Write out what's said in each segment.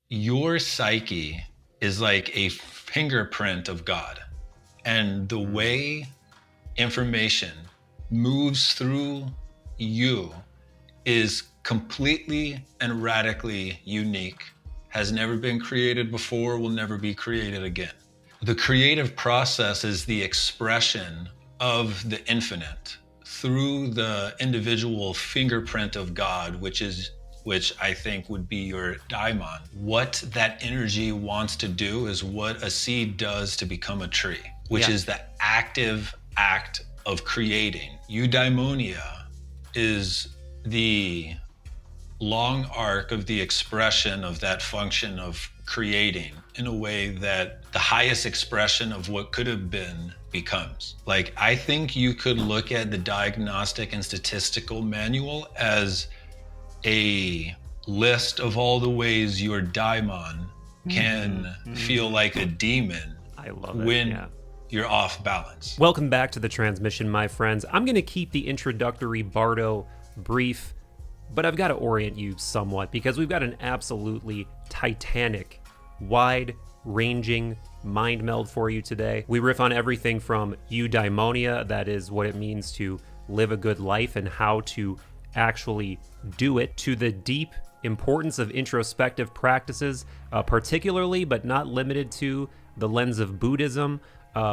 your psyche is like a fingerprint of God. And the way information moves through you is completely and radically unique, has never been created before, will never be created again. The creative process is the expression of the infinite through the individual fingerprint of God, which I think would be your daimon. What that energy wants to do is what a seed does to become a tree, which is the active act of creating. Eudaimonia is the long arc of the expression of that function of creating in a way that the highest expression of what could have been becomes. Like, I think you could look at the Diagnostic and Statistical Manual as a list of all the ways your daimon can feel like a demon. I love it. When you're off balance. Welcome back to the transmission, my friends. I'm going to keep the introductory Bardo brief, but I've got to orient you somewhat because we've got an absolutely titanic, wide-ranging mind meld for you today. We riff on everything from eudaimonia, that is what it means to live a good life and how to actually do it, to the deep importance of introspective practices, particularly but not limited to the lens of Buddhism.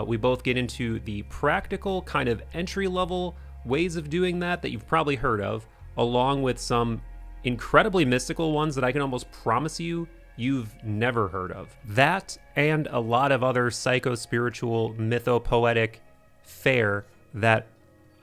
We both get into the practical kind of entry-level ways of doing that you've probably heard of, along with some incredibly mystical ones that I can almost promise you've never heard of. That and a lot of other psycho-spiritual, mythopoetic fare that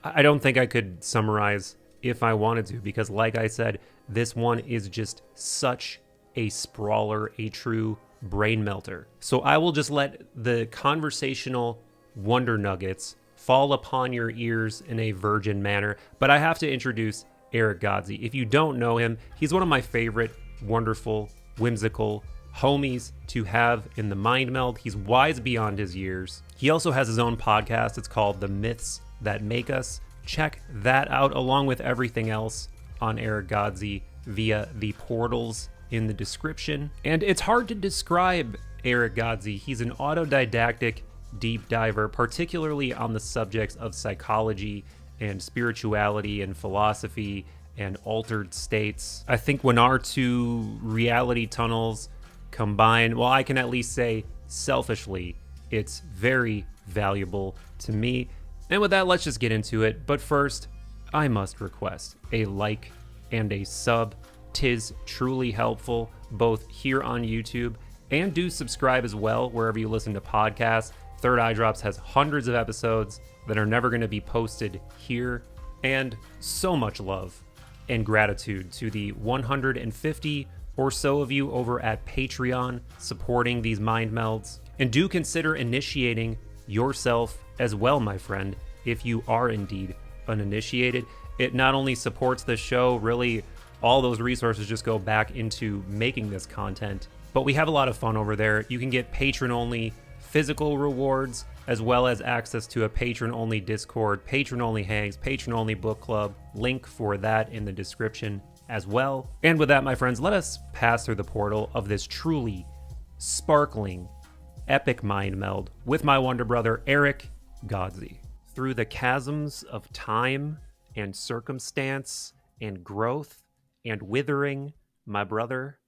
I don't think I could summarize if I wanted to, because like I said, this one is just such a sprawler, a true brain melter. So I will just let the conversational wonder nuggets fall upon your ears in a virgin manner, but I have to introduce Erick Godsey. If you don't know him, he's one of my favorite wonderful, whimsical homies to have in the mind meld. He's wise beyond his years. He also has his own podcast. It's called The Myths That Make Us. Check that out along with everything else on Erick Godsey via the portals in the description. And it's hard to describe Erick Godsey. He's an autodidactic deep diver, particularly on the subjects of psychology and spirituality and philosophy and altered states. I think when our two reality tunnels combine, well, I can at least say selfishly, it's very valuable to me. And with that, let's just get into it. But first, I must request a like and a sub. 'Tis truly helpful, both here on YouTube, and do subscribe as well wherever you listen to podcasts. Third Eye Drops has hundreds of episodes that are never going to be posted here. And so much love and gratitude to the 150 or so of you over at Patreon supporting these mind melds. And do consider initiating yourself as well, my friend, if you are indeed uninitiated. It not only supports the show, really all those resources just go back into making this content, but we have a lot of fun over there. You can get patron-only physical rewards, as well as access to a patron-only Discord, patron-only hangs, patron-only book club. Link for that in the description as well. And with that, my friends, let us pass through the portal of this truly sparkling, epic mind meld with my wonder brother, Erick Godsey. Through the chasms of time and circumstance and growth and withering, my brother,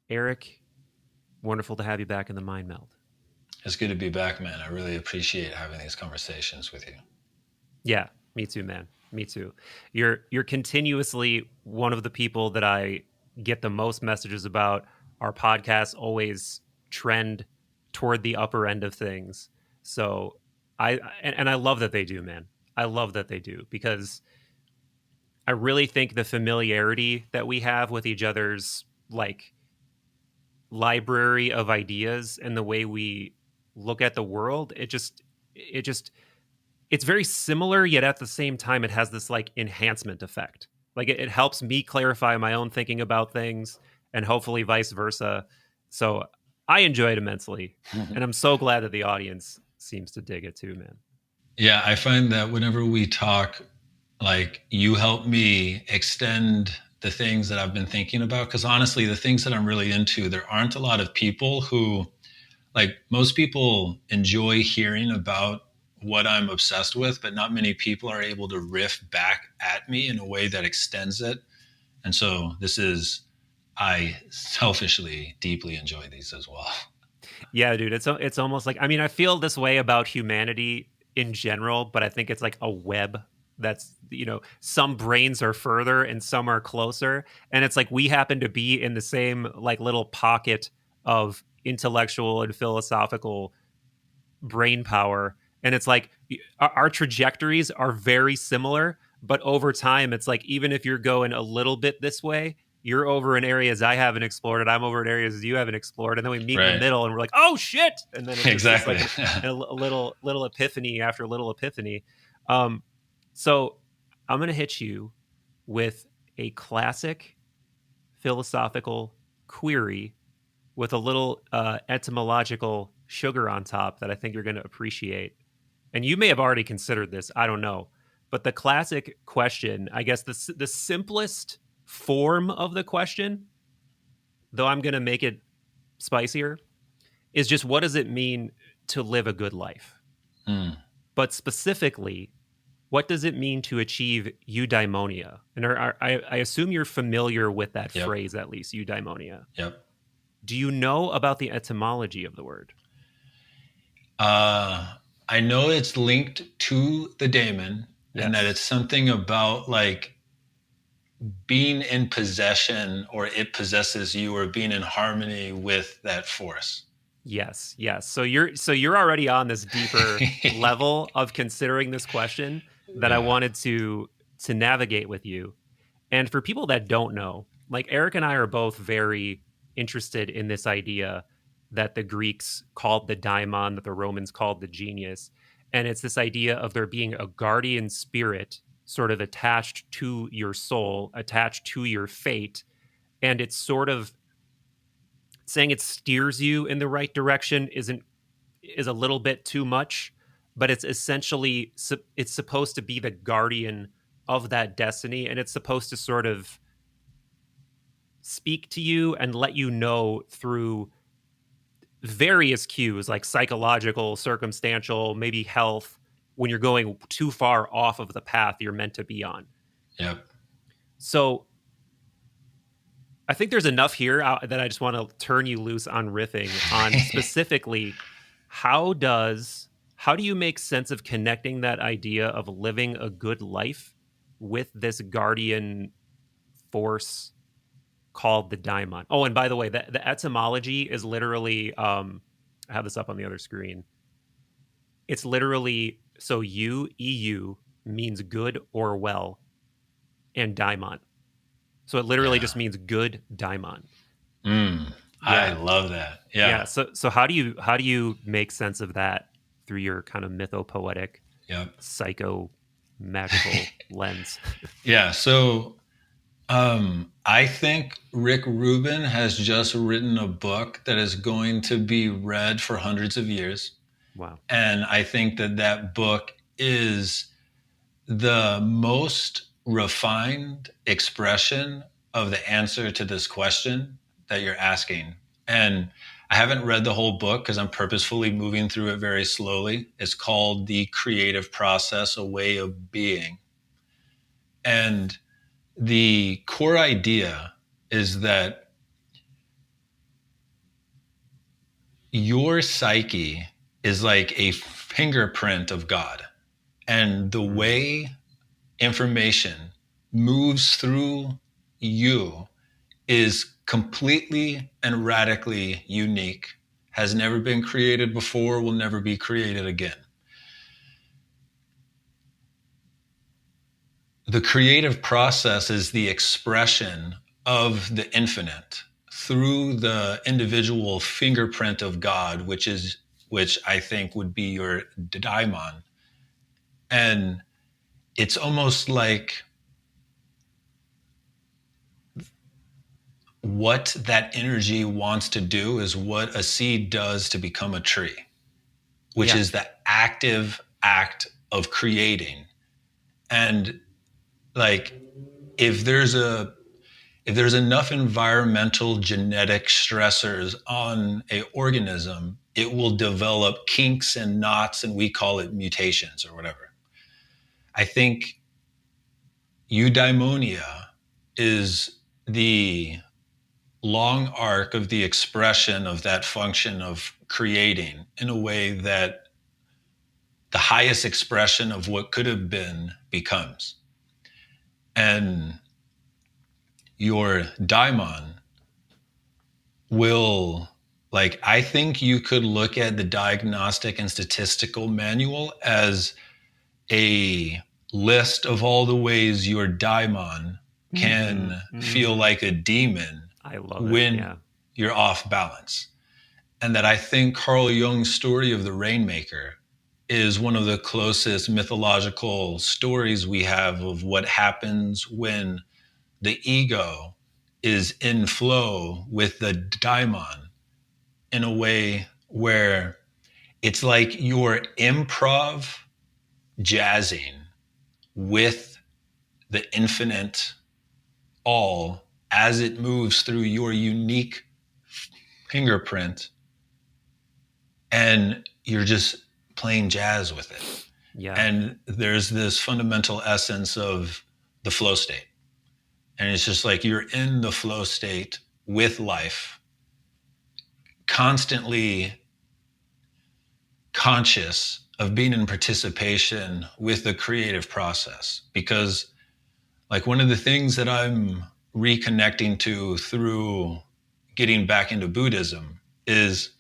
Erick, wonderful to have you back in the mind meld. It's good to be back, man. I really appreciate having these conversations with you. Yeah, me too, man. Me too. You're continuously one of the people that I get the most messages about. Our podcasts always trend toward the upper end of things. So I love that they do, man. I love that they do, because I really think the familiarity that we have with each other's like library of ideas and the way we look at the world, it's very similar, yet at the same time it has this like enhancement effect. Like it helps me clarify my own thinking about things, and hopefully vice versa. So I enjoy it immensely, and I'm so glad that the audience seems to dig it too, man. Yeah, I find that whenever we talk, like, you help me extend the things that I've been thinking about. Because honestly, the things that I'm really into, there aren't a lot of people who, like, most people enjoy hearing about what I'm obsessed with, but not many people are able to riff back at me in a way that extends it. And so I selfishly deeply enjoy these as well. Yeah, dude, it's almost like, I mean, I feel this way about humanity in general, but I think it's like a web that's, some brains are further and some are closer, and it's like we happen to be in the same like little pocket of intellectual and philosophical brain power, and it's like our trajectories are very similar, but over time it's like even if you're going a little bit this way, you're over in areas I haven't explored and I'm over in areas you haven't explored, and then we meet in the Right. middle and we're like, oh shit, and then it's just this Exactly. like a little epiphany after little epiphany. So I'm gonna hit you with a classic philosophical query with a little etymological sugar on top that I think you're going to appreciate. And you may have already considered this, I don't know. But the classic question, I guess the simplest form of the question, though I'm going to make it spicier, is just what does it mean to live a good life? Mm. But specifically, what does it mean to achieve eudaimonia? And I assume you're familiar with that Yep. phrase, at least, eudaimonia. Yep. Do you know about the etymology of the word? I know it's linked to the daemon, and that it's Yes. something about like being in possession, or it possesses you, or being in harmony with that force. Yes, yes. So you're already on this deeper level of considering this question that I Yeah. wanted to navigate with you. And for people that don't know, like Eric and I are both very interested in this idea that the Greeks called the daimon, that the Romans called the genius. And it's this idea of there being a guardian spirit sort of attached to your soul, attached to your fate. And it's sort of saying it steers you in the right direction is a little bit too much, but it's essentially it's supposed to be the guardian of that destiny, and it's supposed to sort of speak to you and let you know through various cues like psychological, circumstantial, maybe health, when you're going too far off of the path you're meant to be on. Yep. So I think there's enough here that I just want to turn you loose on riffing on specifically how does how do you make sense of connecting that idea of living a good life with this guardian force called the daimon? Oh, and by the way, the etymology is literally I have this up on the other screen. It's literally so eu means good or well, and daimon. So it literally Yeah. just means good daimon. I Yeah. love that. Yeah. Yeah. So how do you make sense of that through your kind of mythopoetic, Yep. psycho magical lens? Yeah. So I think Rick Rubin has just written a book that is going to be read for hundreds of years. Wow. And I think that that book is the most refined expression of the answer to this question that you're asking. And I haven't read the whole book because I'm purposefully moving through it very slowly. It's called The Creative Process, A Way of Being. And the core idea is that your psyche is like a fingerprint of God. And the Mm. way information moves through you is completely and radically unique, has never been created before, will never be created again. The creative process is the expression of the infinite through the individual fingerprint of God, which I think would be your daimon. And it's almost like what that energy wants to do is what a seed does to become a tree, which Yeah. is the active act of creating. And like, if there's a if there's enough environmental genetic stressors on a organism, it will develop kinks and knots, and we call it mutations or whatever. I think eudaimonia is the long arc of the expression of that function of creating in a way that the highest expression of what could have been becomes. And your daimon will, like, I think you could look at the diagnostic and statistical manual as a list of all the ways your daimon can feel like a demon when you're off balance. And that I think Carl Jung's story of the Rainmaker is one of the closest mythological stories we have of what happens when the ego is in flow with the daimon in a way where it's like you're improv jazzing with the infinite all as it moves through your unique fingerprint, and you're just playing jazz with it. Yeah. And there's this fundamental essence of the flow state. And it's just like you're in the flow state with life, constantly conscious of being in participation with the creative process. Because, like, one of the things that I'm reconnecting to through getting back into Buddhism is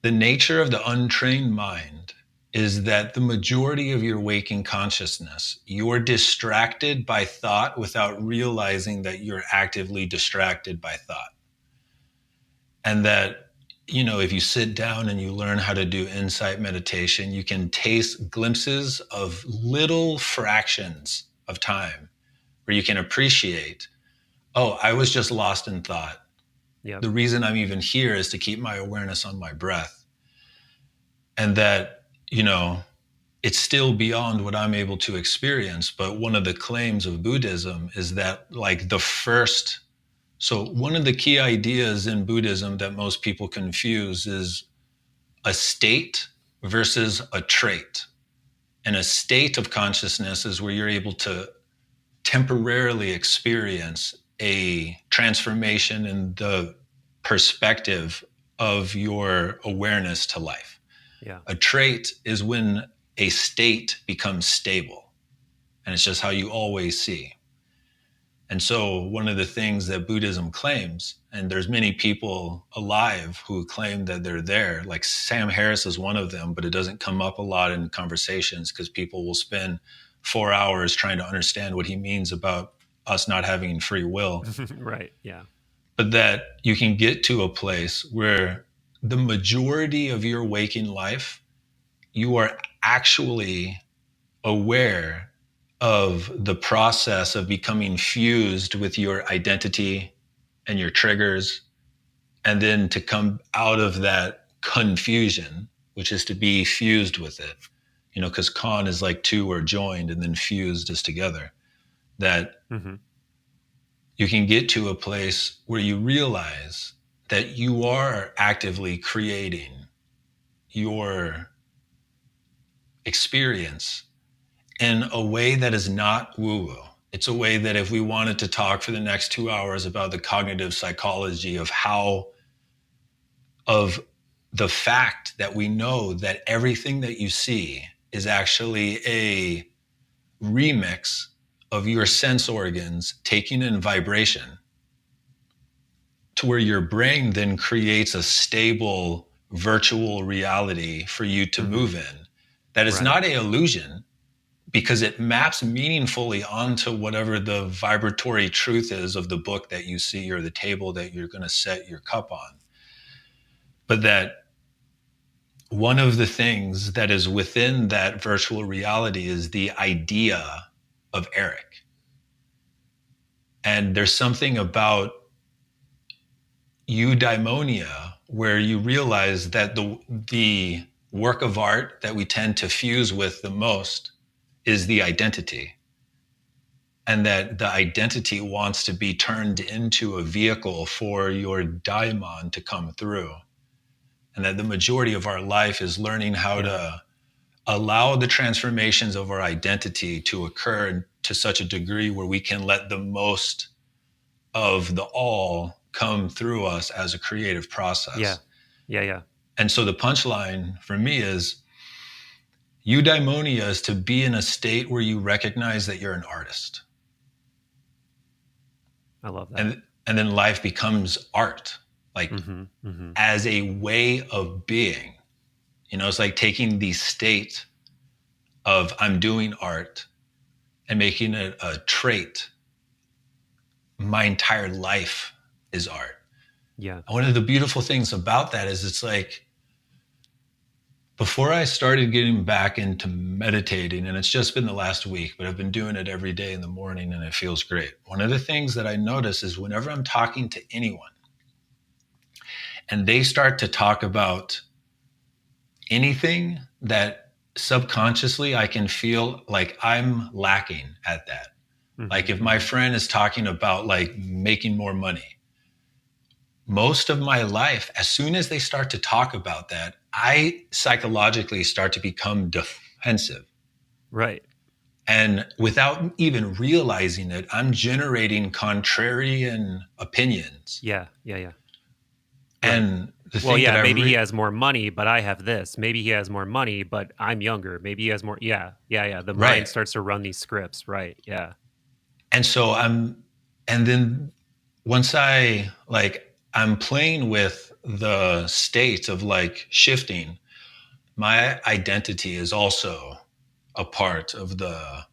the nature of the untrained mind is that the majority of your waking consciousness, you're distracted by thought without realizing that you're actively distracted by thought. And that, you know, if you sit down and you learn how to do insight meditation, you can taste glimpses of little fractions of time where you can appreciate, oh, I was just lost in thought. Yep. The reason I'm even here is to keep my awareness on my breath. And that, you know, it's still beyond what I'm able to experience. But one of the claims of Buddhism is that, like, so one of the key ideas in Buddhism that most people confuse is a state versus a trait. And a state of consciousness is where you're able to temporarily experience a transformation in the perspective of your awareness to life. Yeah. A trait is when a state becomes stable, and it's just how you always see. And so one of the things that Buddhism claims, and there's many people alive who claim that they're there, like Sam Harris is one of them, but it doesn't come up a lot in conversations because people will spend 4 hours trying to understand what he means about us not having free will. Right. Yeah. But that you can get to a place where the majority of your waking life, you are actually aware of the process of becoming fused with your identity and your triggers, and then to come out of that confusion, which is to be fused with it, you know, because con is like two are joined and then fused is together, that you can get to a place where you realize that you are actively creating your experience in a way that is not woo-woo. It's a way that if we wanted to talk for the next 2 hours about the cognitive psychology of the fact that we know that everything that you see is actually a remix of your sense organs taking in vibration, to where your brain then creates a stable virtual reality for you to move in. That is not an illusion, because it maps meaningfully onto whatever the vibratory truth is of the book that you see or the table that you're going to set your cup on. But that one of the things that is within that virtual reality is the idea of Erick. And there's something about eudaimonia where you realize that the work of art that we tend to fuse with the most is the identity. and that the identity wants to be turned into a vehicle for your daimon to come through, and that the majority of our life is learning how to allow the transformations of our identity to occur to such a degree where we can let the most of the all come through us as a creative Yeah. process. Yeah. And so the punchline for me is eudaimonia is to be in a state where you recognize that you're an artist. I love that. And then life becomes art, like as a way of being. You know, it's like taking the state of I'm doing art and making it a trait. My entire life is art. Yeah. And one of the beautiful things about that is it's like, before I started getting back into meditating, and it's just been the last week, but I've been doing it every day in the morning and it feels great. One of the things that I notice is whenever I'm talking to anyone and they start to talk about anything that subconsciously I can feel like I'm lacking at that. Like if my friend is talking about like making more money, most of my life, as soon as they start to talk about that, I psychologically start to become defensive. Right. And without even realizing it, I'm generating contrarian opinions. Yeah. Right. And the Well, thing that yeah, I maybe he has more money, but I have this. Maybe he has more money, but I'm younger. Maybe he has more. Yeah. The mind right. starts to run these scripts. Right. Yeah. And so and then once I'm playing with the state of like shifting, my identity is also a part of the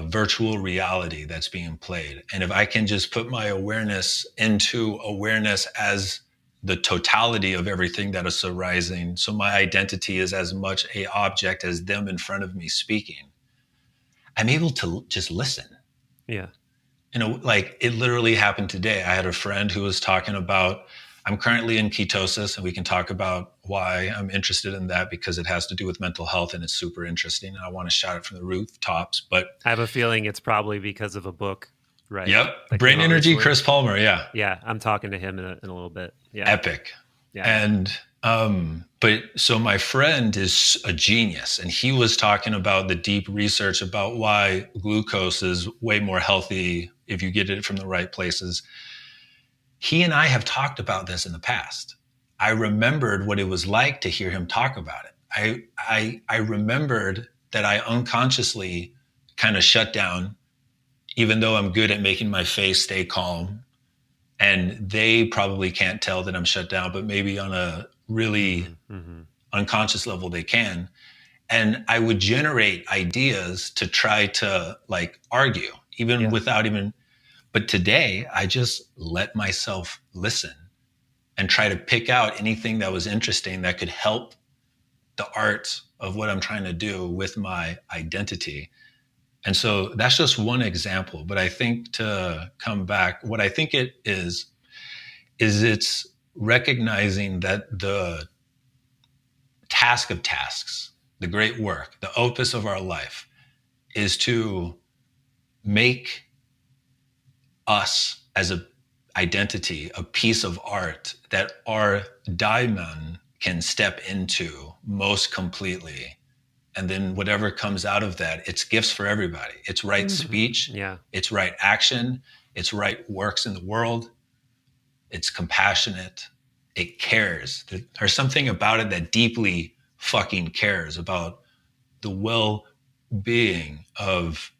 virtual reality that's being played. And if I can just put my awareness into awareness as the totality of everything that is arising, so my identity is as much a object as them in front of me speaking, I'm able to just listen. Yeah. You know, like it literally happened today. I had a friend who was talking about, I'm currently in ketosis, and we can talk about why I'm interested in that because it has to do with mental health and it's super interesting. And I want to shout it from the rooftops. But I have a feeling it's probably because of a book, right? yep, That came brain out energy, recently. Chris Palmer. Yeah, Yeah. I'm talking to him in a little bit. Yeah. epic. Yeah. And but so my friend is a genius, and he was talking about the deep research about why glucose is way more healthy if you get it from the right places. He and I have talked about this in the past. I remembered what it was like to hear him talk about it. I remembered that I unconsciously kind of shut down, even though I'm good at making my face stay calm. And they probably can't tell that I'm shut down, but maybe on a really unconscious level, they can. And I would generate ideas to try to like argue, even without even, but today I just let myself listen and try to pick out anything that was interesting that could help the art of what I'm trying to do with my identity. And so that's just one example. But I think to come back, what I think it is it's recognizing that the task of tasks, the great work, the opus of our life is to make us as a identity, a piece of art that our daimon can step into most completely. And then whatever comes out of that, it's gifts for everybody. It's right speech, it's right action, it's right works in the world, it's compassionate, it cares. There's something about it that deeply fucking cares about the well-being of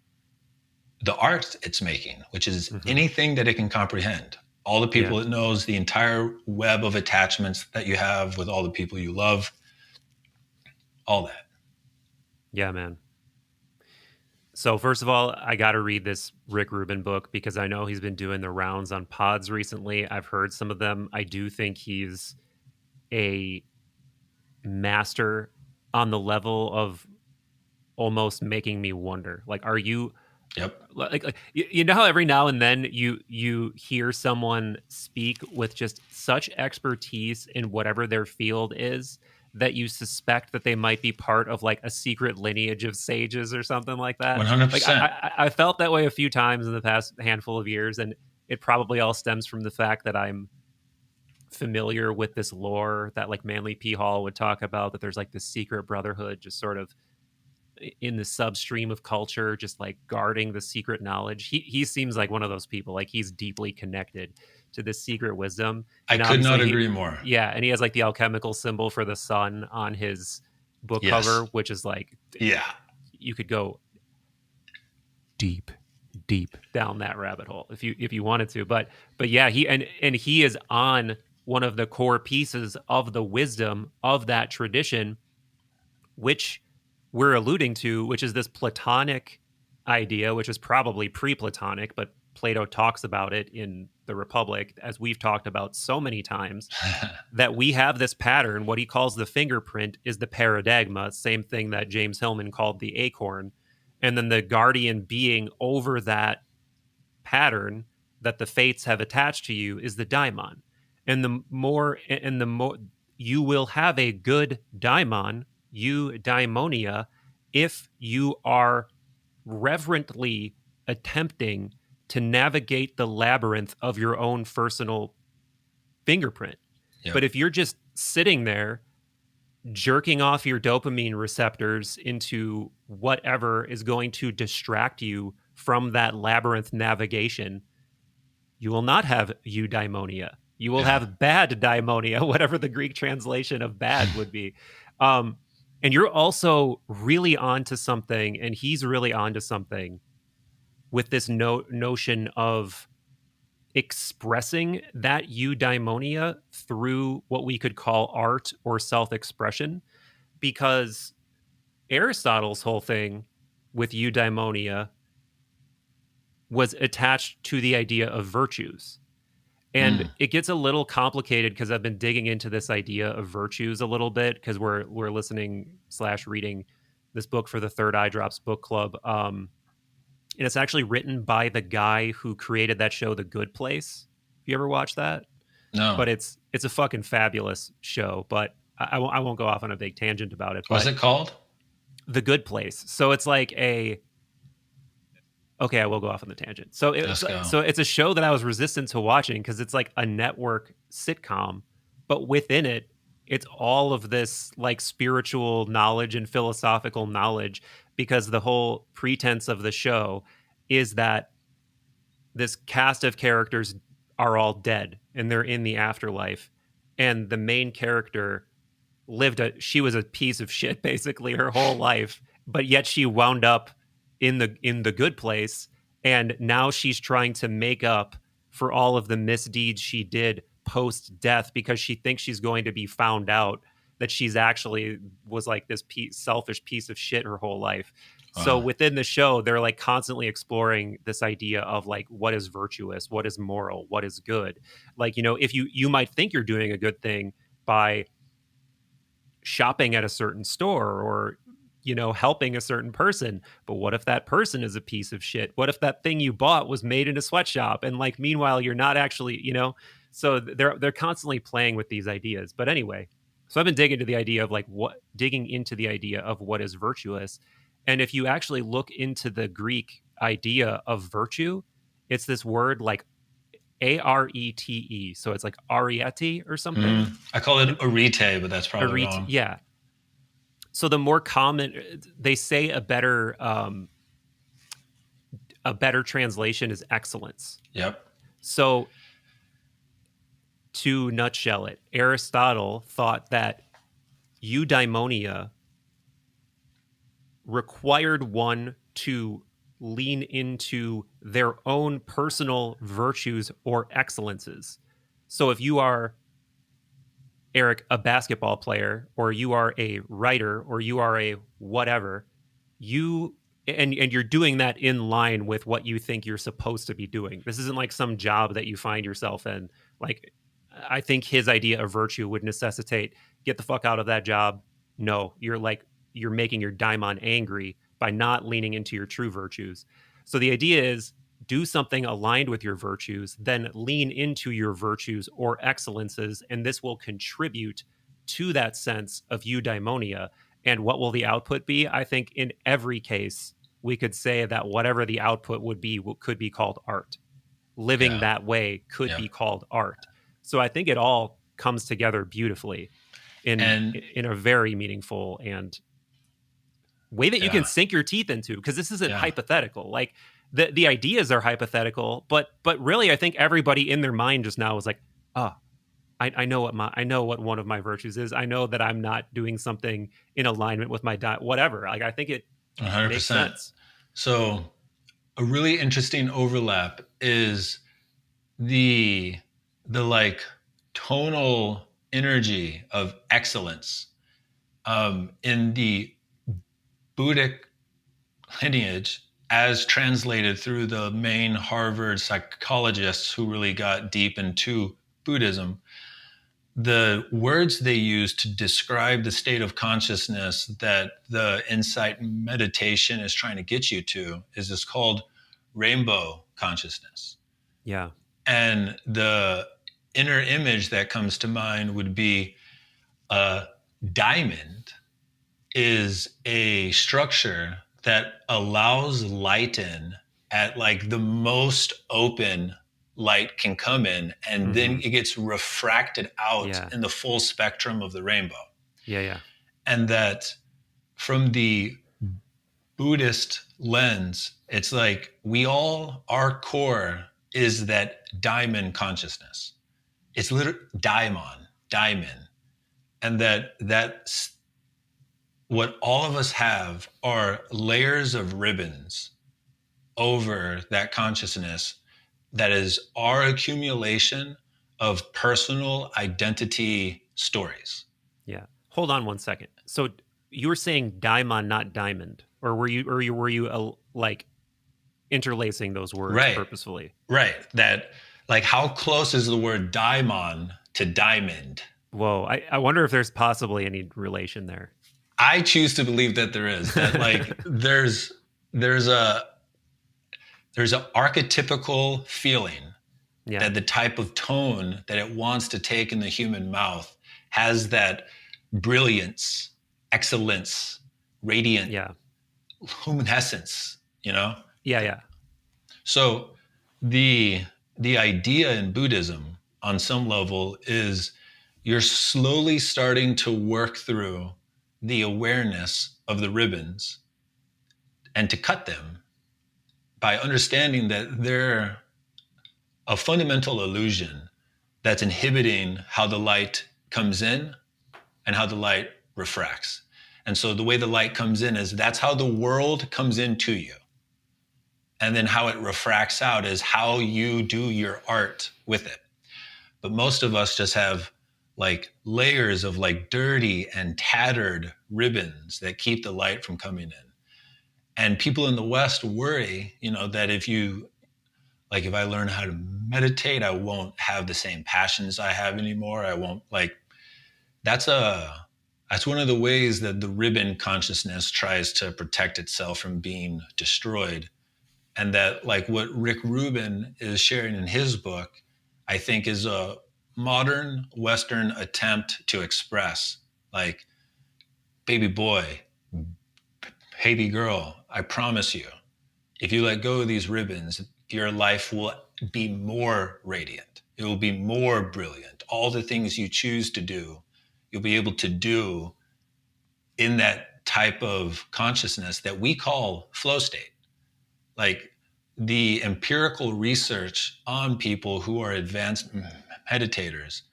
the art it's making, which is anything that it can comprehend. All the people it knows, the entire web of attachments that you have with all the people you love, all that. Yeah, man. So first of all, I got to read this Rick Rubin book because I know he's been doing the rounds on pods recently. I've heard some of them. I do think he's a master on the level of almost making me wonder. Like, are you like you know how every now and then you hear someone speak with just such expertise in whatever their field is that you suspect that they might be part of like a secret lineage of sages or something like that. Like 100%. I felt that way a few times in the past handful of years, and it probably all stems from the fact that I'm familiar with this lore that like Manly P. Hall would talk about, that there's like this secret brotherhood just sort of in the substream of culture, just like guarding the secret knowledge. He seems like one of those people, like he's deeply connected to this secret wisdom. I And could not obviously agree more. yeah, and he has like the alchemical symbol for the sun on his book Yes. cover, which is like, Yeah. you could go deep down that rabbit hole if you wanted to. But yeah, he is on one of the core pieces of the wisdom of that tradition, which we're alluding to, which is this Platonic idea, which is probably pre-Platonic, but Plato talks about it in the Republic, as we've talked about so many times, that we have this pattern. What he calls the fingerprint is the paradigma, same thing that James Hillman called the acorn. And then the guardian being over that pattern that the fates have attached to you is the daimon. And the more you will have a good daimon, eudaimonia, if you are reverently attempting to navigate the labyrinth of your own personal fingerprint. Yep. But if you're just sitting there jerking off your dopamine receptors into whatever is going to distract you from that labyrinth navigation, you will not have eudaimonia. You will have bad daimonia, whatever the Greek translation of bad would be. And you're also really onto something, and he's really onto something with this notion of expressing that eudaimonia through what we could call art or self-expression, because Aristotle's whole thing with eudaimonia was attached to the idea of virtues. And it gets a little complicated because I've been digging into this idea of virtues a little bit, because we're listening / reading this book for the Third Eye Drops book club. And it's actually written by the guy who created that show, The Good Place. Have you ever watched that? No. But it's a fucking fabulous show. But I won't go off on a big tangent about it. What's it called? The Good Place. So it's like okay, I will go off on the tangent. So it's a show that I was resistant to watching because it's like a network sitcom, but within it, it's all of this like spiritual knowledge and philosophical knowledge, because the whole pretense of the show is that this cast of characters are all dead and they're in the afterlife. And the main character she was a piece of shit basically her whole life, but yet she wound up in the good place, and now she's trying to make up for all of the misdeeds she did post death, because she thinks she's going to be found out that she's actually was like this selfish piece of shit her whole life. So within the show, they're like constantly exploring this idea of like, what is virtuous, what is moral, what is good. Like, if you might think you're doing a good thing by shopping at a certain store or helping a certain person, but what if that person is a piece of shit? What if that thing you bought was made in a sweatshop, and like meanwhile you're not actually, so they're constantly playing with these ideas. But anyway, so I've been digging into the idea of what is virtuous. And if you actually look into the Greek idea of virtue, it's this word like arete, so it's like ariete or something. I call it arete, but that's probably wrong. Yeah. So the more common, they say a better translation is excellence. Yep. So to nutshell it, Aristotle thought that eudaimonia required one to lean into their own personal virtues or excellences. So if you are, Eric, a basketball player, or you are a writer, or you are a whatever, and you're doing that in line with what you think you're supposed to be doing. This isn't like some job that you find yourself in. Like, I think his idea of virtue would necessitate, get the fuck out of that job. No, you're making your daimon angry by not leaning into your true virtues. So the idea is, do something aligned with your virtues, then lean into your virtues or excellences, and this will contribute to that sense of eudaimonia. And what will the output be? I think in every case, we could say that whatever the output would be could be called art. Living Yeah. that way could Yeah. be called art. So I think it all comes together beautifully And in a very meaningful and way that you can yeah. sink your teeth into, because this isn't Yeah. hypothetical. Like the ideas are hypothetical, but really I think everybody in their mind just now is like, ah, I know what one of my virtues is. I know that I'm not doing something in alignment with my diet, whatever. Like I think it makes 100%. sense. So a really interesting overlap is the like tonal energy of excellence in the Buddhic lineage as translated through the main Harvard psychologists who really got deep into Buddhism. The words they use to describe the state of consciousness that the insight meditation is trying to get you to is this called rainbow consciousness. Yeah. And the inner image that comes to mind would be a diamond is a structure that allows light in at like the most open light can come in, and then it gets refracted out Yeah. in the full spectrum of the rainbow. Yeah. Yeah. And that from the Buddhist lens, it's like our core is that diamond consciousness. It's literally diamond. And that's what all of us have are layers of ribbons over that consciousness that is our accumulation of personal identity stories. Yeah. Hold on one second. So you were saying daimon, not diamond, or were you like interlacing those words Right. purposefully? Right. That, like, how close is the word daimon to diamond? Whoa. I wonder if there's possibly any relation there. I choose to believe that there is. That like there's a archetypical feeling Yeah. that the type of tone that it wants to take in the human mouth has that brilliance, excellence, radiant Yeah. luminescence, you know? Yeah. Yeah. So the idea in Buddhism on some level is you're slowly starting to work through the awareness of the ribbons and to cut them by understanding that they're a fundamental illusion that's inhibiting how the light comes in and how the light refracts. And so the way the light comes in is that's how the world comes into you. And then how it refracts out is how you do your art with it. But most of us just have like layers of like dirty and tattered ribbons that keep the light from coming in. And people in the West worry, that if I learn how to meditate, I won't have the same passions I have anymore. I won't that's one of the ways that the ribbon consciousness tries to protect itself from being destroyed. And that like what Rick Rubin is sharing in his book, I think is a modern Western attempt to express like, baby boy, baby girl, I promise you, if you let go of these ribbons, your life will be more radiant. It will be more brilliant. All the things you choose to do, you'll be able to do in that type of consciousness that we call flow state. Like the empirical research on people who are advanced meditators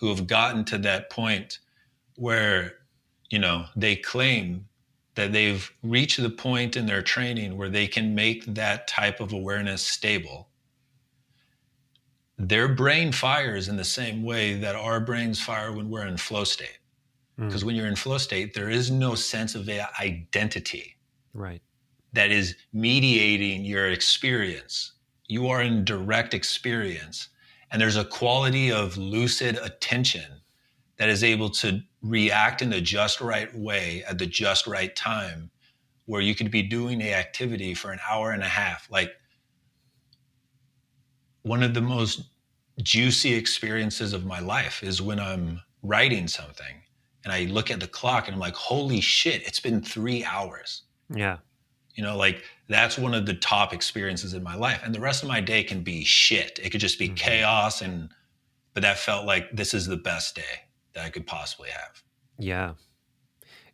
who have gotten to that point where, they claim that they've reached the point in their training where they can make that type of awareness stable. Their brain fires in the same way that our brains fire when we're in flow state. Because when you're in flow state, there is no sense of identity. Right. That is mediating your experience. You are in direct experience. And there's a quality of lucid attention that is able to react in the just right way at the just right time, where you could be doing an activity for an hour and a half. Like one of the most juicy experiences of my life is when I'm writing something and I look at the clock and I'm like, holy shit, it's been 3 hours. Yeah. Like that's one of the top experiences in my life. And the rest of my day can be shit. It could just be chaos. But that felt like this is the best day that I could possibly have. Yeah.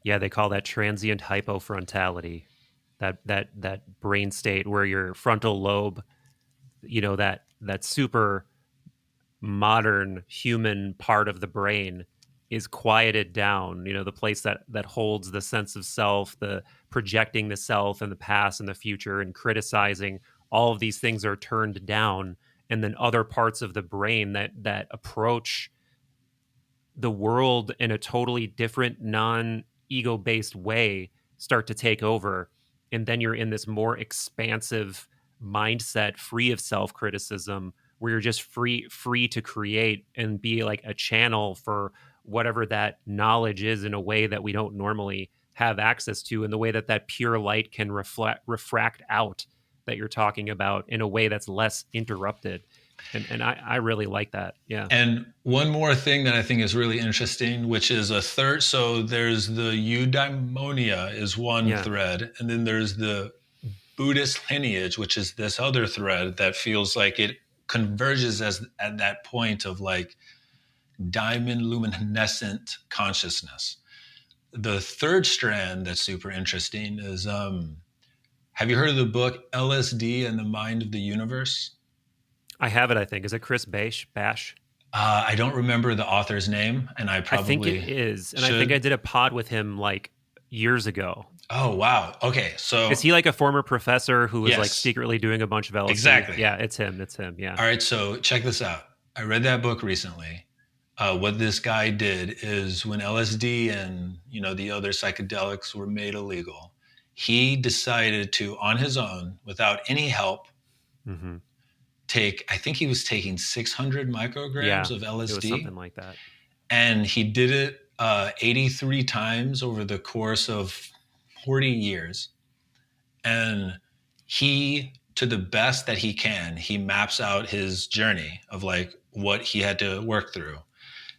Yeah. They call that transient hypofrontality, that brain state where your frontal lobe, that super modern human part of the brain is quieted down, the place that holds the sense of self, the projecting the self and the past and the future and criticizing. All of these things are turned down, and then other parts of the brain that approach the world in a totally different, non-ego based way start to take over. And then you're in this more expansive mindset, free of self-criticism, where you're just free to create and be like a channel for whatever that knowledge is in a way that we don't normally have access to, in the way that pure light can refract out, that you're talking about, in a way that's less interrupted. And I really like that. Yeah. And one more thing that I think is really interesting, which is a third. So there's the eudaimonia is one thread, and then there's the Buddhist lineage, which is this other thread that feels like it converges at that point of like diamond luminescent consciousness. The third strand that's super interesting is, have you heard of the book LSD and the Mind of the Universe? I have it, I think. Is it Chris Bash? I don't remember the author's name, and I think it is. And I think I did a pod with him like years ago. Oh, wow. Okay, so... Is he like a former professor who was like secretly doing a bunch of LSD? Exactly. Yeah, it's him. Yeah. All right, so check this out. I read that book recently. What this guy did is when LSD and, the other psychedelics were made illegal, he decided to, on his own, without any help, I think he was taking 600 micrograms of LSD. It was something like that. And he did it 83 times over the course of 40 years. And he, to the best that he can, he maps out his journey of like what he had to work through.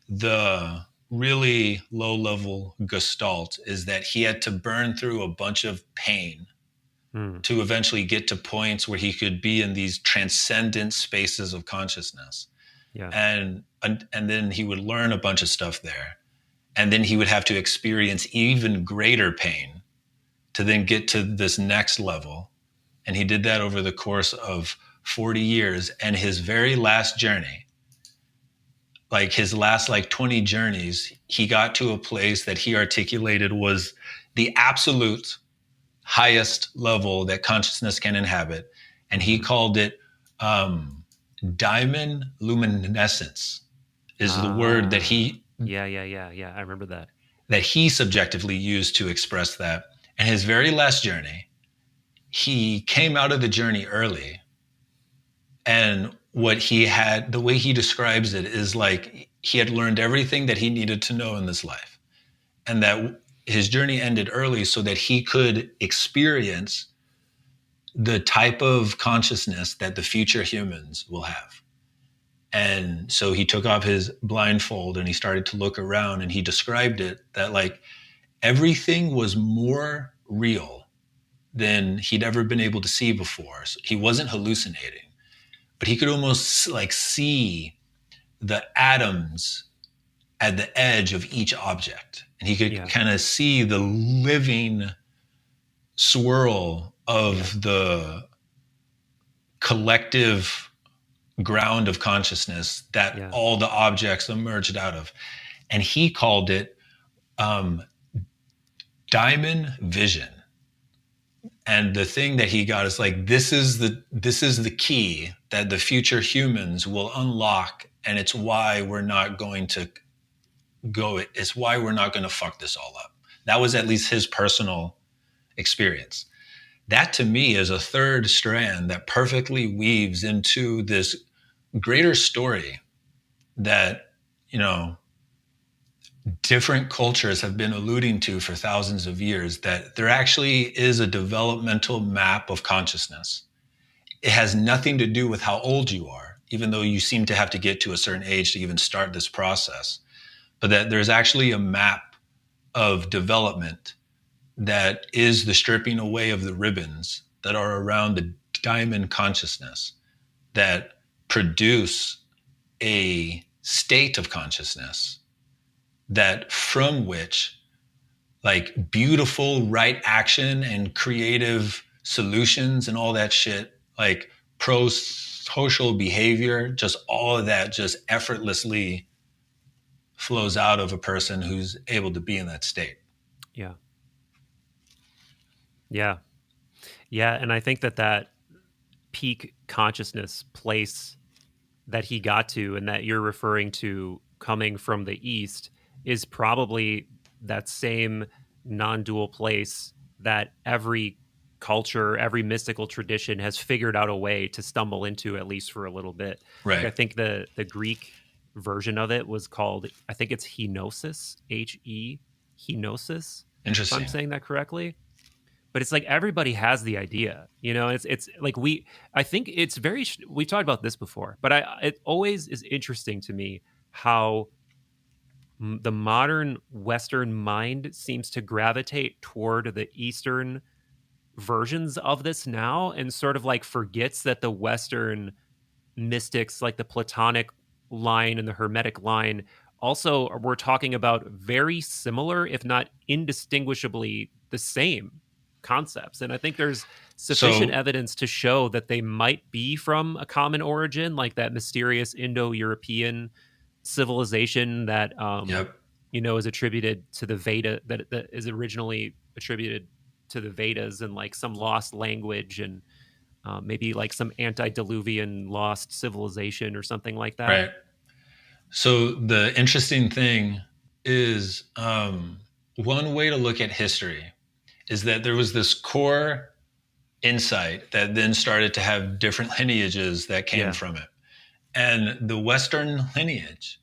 The really low level gestalt is that he had to burn through a bunch of pain to eventually get to points where he could be in these transcendent spaces of consciousness. Yeah. And then he would learn a bunch of stuff there. And then he would have to experience even greater pain to then get to this next level. And he did that over the course of 40 years. And his very last journey, like his last 20 journeys, he got to a place that he articulated was the absolute highest level that consciousness can inhabit. And he called it diamond luminescence is the word that he... Yeah. I remember that. That he subjectively used to express that. And his very last journey, he came out of the journey early. And the way he describes it is like he had learned everything that he needed to know in this life. And that his journey ended early so that he could experience the type of consciousness that the future humans will have. And so he took off his blindfold and he started to look around, and he described it that like everything was more real than he'd ever been able to see before. So he wasn't hallucinating, but he could almost like see the atoms at the edge of each object. And he could kind of see the living swirl of the collective ground of consciousness that all the objects emerged out of. And he called it diamond vision. And the thing that he got is like, this is the key that the future humans will unlock. And it's why we're not going to it's why we're not going to fuck this all up. That was at least his personal experience. That to me is a third strand that perfectly weaves into this greater story that, different cultures have been alluding to for thousands of years, that there actually is a developmental map of consciousness. It has nothing to do with how old you are, even though you seem to have to get to a certain age to even start this process. But that there's actually a map of development that is the stripping away of the ribbons that are around the diamond consciousness that produce a state of consciousness that from which like beautiful right action and creative solutions and all that shit, like pro social behavior, just all of that just effortlessly flows out of a person who's able to be in that state. Yeah. Yeah. Yeah. And I think that that peak consciousness place that he got to and that you're referring to coming from the East is probably that same non-dual place that every culture, every mystical tradition has figured out a way to stumble into, at least for a little bit. Like I Right. think the Greek version of it was called, I think it's Henosis, Henosis, if I'm Interesting. saying that correctly. But it's like everybody has the idea, you know. It's like I think it's very. We've talked about this before, but it always is interesting to me how the modern Western mind seems to gravitate toward the Eastern versions of this now, and sort of like forgets that the Western mystics, like the Platonic line and the Hermetic line, also we're talking about very similar, if not indistinguishably the same concepts. And I think there's sufficient So, evidence to show that they might be from a common origin, like that mysterious Indo-European civilization that yep. is attributed to the Veda, that is originally attributed to the Vedas, and like some lost language, and maybe like some antediluvian lost civilization or something like that. Right. So the interesting thing is one way to look at history is that there was this core insight that then started to have different lineages that came Yeah. from it. And the Western lineage,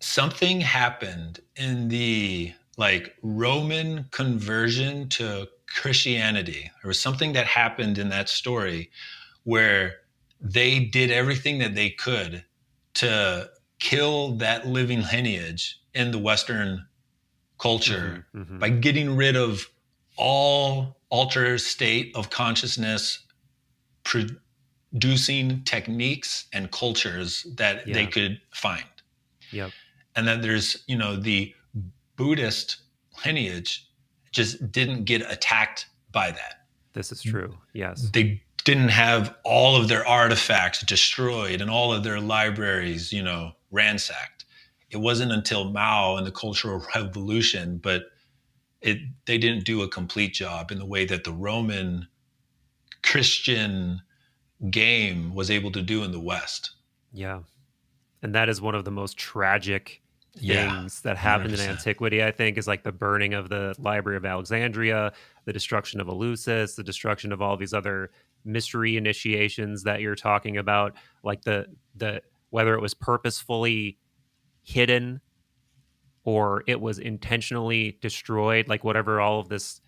something happened in the like Roman conversion to Christianity. There was something that happened in that story where they did everything that they could to kill that living lineage in the Western Hmm. culture Hmm. by getting rid of all altered state of consciousness producing techniques and cultures that they Yeah. could find. Yep. And then there's, the Buddhist lineage just didn't get attacked by that. This is true. Yes. They didn't have all of their artifacts destroyed and all of their libraries, ransacked. It wasn't until Mao and the Cultural Revolution, but they didn't do a complete job in the way that the Roman Christian game was able to do in the West. Yeah. And that is one of the most tragic Yeah, things that happened in 100%. antiquity, I think, is like the burning of the Library of Alexandria, the destruction of Eleusis, the destruction of all these other mystery initiations that you're talking about, like the whether it was purposefully hidden or it was intentionally destroyed, like whatever, all of this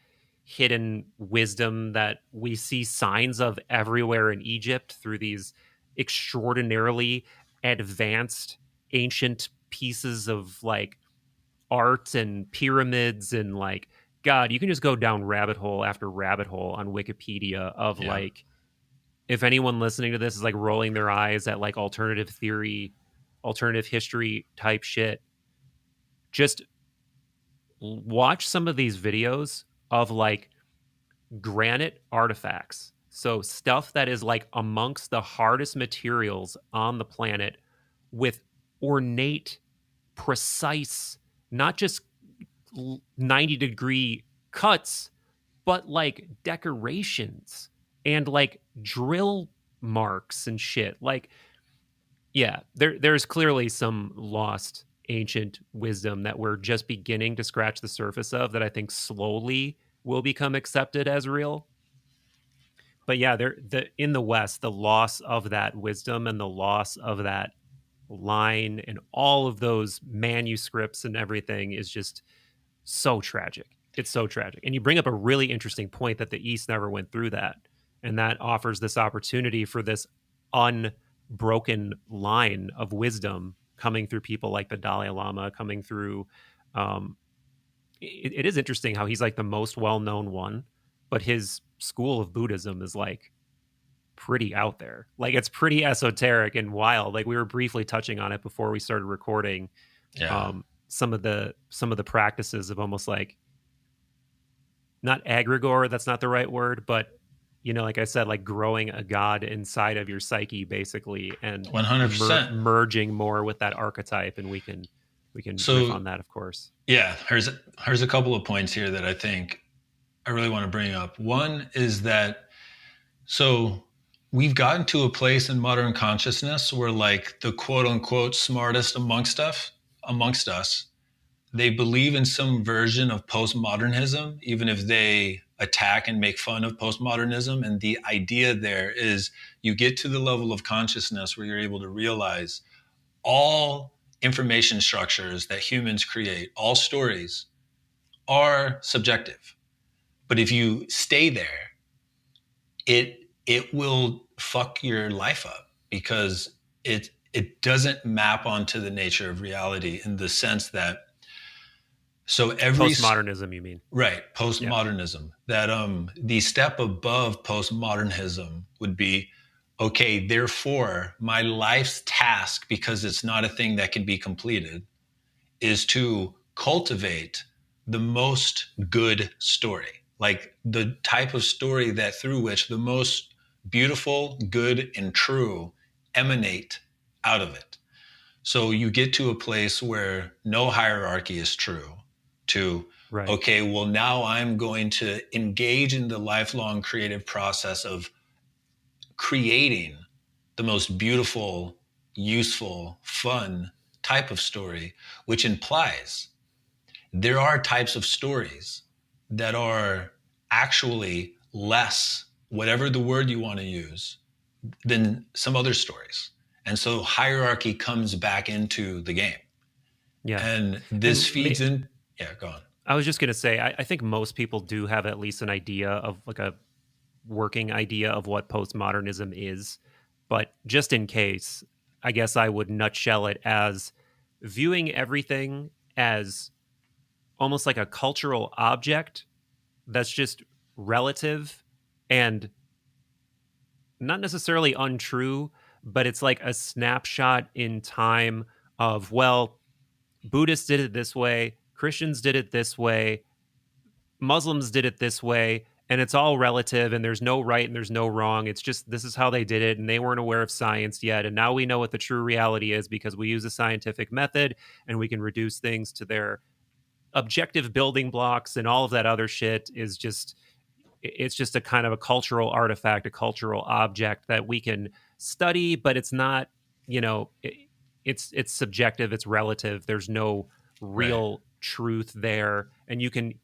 hidden wisdom that we see signs of everywhere in Egypt through these extraordinarily advanced ancient pieces of like art and pyramids, and like, God, you can just go down rabbit hole after rabbit hole on Wikipedia of Yeah. like, if anyone listening to this is like rolling their eyes at like alternative theory, alternative history type shit, just watch some of these videos of like granite artifacts. So stuff that is like amongst the hardest materials on the planet, with ornate, precise, not just 90-degree cuts, but like decorations and like drill marks and shit. Like, yeah, there's clearly some lost ancient wisdom that we're just beginning to scratch the surface of, that I think slowly will become accepted as real. But yeah, in the West, the loss of that wisdom and the loss of that line and all of those manuscripts and everything is just so tragic. It's so tragic. And you bring up a really interesting point, that the East never went through that. And that offers this opportunity for this unbroken line of wisdom coming through people like the Dalai Lama, coming through Um, it is interesting how he's like the most well-known one, but his school of Buddhism is like pretty out there. Like it's pretty esoteric and wild. Like we were briefly touching on it before we started recording. Yeah. Some of the practices of almost like not egregore, that's not the right word, but like I said, like growing a god inside of your psyche basically, and 100%. merging more with that archetype. And we can riff So on that, of course. yeah, here's a couple of points here that I think I really want to bring up. One is that so we've gotten to a place in modern consciousness where like the quote unquote smartest amongst us, they believe in some version of postmodernism, even if they attack and make fun of postmodernism. And the idea there is you get to the level of consciousness where you're able to realize all information structures that humans create, all stories are subjective. But if you stay there, it will fuck your life up because it doesn't map onto the nature of reality in the sense that so every Postmodernism, you mean? right, Yeah. postmodernism, that the step above postmodernism would be okay, therefore my life's task, because it's not a thing that can be completed, is to cultivate the most good story, like the type of story that through which the most beautiful, good, and true emanate out of it. So you get to a place where no hierarchy is true to, Right. okay, well, now I'm going to engage in the lifelong creative process of creating the most beautiful, useful, fun type of story, which implies there are types of stories that are actually less, whatever the word you want to use, than some other stories. And so hierarchy comes back into the game. Yeah. And this And feeds in. Yeah, go on. I was just going to say, I think most people do have at least an idea of like a working idea of what postmodernism is. But just in case, I guess I would nutshell it as viewing everything as almost like a cultural object that's just relative and not necessarily untrue, but it's like a snapshot in time of, well, Buddhists did it this way, Christians did it this way, Muslims did it this way, and it's all relative and there's no right and there's no wrong. It's just this is how they did it and they weren't aware of science yet. And now we know what the true reality is because we use a scientific method and we can reduce things to their objective building blocks, and all of that other shit is just it's just a kind of a cultural artifact, a cultural object that we can study, but it's not, it's subjective, it's relative. There's no Right. real truth there. And you can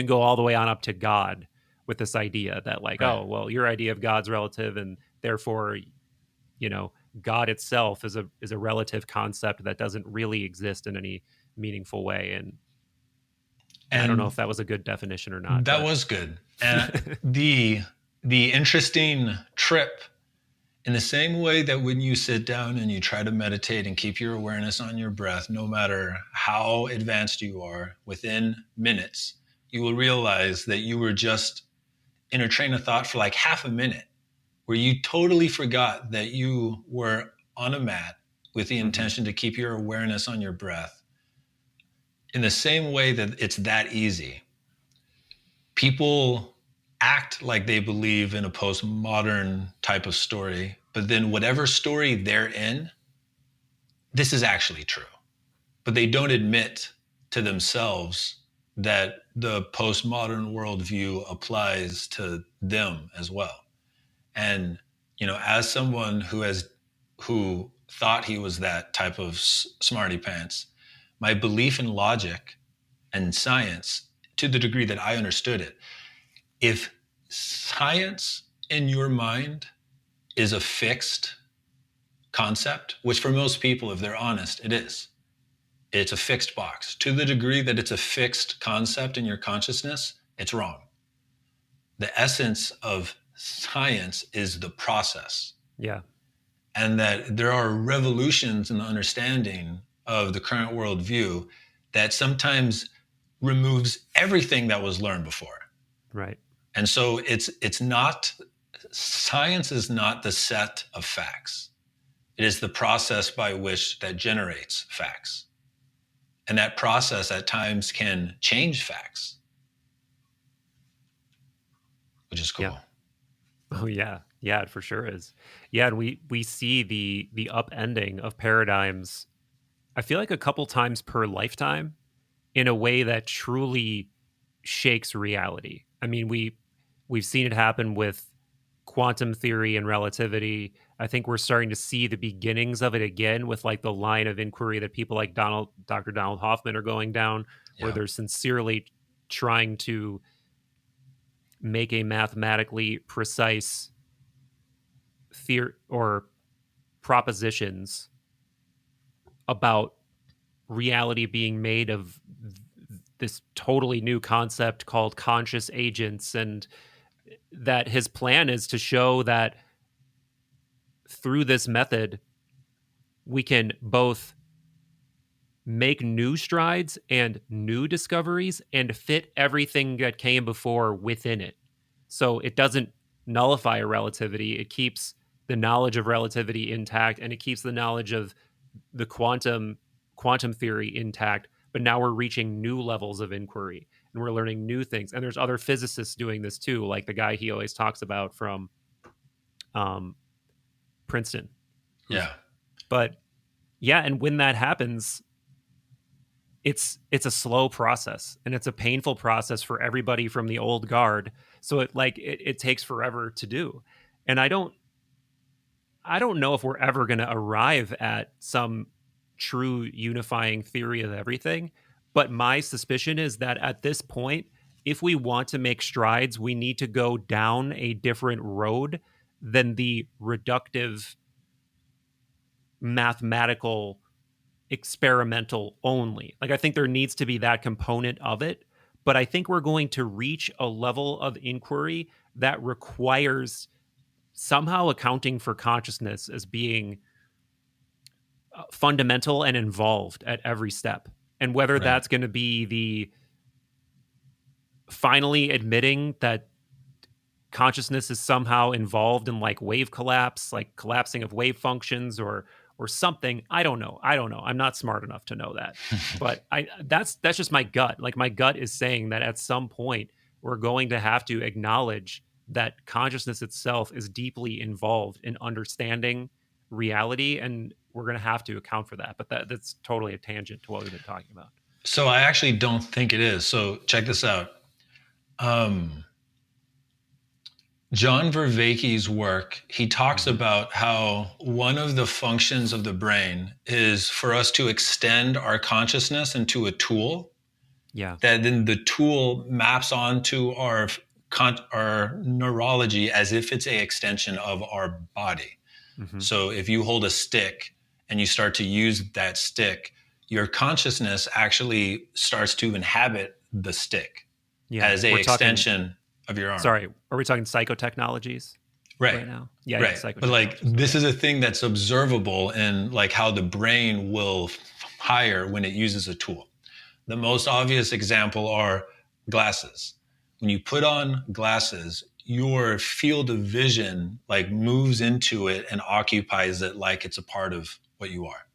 go all the way on up to God with this idea that like, Right. oh, well, your idea of God's relative and therefore, you know, God itself is a relative concept that doesn't really exist in any meaningful way. And I don't know And if that was a good definition or not, that but was good. And the interesting trip, in the same way that when you sit down and you try to meditate and keep your awareness on your breath, no matter how advanced you are, within minutes, you will realize that you were just in a train of thought for like half a minute where you totally forgot that you were on a mat with the mhm. intention to keep your awareness on your breath. In the same way that it's that easy, people act like they believe in a postmodern type of story, but then whatever story they're in, this is actually true. But they don't admit to themselves that the postmodern worldview applies to them as well. And, as someone who thought he was that type of smarty pants, my belief in logic and science, to the degree that I understood it, if science in your mind is a fixed concept, which for most people, if they're honest, it is, it's a fixed box. To the degree that it's a fixed concept in your consciousness, it's wrong. The essence of science is the process, Yeah. and that there are revolutions in the understanding of the current worldview that sometimes removes everything that was learned before. Right. And so it's not, science is not the set of facts. It is the process by which that generates facts. And that process at times can change facts, which is cool. Yeah. Oh yeah. Yeah, it for sure is. Yeah, and we see the upending of paradigms, I feel like a couple times per lifetime, in a way that truly shakes reality. I mean, we've seen it happen with quantum theory and relativity. I think we're starting to see the beginnings of it again with like the line of inquiry that people like Dr. Donald Hoffman are going down, where Yeah. they're sincerely trying to make a mathematically precise theory or propositions about reality being made of this totally new concept called conscious agents, and that his plan is to show that through this method we can both make new strides and new discoveries and fit everything that came before within it. So it doesn't nullify a relativity, it keeps the knowledge of relativity intact, and it keeps the knowledge of the quantum theory intact, but now we're reaching new levels of inquiry and we're learning new things. And there's other physicists doing this too, like the guy he always talks about from Princeton. Yeah. But yeah, and when that happens, it's a slow process and it's a painful process for everybody from the old guard. So it takes forever to do. And I don't know if we're ever going to arrive at some true unifying theory of everything. But my suspicion is that at this point, if we want to make strides, we need to go down a different road than the reductive, mathematical, experimental only. Like, I think there needs to be that component of it. But I think we're going to reach a level of inquiry that requires somehow accounting for consciousness as being fundamental and involved at every step. And whether Right. that's going to be the finally admitting that consciousness is somehow involved in like wave collapse, like collapsing of wave functions or something. I don't know. I'm not smart enough to know that. But that's just my gut. Like, my gut is saying that at some point we're going to have to acknowledge that consciousness itself is deeply involved in understanding reality, and we're going to have to account for that. But that's totally a tangent to what we've been talking about. So I actually don't think it is. So check this out. John Vervaeke's work, he talks about how one of the functions of the brain is for us to extend our consciousness into a tool. Yeah. That then the tool maps onto our neurology as if it's an extension of our body. Mm-hmm. So if you hold a stick and you start to use that stick, your consciousness actually starts to inhabit the stick as a extension of your arm. Sorry, are we talking psychotechnologies right now? Yeah, right. Yeah, but like this is a thing that's observable in like how the brain will hire when it uses a tool. The most obvious example are glasses. When you put on glasses, your field of vision like moves into it and occupies it like it's a part of what you are.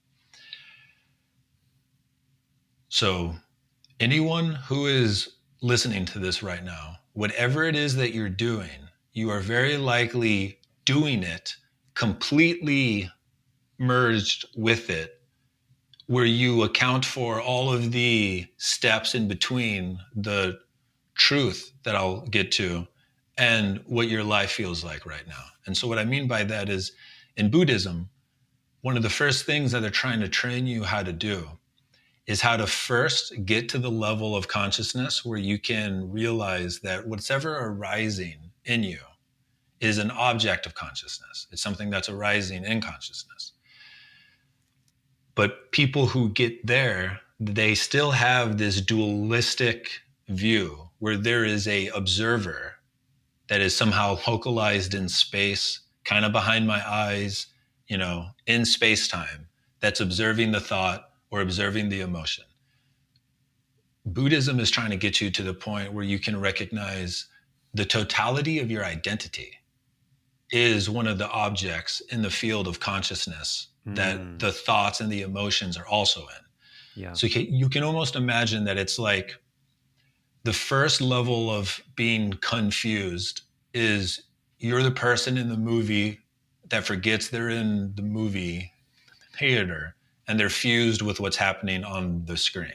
So anyone who is listening to this right now, whatever it is that you're doing, you are very likely doing it completely merged with it, where you account for all of the steps in between the truth that I'll get to and what your life feels like right now. And so what I mean by that is, in Buddhism, one of the first things that they're trying to train you how to do is how to first get to the level of consciousness where you can realize that whatever arising in you is an object of consciousness. It's something that's arising in consciousness. But people who get there, they still have this dualistic view where there is a observer that is somehow localized in space, kind of behind my eyes, in space-time, that's observing the thought or observing the emotion. Buddhism is trying to get you to the point where you can recognize the totality of your identity is one of the objects in the field of consciousness that the thoughts and the emotions are also in. Yeah. So you can almost imagine that it's like the first level of being confused is you're the person in the movie that forgets they're in the movie theater and they're fused with what's happening on the screen.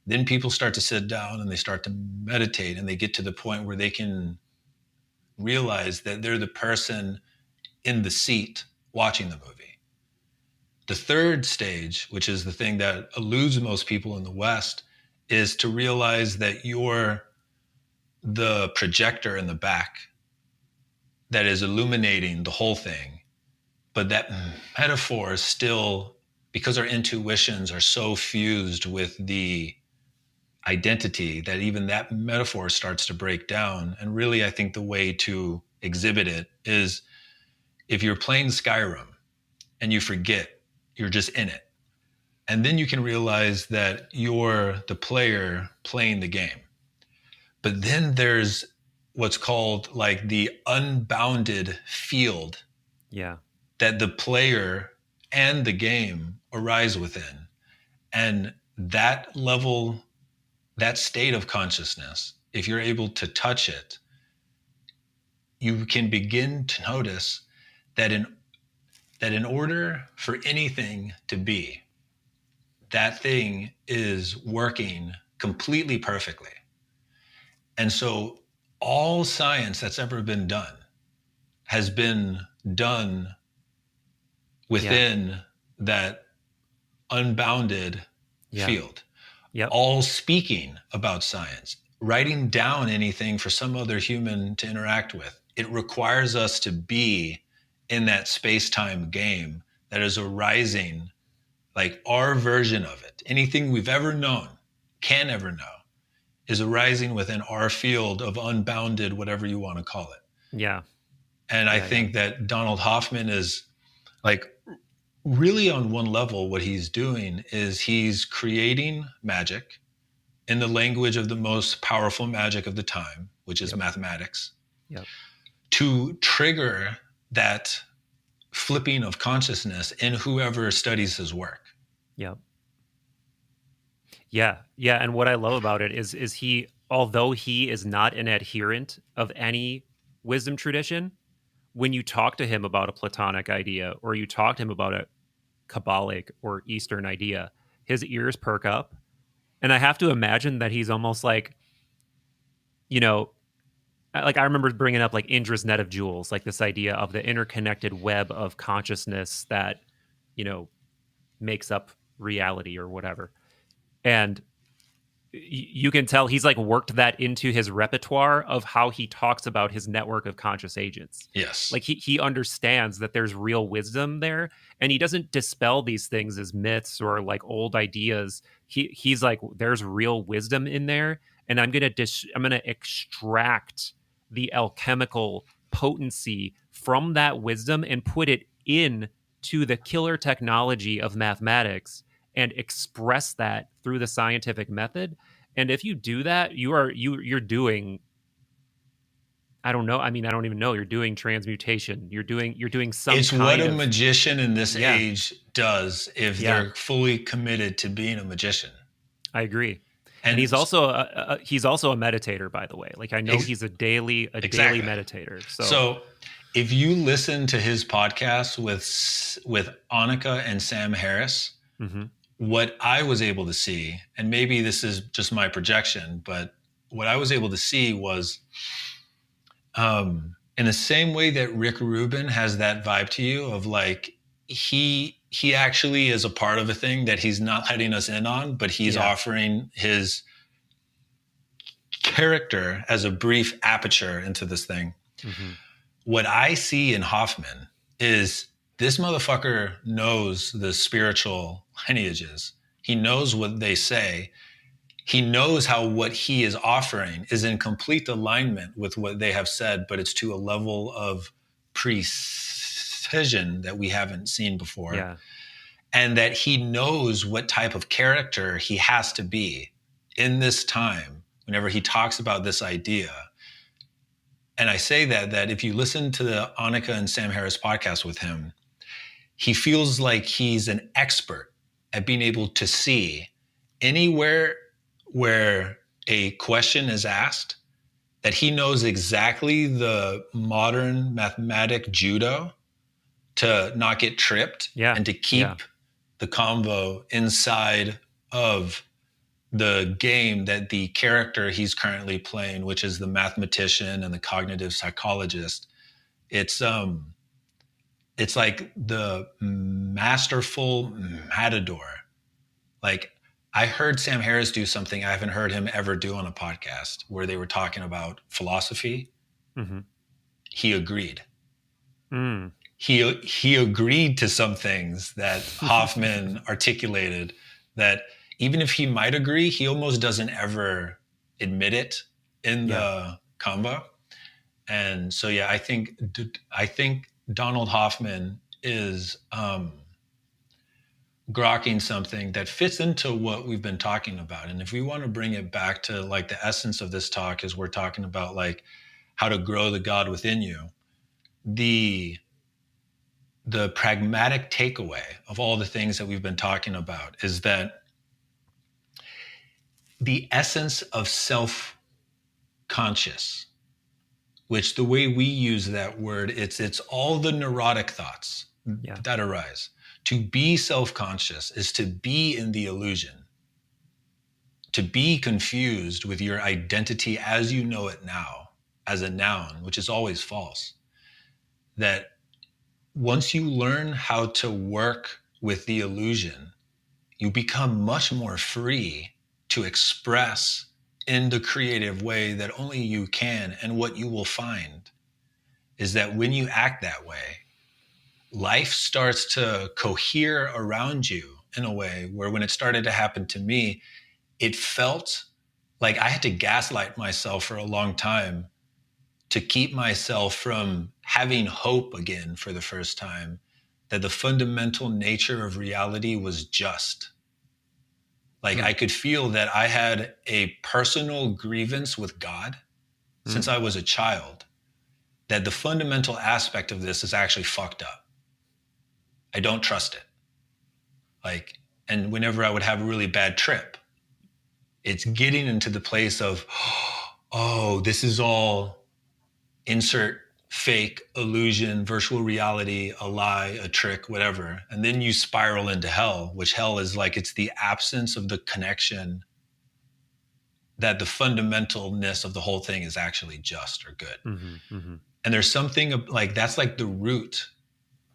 Then people start to sit down and they start to meditate and they get to the point where they can realize that they're the person in the seat watching the movie. The third stage, which is the thing that eludes most people in the West, is to realize that you're the projector in the back that is illuminating the whole thing. But that metaphor is still, because our intuitions are so fused with the identity, that even that metaphor starts to break down. And really, I think the way to exhibit it is if you're playing Skyrim and you forget, you're just in it. And then you can realize that you're the player playing the game. But then there's what's called like the unbounded field. Yeah. That the player and the game arise within. And that level, that state of consciousness, if you're able to touch it, you can begin to notice that in order for anything to be, that thing is working completely perfectly. And so all science that's ever been done has been done within that unbounded field. Yep. All speaking about science, writing down anything for some other human to interact with, it requires us to be in that space-time game that is arising, like our version of it. Anything we've ever known, can ever know, is arising within our field of unbounded, whatever you want to call it. Yeah. And I think that Donald Hoffman is like, really on one level, what he's doing is he's creating magic in the language of the most powerful magic of the time, which is mathematics, to trigger that flipping of consciousness in whoever studies his work. Yep. Yeah. Yeah. And what I love about it is he, although he is not an adherent of any wisdom tradition, when you talk to him about a Platonic idea or you talk to him about a Kabbalic or Eastern idea, his ears perk up. And I have to imagine that he's almost like, you know, like I remember bringing up like Indra's net of jewels, like this idea of the interconnected web of consciousness that, you know, makes up reality or whatever. And you can tell he's like worked that into his repertoire of how he talks about his network of conscious agents. Yes. Like he understands that there's real wisdom there, and he doesn't dispel these things as myths or like old ideas. He's like, there's real wisdom in there, and I'm gonna extract the alchemical potency from that wisdom and put it in to the killer technology of mathematics and express that through the scientific method. And if you do that, you're doing, I don't know. I mean, I don't even know. You're doing transmutation. You're doing some. It's kind what a of magician in this age does if they're fully committed to being a magician. I agree. And he's also a meditator, by the way. Like I know he's a daily meditator. So if you listen to his podcast with Annika and Sam Harris, what I was able to see, and maybe this is just my projection, but what I was able to see was in the same way that Rick Rubin has that vibe to you of like, he actually is a part of a thing that he's not letting us in on, but he's offering his character as a brief aperture into this thing. What I see in Hoffman is this motherfucker knows the spiritual lineages. He knows what they say. He knows how what he is offering is in complete alignment with what they have said, but it's to a level of precision that we haven't seen before. Yeah. And that he knows what type of character he has to be in this time, whenever he talks about this idea, and I say that if you listen to the Annika and Sam Harris podcast with him, he feels like he's an expert at being able to see anywhere where a question is asked, that he knows exactly the modern mathematic judo to not get tripped and to keep the convo inside of the game that the character he's currently playing, which is the mathematician and the cognitive psychologist. It's like the masterful matador. Like, I heard Sam Harris do something I haven't heard him ever do on a podcast, where they were talking about philosophy. Mm-hmm. He agreed. He agreed to some things that Hoffman articulated, that even if he might agree, he almost doesn't ever admit it in the convo. And so, yeah, I think Donald Hoffman is grokking something that fits into what we've been talking about. And if we want to bring it back to like the essence of this talk, is we're talking about like how to grow the God within you. The pragmatic takeaway of all the things that we've been talking about is that the essence of self-conscious, which the way we use that word, it's all the neurotic thoughts that arise. To be self-conscious is to be in the illusion, to be confused with your identity as you know it now, as a noun, which is always false. That once you learn how to work with the illusion, you become much more free to express in the creative way that only you can. And what you will find is that when you act that way, life starts to cohere around you in a way where, when it started to happen to me, it felt like I had to gaslight myself for a long time to keep myself from having hope again for the first time, that the fundamental nature of reality was just. Like, I could feel that I had a personal grievance with God since I was a child, that the fundamental aspect of this is actually fucked up. I don't trust it. Like, and whenever I would have a really bad trip, it's getting into the place of, oh, this is all insert fake, illusion, virtual reality, a lie, a trick, whatever. And then you spiral into hell, which hell is like, it's the absence of the connection, that the fundamentalness of the whole thing is actually just or good. And there's something like, that's like the root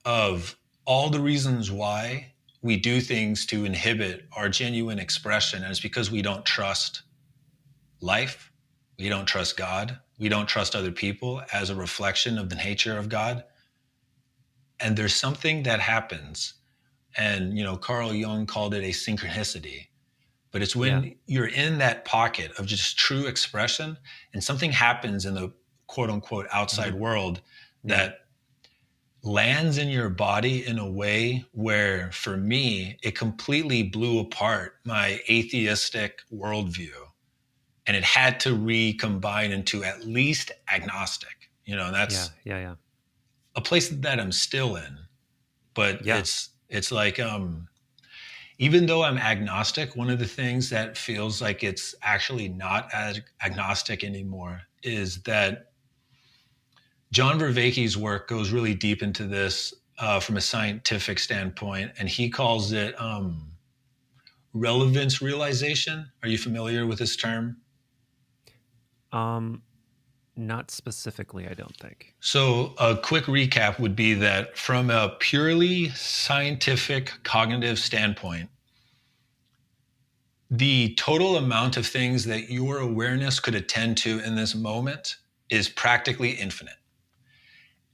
of all the reasons why we do things to inhibit our genuine expression. And it's because we don't trust life. We don't trust God. We don't trust other people as a reflection of the nature of God. And there's something that happens. And, Carl Jung called it a synchronicity. But it's when you're in that pocket of just true expression, and something happens in the quote unquote outside world that lands in your body in a way where, for me, it completely blew apart my atheistic worldview. And it had to recombine into at least agnostic, and that's a place that I'm still in. But it's like, even though I'm agnostic, one of the things that feels like it's actually not as agnostic anymore is that John Vervaeke's work goes really deep into this from a scientific standpoint, and he calls it relevance realization. Are you familiar with this term? Not specifically, I don't think. So a quick recap would be that from a purely scientific cognitive standpoint, the total amount of things that your awareness could attend to in this moment is practically infinite.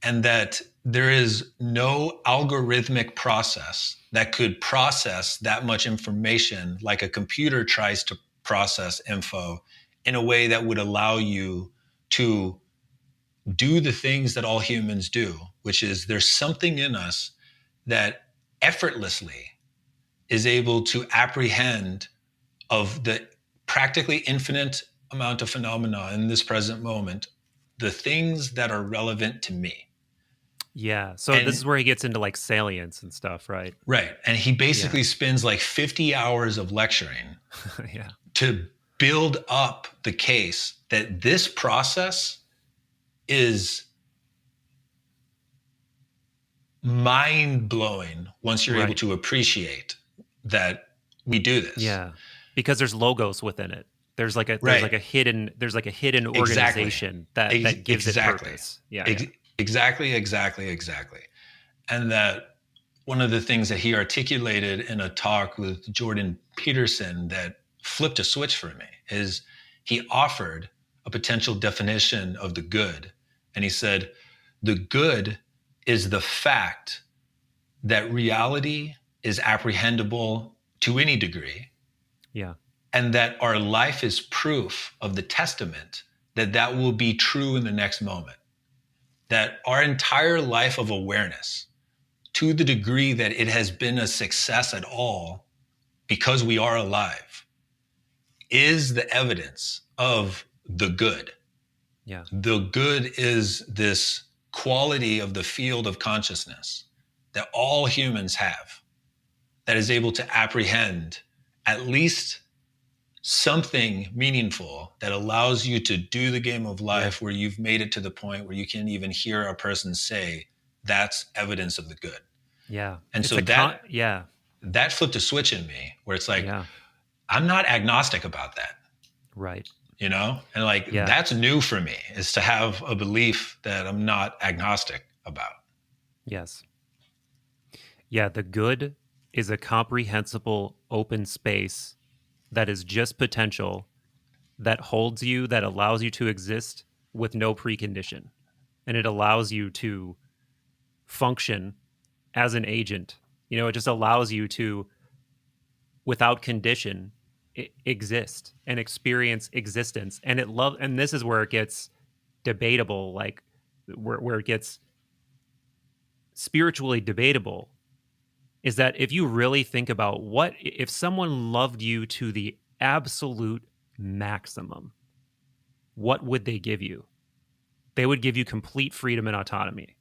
And that there is no algorithmic process that could process that much information like a computer tries to process info in a way that would allow you to do the things that all humans do, which is, there's something in us that effortlessly is able to apprehend of the practically infinite amount of phenomena in this present moment, the things that are relevant to me. Yeah. So And this is where he gets into like salience and stuff, right? right. And he Yeah. basically spends like 50 hours of lecturing Yeah. to build up the case that this process is mind-blowing once you're able Right. to appreciate that we do this. Yeah. Because there's logos within it. There's like a Right. hidden Exactly. organization that gives it Exactly. purpose. Yeah. Exactly. And that one of the things that he articulated in a talk with Jordan Peterson that flipped a switch for me is he offered a potential definition of the good. And he said, the good is the fact that reality is apprehendable to any degree, Yeah. and that our life is proof of the testament that that will be true in the next moment. That our entire life of awareness, to the degree that it has been a success at all, because we are alive, is the evidence of the good. Yeah. The good is this quality of the field of consciousness that all humans have, that is able to apprehend at least something meaningful that allows you to do the game of life where you've made it to the point where you can even hear a person say, that's evidence of the good. Yeah. And It's so yeah. that flipped a switch in me where it's like, Yeah. I'm not agnostic about that, Right. you know? And like, Yeah. that's new for me, is to have a belief that I'm not agnostic about. Yes. Yeah. The good is a comprehensible open space that is just potential, that holds you, that allows you to exist with no precondition. And it allows you to function as an agent. You know, it just allows you to, without condition, exist and experience existence. And and this is where it gets debatable, like where it gets spiritually debatable, is that if you really think about what if someone loved you to the absolute maximum, what would they give you? They would give you complete freedom and autonomy.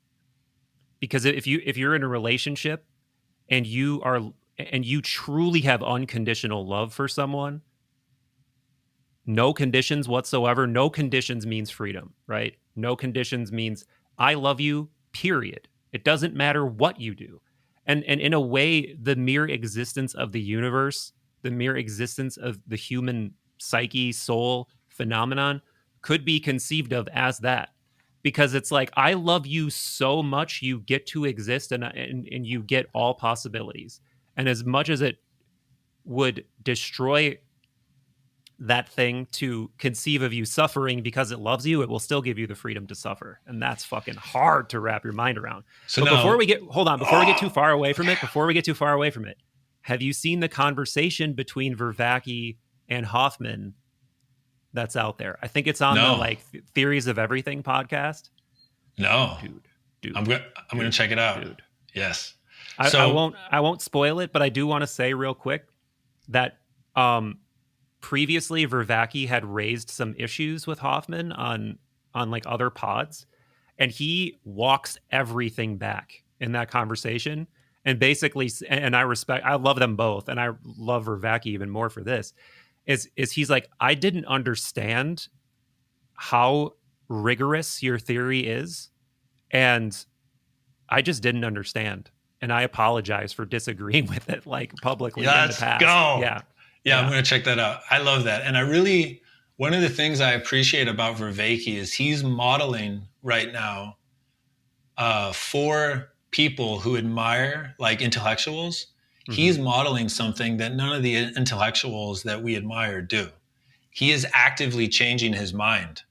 Because if you're in a relationship and you truly have unconditional love for someone, no conditions whatsoever, no conditions means freedom, right? No conditions means I love you, period. It doesn't matter what you do. And in a way, the mere existence of the universe, the mere existence of the human psyche, soul, phenomenon could be conceived of as that. Because it's like, I love you so much, you get to exist, and you get all possibilities. And as much as it would destroy that thing to conceive of you suffering because it loves you, it will still give you the freedom to suffer. And that's fucking hard to wrap your mind around. So but now, before we get too far away from it, have you seen the conversation between Vervaeke and Hoffman that's out there? I think it's on the like Theories of Everything podcast. No. Dude. I'm gonna check it out. Dude. Yes. I won't spoil it, but I do want to say real quick that previously Vervaeke had raised some issues with Hoffman on like other pods, and he walks everything back in that conversation. And basically, and I love them both, and I love Vervaeke even more for this, is he's like, I didn't understand how rigorous your theory is, and I just didn't understand. And I apologize for disagreeing with it like publicly in the past. Go. Yeah, I'm going to check that out. I love that. And one of the things I appreciate about Vervaeke is he's modeling right now for people who admire like intellectuals. Mm-hmm. He's modeling something that none of the intellectuals that we admire do. He is actively changing his mind.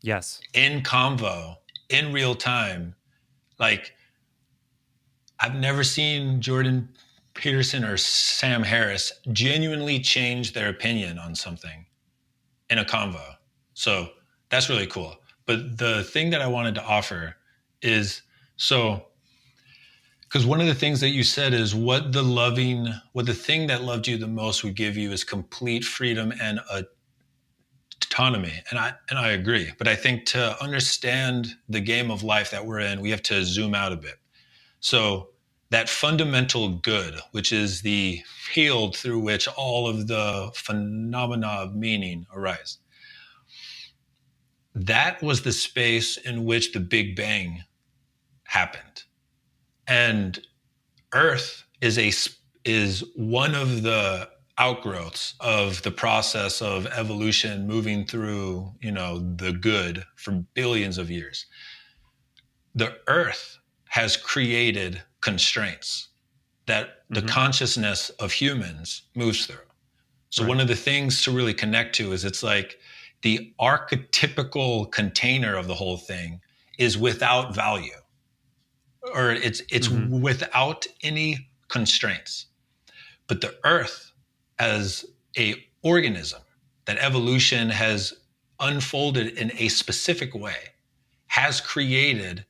Yes. In convo, in real time. Like, I've never seen Jordan Peterson or Sam Harris genuinely change their opinion on something in a convo. So that's really cool. But the thing that I wanted to offer is, because one of the things that you said is what the thing that loved you the most would give you is complete freedom and autonomy, and I agree. But I think to understand the game of life that we're in, we have to zoom out a bit. So that fundamental good, which is the field through which all of the phenomena of meaning arise, that was the space in which the Big Bang happened. And Earth is one of the outgrowths of the process of evolution moving through, the good for billions of years. The Earth has created constraints that the consciousness of humans moves through. So one of the things to really connect to is it's like the archetypical container of the whole thing is without value, or it's without any constraints. But the earth as a organism that evolution has unfolded in a specific way has created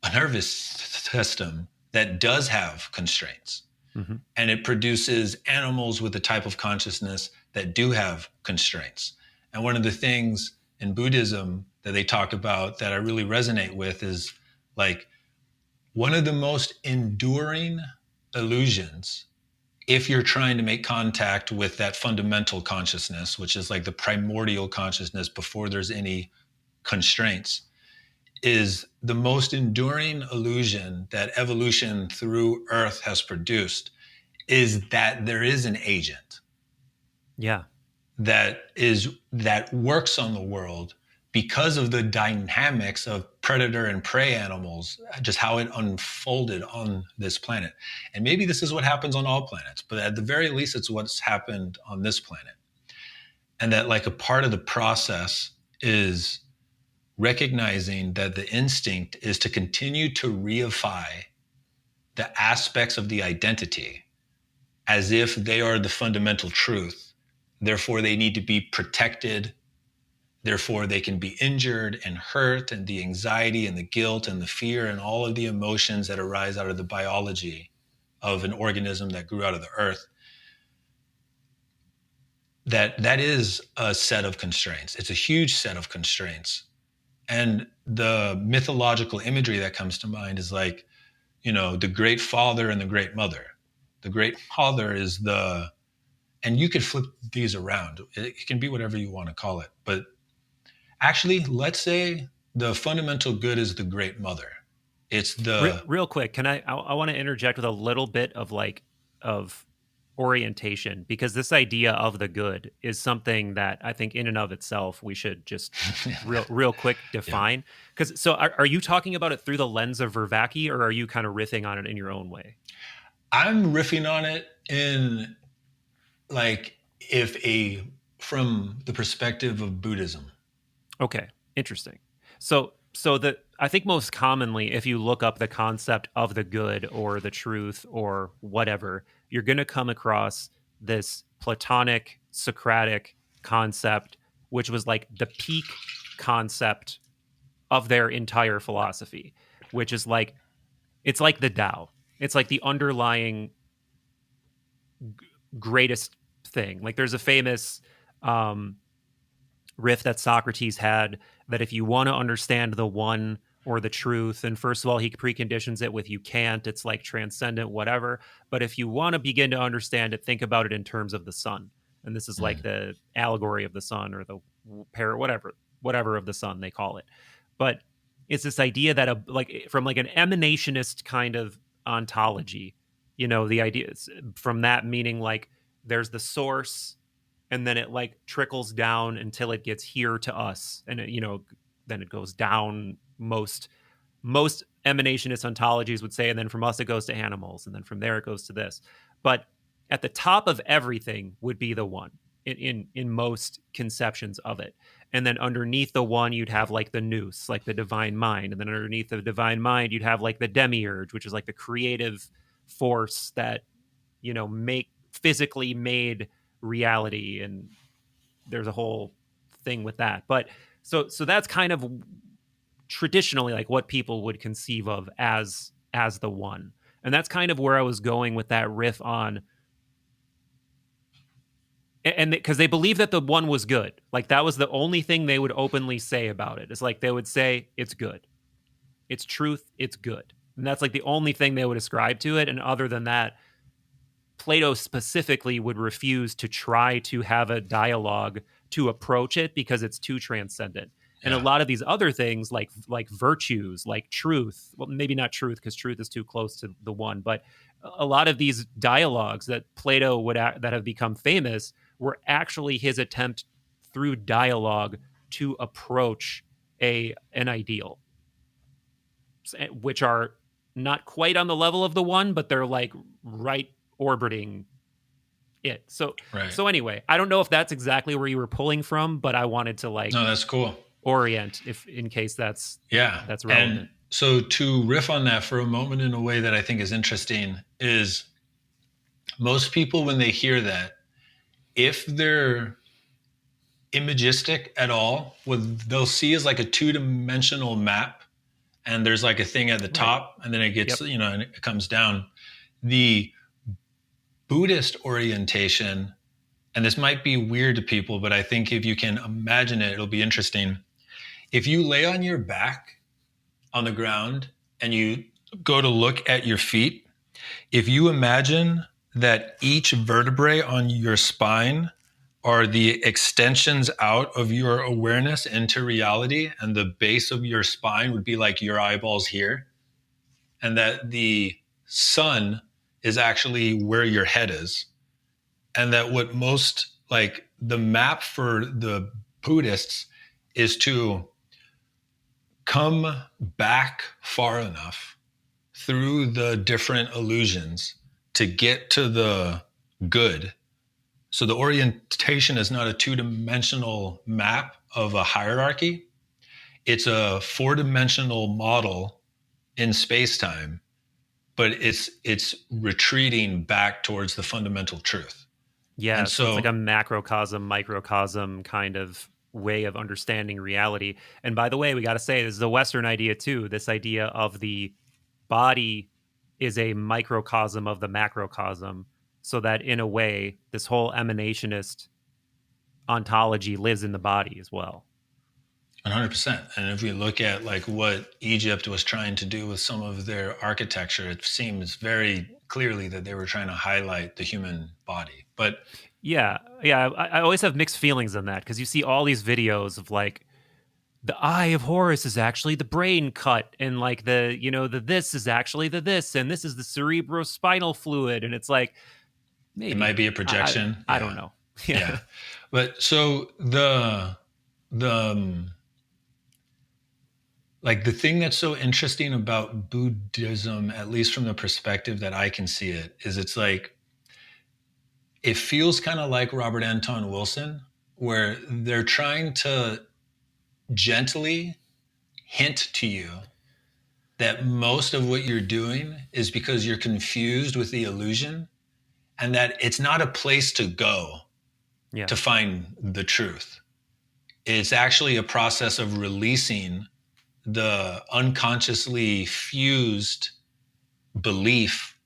a nervous system that does have constraints. And it produces animals with a type of consciousness that do have constraints. And one of the things in Buddhism that they talk about that I really resonate with is like one of the most enduring illusions, if you're trying to make contact with that fundamental consciousness, which is like the primordial consciousness before there's any constraints, is the most enduring illusion that evolution through Earth has produced is that there is an agent. Yeah. That works on the world because of the dynamics of predator and prey animals, just how it unfolded on this planet. And maybe this is what happens on all planets, but at the very least, it's what's happened on this planet. And that like a part of the process is recognizing that the instinct is to continue to reify the aspects of the identity as if they are the fundamental truth. Therefore, they need to be protected. Therefore, they can be injured and hurt, and the anxiety and the guilt and the fear and all of the emotions that arise out of the biology of an organism that grew out of the earth. That is a set of constraints. It's a huge set of constraints. And the mythological imagery that comes to mind is like, the great father and the great mother. The great father is and you could flip these around. It can be whatever you want to call it. But actually, let's say the fundamental good is the great mother. It's the real quick. Can I want to interject with a little bit of orientation, because this idea of the good is something that I think in and of itself we should just real quick define. Because so are you talking about it through the lens of Vervaeke, or are you kind of riffing on it in your own way? I'm riffing on it in like from the perspective of Buddhism. Okay, interesting. So I think most commonly, if you look up the concept of the good or the truth or whatever, you're going to come across this Platonic, Socratic concept, which was like the peak concept of their entire philosophy, which is like, it's like the Tao. It's like the underlying greatest thing. Like there's a famous riff that Socrates had that if you want to understand the one or the truth, and first of all, he preconditions it with you can't, it's like transcendent, whatever. But if you want to begin to understand it, think about it in terms of the sun. And this is like the allegory of the sun, or the parrot, whatever of the sun they call it. But it's this idea that like from like an emanationist kind of ontology, the idea is from that meaning like there's the source, and then it like trickles down until it gets here to us, and then it goes down. Most emanationist ontologies would say, and then from us it goes to animals, and then from there it goes to this. But at the top of everything would be the one in most conceptions of it. And then underneath the one you'd have like the nous, like the divine mind, and then underneath the divine mind you'd have like the demiurge, which is like the creative force that physically made reality. And there's a whole thing with that. But so that's kind of traditionally like what people would conceive of as the one. And that's kind of where I was going with that riff on And because they believe that the one was good. Like that was the only thing they would openly say about it. It's like they would say it's good, it's truth, it's good, and that's like the only thing they would ascribe to it. And other than that, Plato specifically would refuse to try to have a dialogue to approach it because it's too transcendent. And a Yeah. lot of these other things, like virtues, like truth, well, maybe not truth because truth is too close to the one, but a lot of these dialogues that Plato that have become famous were actually his attempt through dialogue to approach an ideal, which are not quite on the level of the one, but they're like right orbiting it. Right. So anyway, I don't know if that's exactly where you were pulling from, but I wanted to like No, that's cool. orient if in case Yeah. that's And relevant. so to riff on that for a moment in a way that I think is interesting is most people, when they hear that, if they're imagistic at all, what they'll see is like a two-dimensional map, and there's like a thing at the Right. top, and then it gets, Yep. and it comes down. The Buddhist orientation, and this might be weird to people, but I think if you can imagine it, it'll be interesting. If you lay on your back on the ground and you go to look at your feet, if you imagine that each vertebrae on your spine are the extensions out of your awareness into reality, and the base of your spine would be like your eyeballs here, and that the sun is actually where your head is, and that what most like the map for the Buddhists is to come back far enough through the different illusions to get to the good. So the orientation is not a two-dimensional map of a hierarchy. It's a four-dimensional model in space-time, but it's retreating back towards the fundamental truth. Yeah, And so it's like so, a macrocosm, microcosm kind of way of understanding reality. And by the way, we got to say this is a Western idea too. This idea of the body is a microcosm of the macrocosm, so that in a way, this whole emanationist ontology lives in the body as well. 100%. And if we look at like what Egypt was trying to do with some of their architecture, it seems very clearly that they were trying to highlight the human body. But Yeah, yeah. I always have mixed feelings on that because you see all these videos of like the eye of Horus is actually the brain cut, and like the this is actually the this, and this is the cerebrospinal fluid, and it's like it might maybe be a projection. I don't Yeah. know. Yeah, Yeah. But so the like the thing that's so interesting about Buddhism, at least from the perspective that I can see it, is it's like it feels kind of like Robert Anton Wilson, where they're trying to gently hint to you that most of what you're doing is because you're confused with the illusion, and that it's not a place to go yeah, to find the truth. It's actually a process of releasing the unconsciously fused belief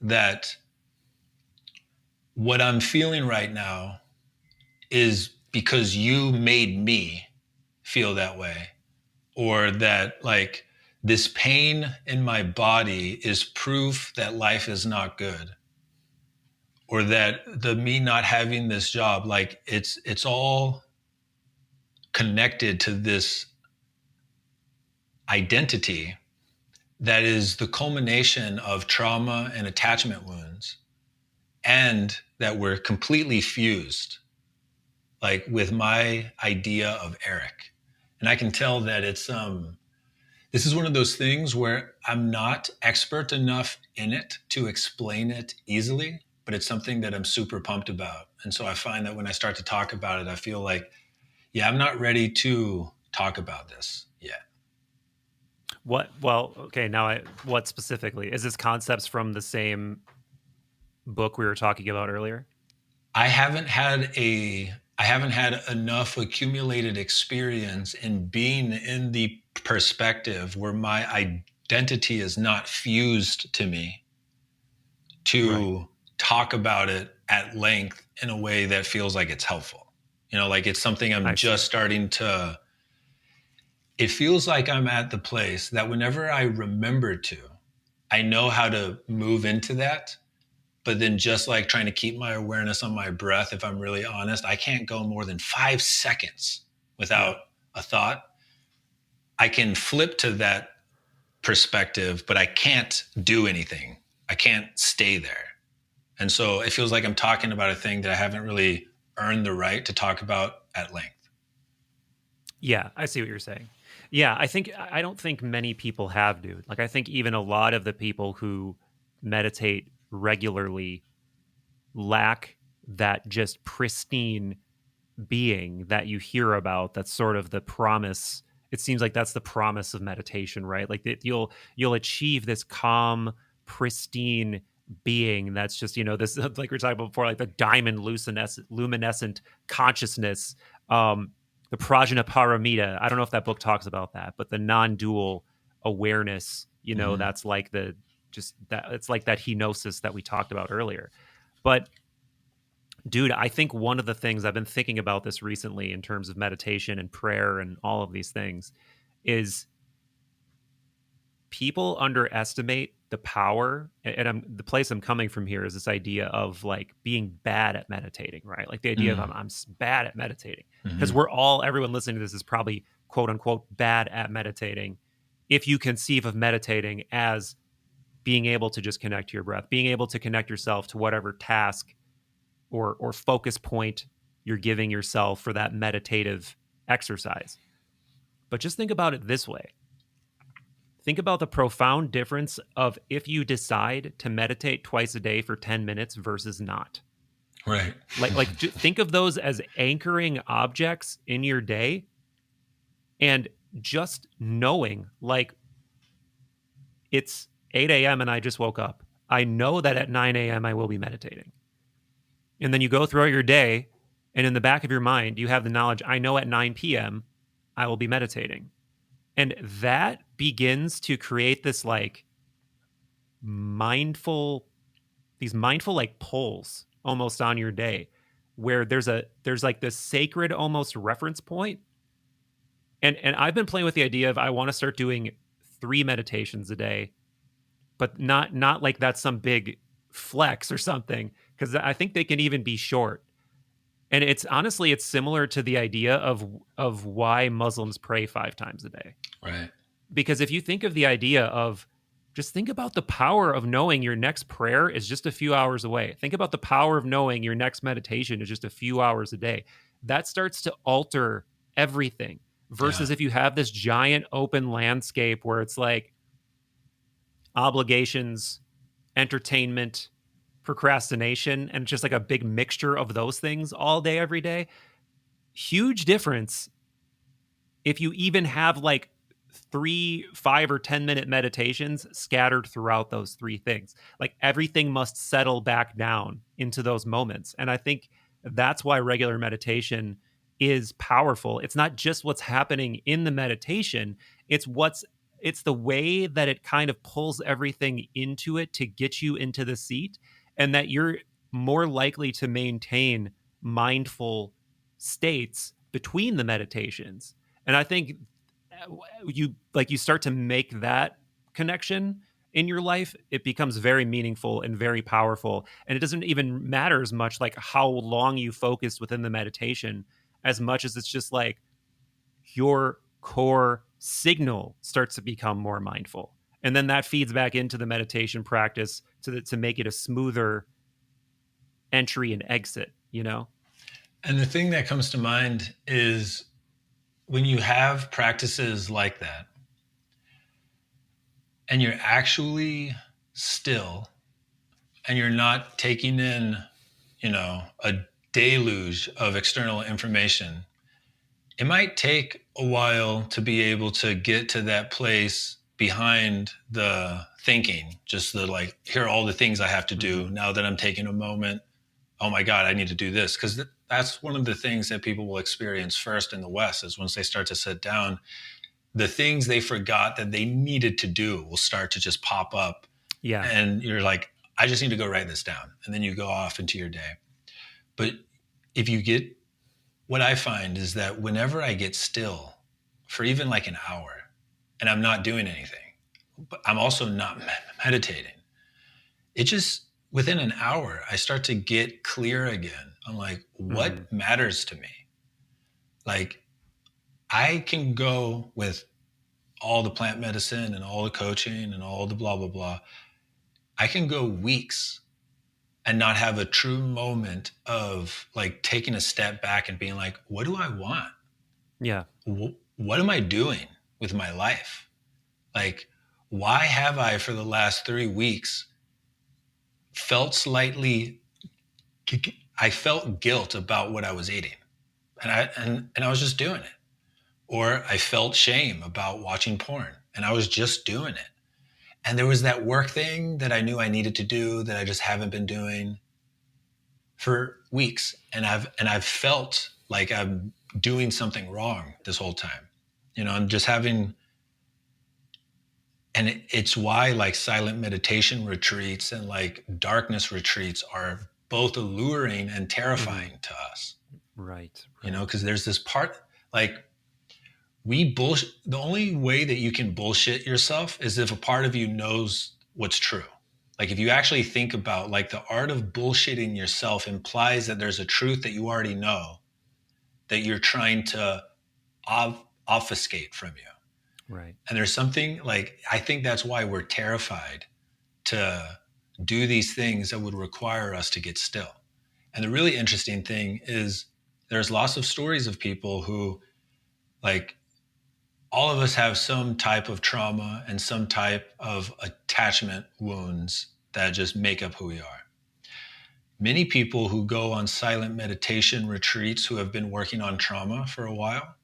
that what I'm feeling right now is because you made me feel that way, or that like this pain in my body is proof that life is not good, or that the me not having this job, like it's all connected to this identity that is the culmination of trauma and attachment wounds, and that we're completely fused like with my idea of Erick. And I can tell that this is one of those things where I'm not expert enough in it to explain it easily, but it's something that I'm super pumped about. And so I find that when I start to talk about it, I feel like, yeah, I'm not ready to talk about this yet. what? Well, okay. Now, what specifically is this? Concepts from the same book we were talking about earlier? I haven't had a I haven't had enough accumulated experience in being in the perspective where my identity is not fused to me Right. to talk about it at length in a way that feels like it's helpful. You know, like it's something I'm just starting to, it feels like I'm at the place that whenever I remember to, I know how to move into that. But then just like trying to keep my awareness on my breath, if I'm really honest, I can't go more than 5 seconds without a thought. I can flip to that perspective, but I can't do anything. I can't stay there. And so it feels like I'm talking about a thing that I haven't really earned the right to talk about at length. Yeah, I see what you're saying. Yeah, I don't think many people have, dude. Like I think even a lot of the people who meditate regularly lack that just pristine being that you hear about. That's sort of the promise. It seems like that's the promise of meditation, right? Like that you'll achieve this calm, pristine being that's just, this like we were talking about before, like the diamond luminescent consciousness, the prajnaparamita. I don't know if that book talks about that, but the non-dual awareness, that's like the just that it's like that henosis that we talked about earlier. But dude, I think one of the things I've been thinking about this recently in terms of meditation and prayer and all of these things is people underestimate the power. And the place I'm coming from here is this idea of like being bad at meditating, right? Like the idea of I'm bad at meditating, because everyone listening to this is probably quote unquote bad at meditating. If you conceive of meditating as being able to just connect to your breath, being able to connect yourself to whatever task or focus point you're giving yourself for that meditative exercise. But just think about it this way. Think about the profound difference of if you decide to meditate twice a day for 10 minutes versus not. Right. Like think of those as anchoring objects in your day, and just knowing like it's 8 a.m. and I just woke up. I know that at 9 a.m. I will be meditating. And then you go throughout your day, and in the back of your mind, you have the knowledge, I know at 9 p.m. I will be meditating. And that begins to create this like these mindful like pulls almost on your day, where there's like this sacred almost reference point. And I've been playing with the idea of I want to start doing 3 meditations a day, but not like that's some big flex or something, because I think they can even be short. And it's similar to the idea of why Muslims pray 5 times a day. Right. Because if you think of the idea of just think about the power of knowing your next prayer is just a few hours away. Think about the power of knowing your next meditation is just a few hours a day. That starts to alter everything. Versus if you have this giant open landscape where it's like obligations, entertainment, procrastination, and just like a big mixture of those things all day, every day. Huge difference if you even have like 3, 5, or 10-minute meditations scattered throughout those 3 things. Like everything must settle back down into those moments. And I think that's why regular meditation is powerful. It's not just what's happening in the meditation, it's the way that it kind of pulls everything into it to get you into the seat, and that you're more likely to maintain mindful states between the meditations. And I think you start to make that connection in your life, it becomes very meaningful and very powerful. And it doesn't even matter as much like how long you focused within the meditation, as much as it's just like your core signal starts to become more mindful. And then that feeds back into the meditation practice to make it a smoother entry and exit, And the thing that comes to mind is when you have practices like that and you're actually still and you're not taking in, a deluge of external information, it might take a while to be able to get to that place behind the thinking, just the like, here are all the things I have to do now that I'm taking a moment. Oh my God, I need to do this. Because that's one of the things that people will experience first in the West is once they start to sit down, the things they forgot that they needed to do will start to just pop up. Yeah. And you're like, I just need to go write this down. And then you go off into your day. But if you get, what I find is that whenever I get still for even like an hour and I'm not doing anything, but I'm also not meditating, it just, within an hour, I start to get clear again on like what matters to me. Like I can go with all the plant medicine and all the coaching and all the blah, blah, blah. I can go weeks and not have a true moment of like taking a step back and being like, what do I want? Yeah. What am I doing with my life? Like, why have I, for the last 3 weeks, I felt guilt about what I was eating, and I was just doing it. Or I felt shame about watching porn, and I was just doing it. And there was that work thing that I knew I needed to do that I just haven't been doing for weeks, and I've felt like I'm doing something wrong this whole time. I'm just having, and it's why like silent meditation retreats and like darkness retreats are both alluring and terrifying to us. Right. Because there's this part, like, the only way that you can bullshit yourself is if a part of you knows what's true. Like if you actually think about, like, the art of bullshitting yourself implies that there's a truth that you already know that you're trying to obfuscate from you. Right. And there's something, like, I think that's why we're terrified to do these things that would require us to get still. And the really interesting thing is there's lots of stories of people who, like, all of us have some type of trauma and some type of attachment wounds that just make up who we are. Many people who go on silent meditation retreats who have been working on trauma for a while,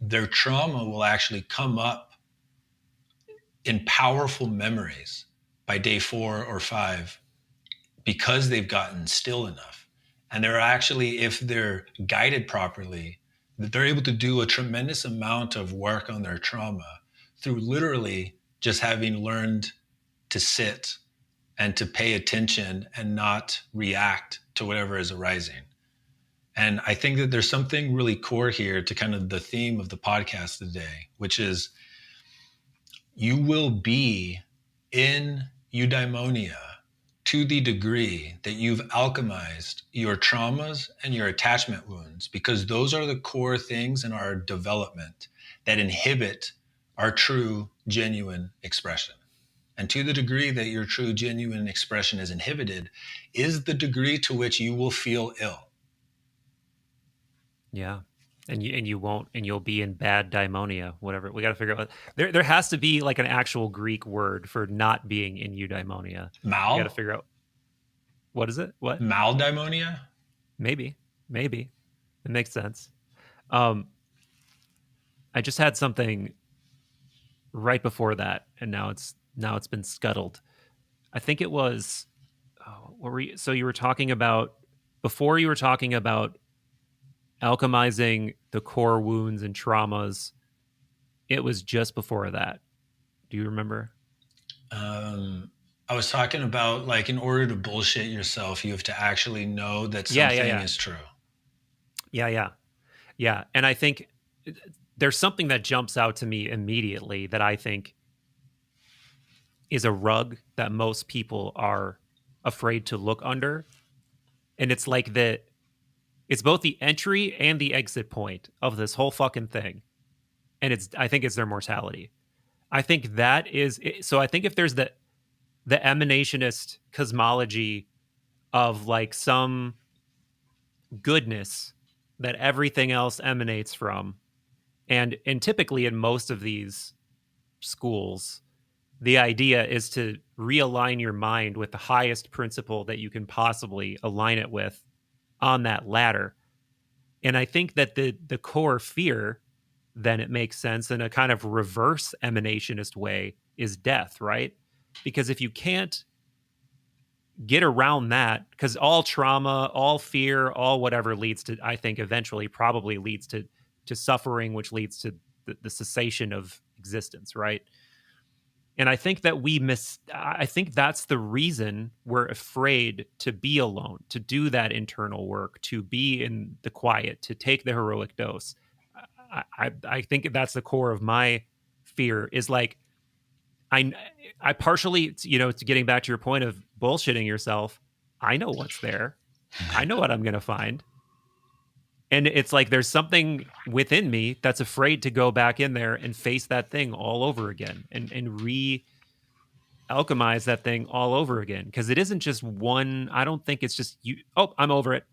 their trauma will actually come up in powerful memories by day 4 or 5 because they've gotten still enough. And they're actually, if they're guided properly, they're able to do a tremendous amount of work on their trauma through literally just having learned to sit and to pay attention and not react to whatever is arising. And I think that there's something really core here to kind of the theme of the podcast today, which is you will be in eudaimonia to the degree that you've alchemized your traumas and your attachment wounds, because those are the core things in our development that inhibit our true, genuine expression. And to the degree that your true, genuine expression is inhibited is the degree to which you will feel ill. Yeah. And you won't, and you'll be in bad daimonia, whatever. We got to figure out. There has to be like an actual Greek word for not being in eudaimonia. Mal? We got to figure out. What is it? What? Maldaimonia? Maybe. It makes sense. I just had something right before that, and now it's been scuttled. I think it was. So you were talking about, before you were talking about alchemizing the core wounds and traumas. It was just before that. Do you remember? I was talking about, like, in order to bullshit yourself, you have to actually know that something is true. Yeah. And I think there's something that jumps out to me immediately that I think is a rug that most people are afraid to look under. And it's like that. It's both the entry and the exit point of this whole fucking thing. And I think it's their mortality. I think that is, so I think if there's the emanationist cosmology of like some goodness that everything else emanates from, and typically in most of these schools, the idea is to realign your mind with the highest principle that you can possibly align it with on that ladder. And I think that the core fear, then it makes sense in a kind of reverse emanationist way, is death, right? Because if you can't get around that, because all trauma, all fear, all whatever leads to, I think eventually probably leads to suffering, which leads to the cessation of existence, right? And I think that I think that's the reason we're afraid to be alone, to do that internal work, to be in the quiet, to take the heroic dose. I think that's the core of my fear is like, I, I partially, to getting back to your point of bullshitting yourself, I know what's there. I know what I'm going to find. And it's like there's something within me that's afraid to go back in there and face that thing all over again and re alchemize that thing all over again. Because it isn't just one, I don't think it's just you, oh, I'm over it.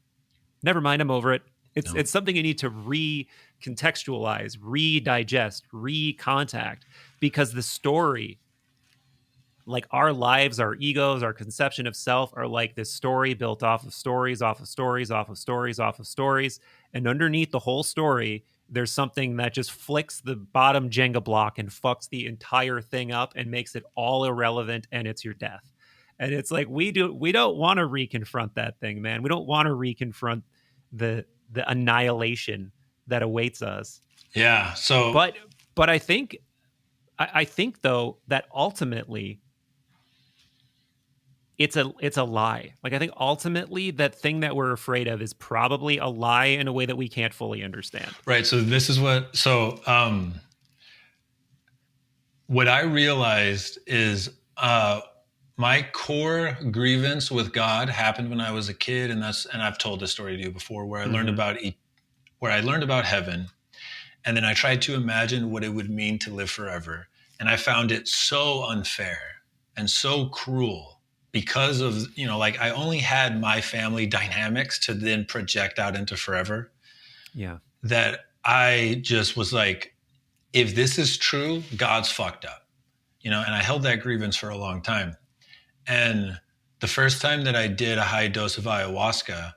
Never mind, I'm over it. It's No. it's something you need to recontextualize, redigest, recontact, because the story, like our lives, our egos, our conception of self are like this story built off of stories, off of stories, off of stories, off of stories. And underneath the whole story, there's something that just flicks the bottom Jenga block and fucks the entire thing up and makes it all irrelevant, and it's your death. And it's like we don't want to reconfront that thing, man. We don't want to reconfront the annihilation that awaits us. Yeah. So, But I think though that ultimately it's a lie. Like I think ultimately that thing that we're afraid of is probably a lie in a way that we can't fully understand. right. So this is what I realized is, my core grievance with God happened when I was a kid. And I've told this story to you before, where I learned about heaven. And then I tried to imagine what it would mean to live forever. And I found it so unfair and so cruel because of, like I only had my family dynamics to then project out into forever. Yeah. That I just was like, if this is true, God's fucked up, and I held that grievance for a long time. And the first time that I did a high dose of ayahuasca,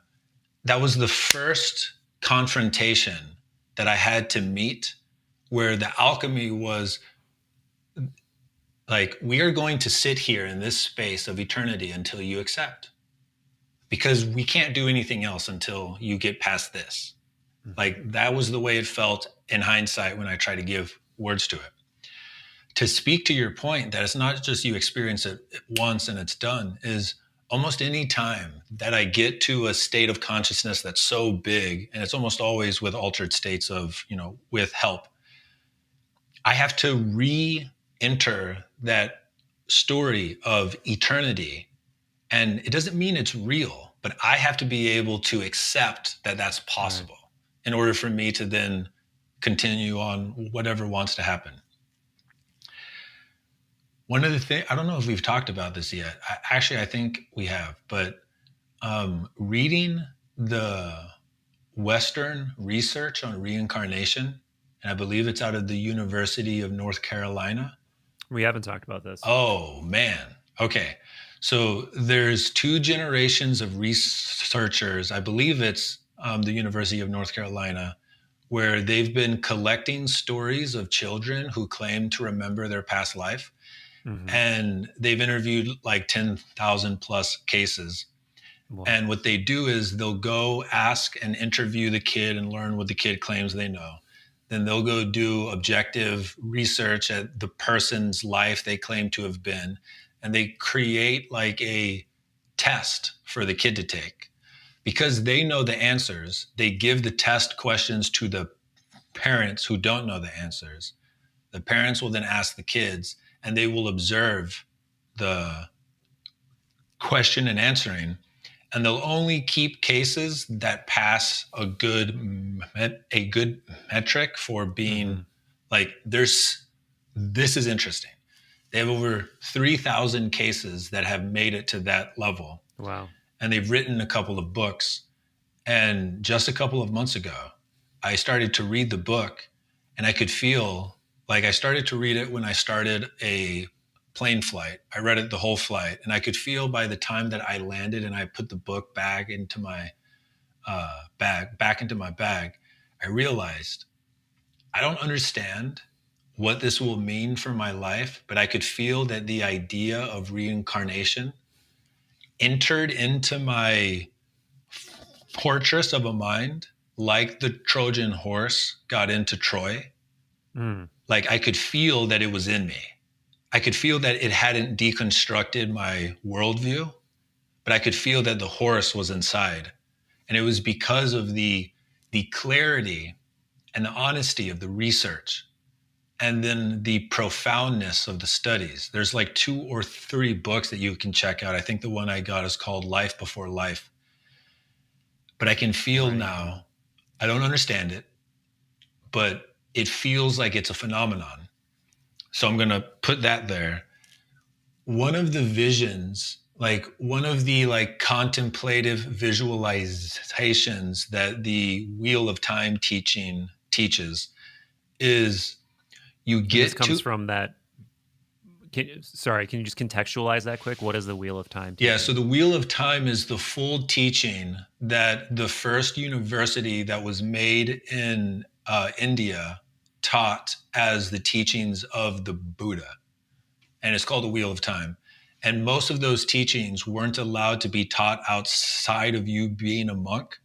that was the first confrontation that I had to meet, where the alchemy was like, we are going to sit here in this space of eternity until you accept, because we can't do anything else until you get past this. Mm-hmm. Like that was the way it felt in hindsight when I try to give words to it. To speak to your point that it's not just you experience it once and it's done, is almost any time that I get to a state of consciousness that's so big, and it's almost always with altered states of, with help, I have to re-enter that story of eternity. And it doesn't mean it's real, but I have to be able to accept that that's possible, right, in order for me to then continue on whatever wants to happen. One of the things, I don't know if we've talked about this yet. I think we have, but reading the Western research on reincarnation, and I believe it's out of the University of North Carolina. We haven't talked about this. Oh, man. Okay. So there's 2 generations of researchers. I believe it's the University of North Carolina, where they've been collecting stories of children who claim to remember their past life. Mm-hmm. And they've interviewed like 10,000 plus cases. Wow. And what they do is they'll go ask and interview the kid and learn what the kid claims they know. Then they'll go do objective research at the person's life they claim to have been. And they create like a test for the kid to take. Because they know the answers, they give the test questions to the parents who don't know the answers. The parents will then ask the kids, and they will observe the question and answering. And they'll only keep cases that pass a good metric for being, mm-hmm, like, this is interesting. They have over 3,000 cases that have made it to that level. Wow. And they've written a couple of books. And just a couple of months ago, I started to read the book, and I could feel like I started to read it when I started a plane flight. I read it the whole flight, and I could feel by the time that I landed and I put the book back into my bag, I realized I don't understand what this will mean for my life, but I could feel that the idea of reincarnation entered into my fortress of a mind, like the Trojan horse got into Troy. Mm. Like I could feel that it was in me. I could feel that it hadn't deconstructed my worldview, but I could feel that the horse was inside. And it was because of the clarity and the honesty of the research, and then the profoundness of the studies. There's like 2 or 3 books that you can check out. I think the one I got is called Life Before Life. But I can feel Right. now, I don't understand it, but it feels like it's a phenomenon. So I'm going to put that there. One of the visions, like one of the like contemplative visualizations that the Wheel of Time teaching teaches is you And this get comes to, from that. Can you just contextualize that quick? What is the Wheel of Time yeah, teaching? so the Wheel of Time is the full teaching that the first university that was made in India taught as the teachings of the Buddha. And it's called the Wheel of Time. And most of those teachings weren't allowed to be taught outside of you being a monk.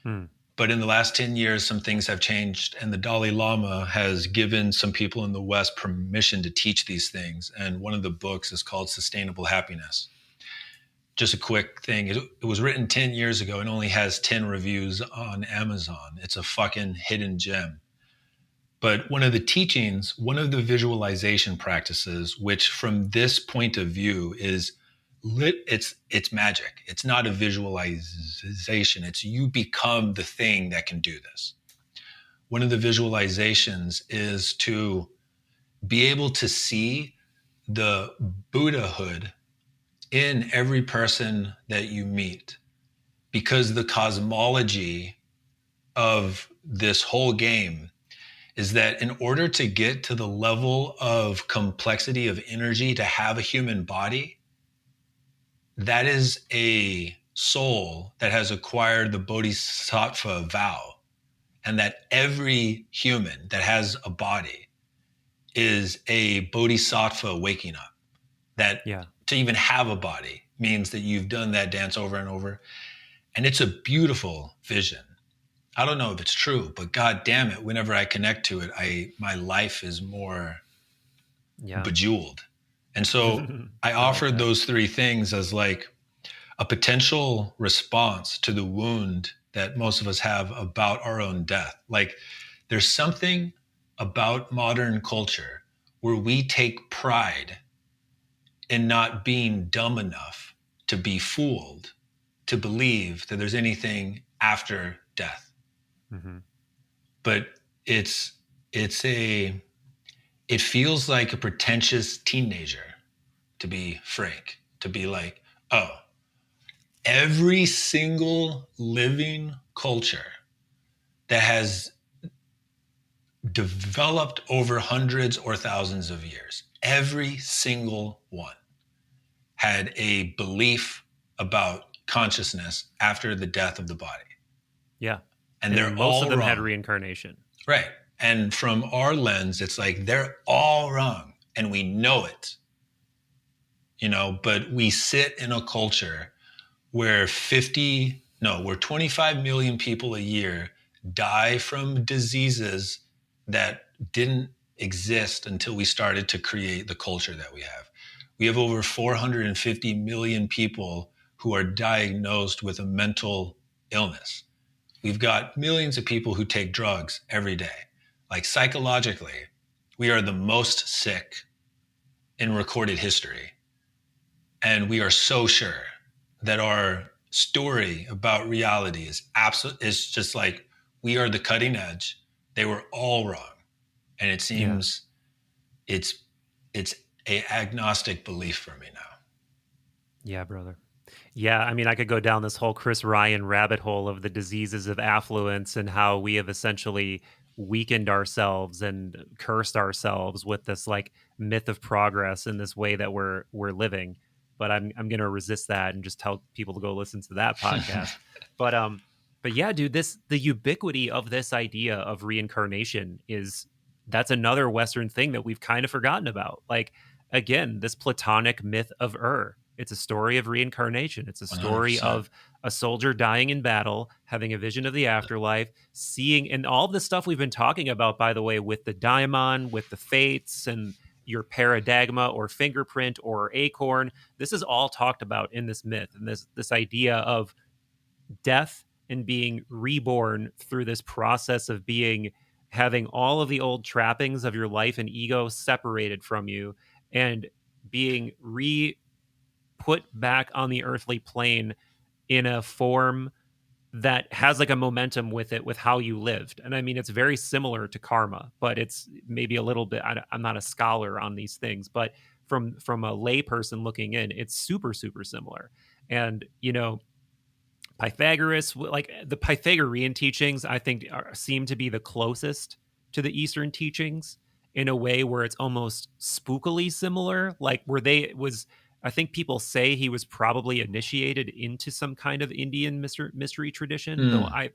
Hmm. But in the last 10 years, some things have changed, and the Dalai Lama has given some people in the West permission to teach these things. And one of the books is called Sustainable Happiness. Just a quick thing. It was written 10 years ago and only has 10 reviews on Amazon. It's a fucking hidden gem. But one of the teachings, one of the visualization practices, which from this point of view is it's magic. It's not a visualization. It's you become the thing that can do this. One of the visualizations is to be able to see the Buddhahood in every person that you meet, because the cosmology of this whole game is that in order to get to the level of complexity of energy to have a human body, that is a soul that has acquired the bodhisattva vow, and that every human that has a body is a bodhisattva waking up. That Yeah. to even have a body means that you've done that dance over and over. And it's a beautiful vision. I don't know if it's true, but god damn it, whenever I connect to it, my life is more Yeah. bejeweled. And so I I like offered that. those 3 things as like a potential response to the wound that most of us have about our own death. Like there's something about modern culture where we take pride in not being dumb enough to be fooled to believe that there's anything after death. Mm-hmm. But it's it's a it feels like a pretentious teenager, to be frank, to be like, oh, every single living culture that has developed over hundreds or thousands of years, every single one had a belief about consciousness after the death of the body. Yeah. And And they're most of all them had wrong. reincarnation. Right. And from our lens, it's like they're all wrong and we know it, but we sit in a culture where 25 million people a year die from diseases that didn't exist until we started to create the culture that we have. We have over 450 million people who are diagnosed with a mental illness. We've got millions of people who take drugs every day. Like psychologically, we are the most sick in recorded history. And we are so sure that our story about reality is just like we are the cutting edge. They were all wrong. And it Yeah. seems it's it's a agnostic belief for me now. Yeah, brother. Yeah, I mean, I could go down this whole Chris Ryan rabbit hole of the diseases of affluence and how we have essentially weakened ourselves and cursed ourselves with this like myth of progress in this way that we're living. But I'm gonna resist that and just tell people to go listen to that podcast. But but yeah, dude, the ubiquity of this idea of reincarnation is that's another Western thing that we've kind of forgotten about. Like again, this Platonic myth of it's a story of reincarnation. It's a story 100%. of a soldier dying in battle, having a vision of the afterlife, seeing, and all the stuff we've been talking about, by the way, with the daimon, with the fates, your paradigma or fingerprint or acorn. This is all talked about in this myth, and this idea of death and being reborn through this process of having all of the old trappings of your life and ego separated from you and being put back on the earthly plane in a form that has like a momentum with it, with how you lived. And I mean, it's very similar to karma, but it's maybe a little bit, I'm not a scholar on these things, but from a layperson looking in, it's super, super similar. And, Pythagoras, like the Pythagorean teachings, I think seem to be the closest to the Eastern teachings in a way where it's almost spookily similar. Like where I think people say he was probably initiated into some kind of Indian mystery tradition. Though Hmm.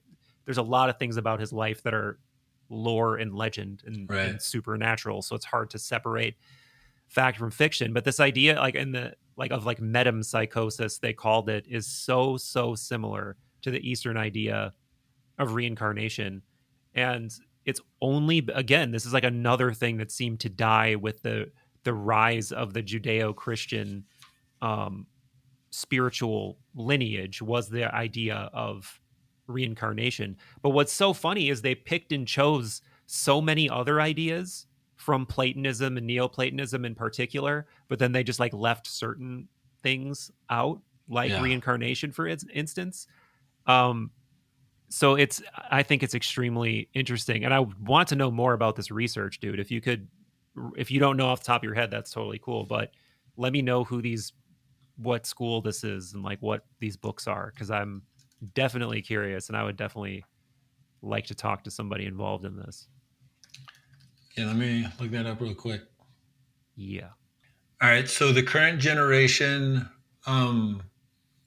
there's a lot of things about his life that are lore and legend Right. and supernatural, so it's hard to separate fact from fiction. But this idea, like in the like of like metempsychosis, they called it, is so similar to the Eastern idea of reincarnation. And it's only, again, this is like another thing that seemed to die with the rise of the Judeo-Christian um, spiritual lineage, was the idea of reincarnation. But what's so funny is they picked and chose so many other ideas from Platonism and Neoplatonism in particular, but then they just like left certain things out, like Yeah. reincarnation, for instance. Um, so I think it's extremely interesting, and I want to know more about this research, dude. If you don't know off the top of your head, that's totally cool. But let me know what school this is and like what these books are, because I'm definitely curious and I would definitely like to talk to somebody involved in this. Yeah, let me look that up real quick. Yeah. All right. So the current generation um,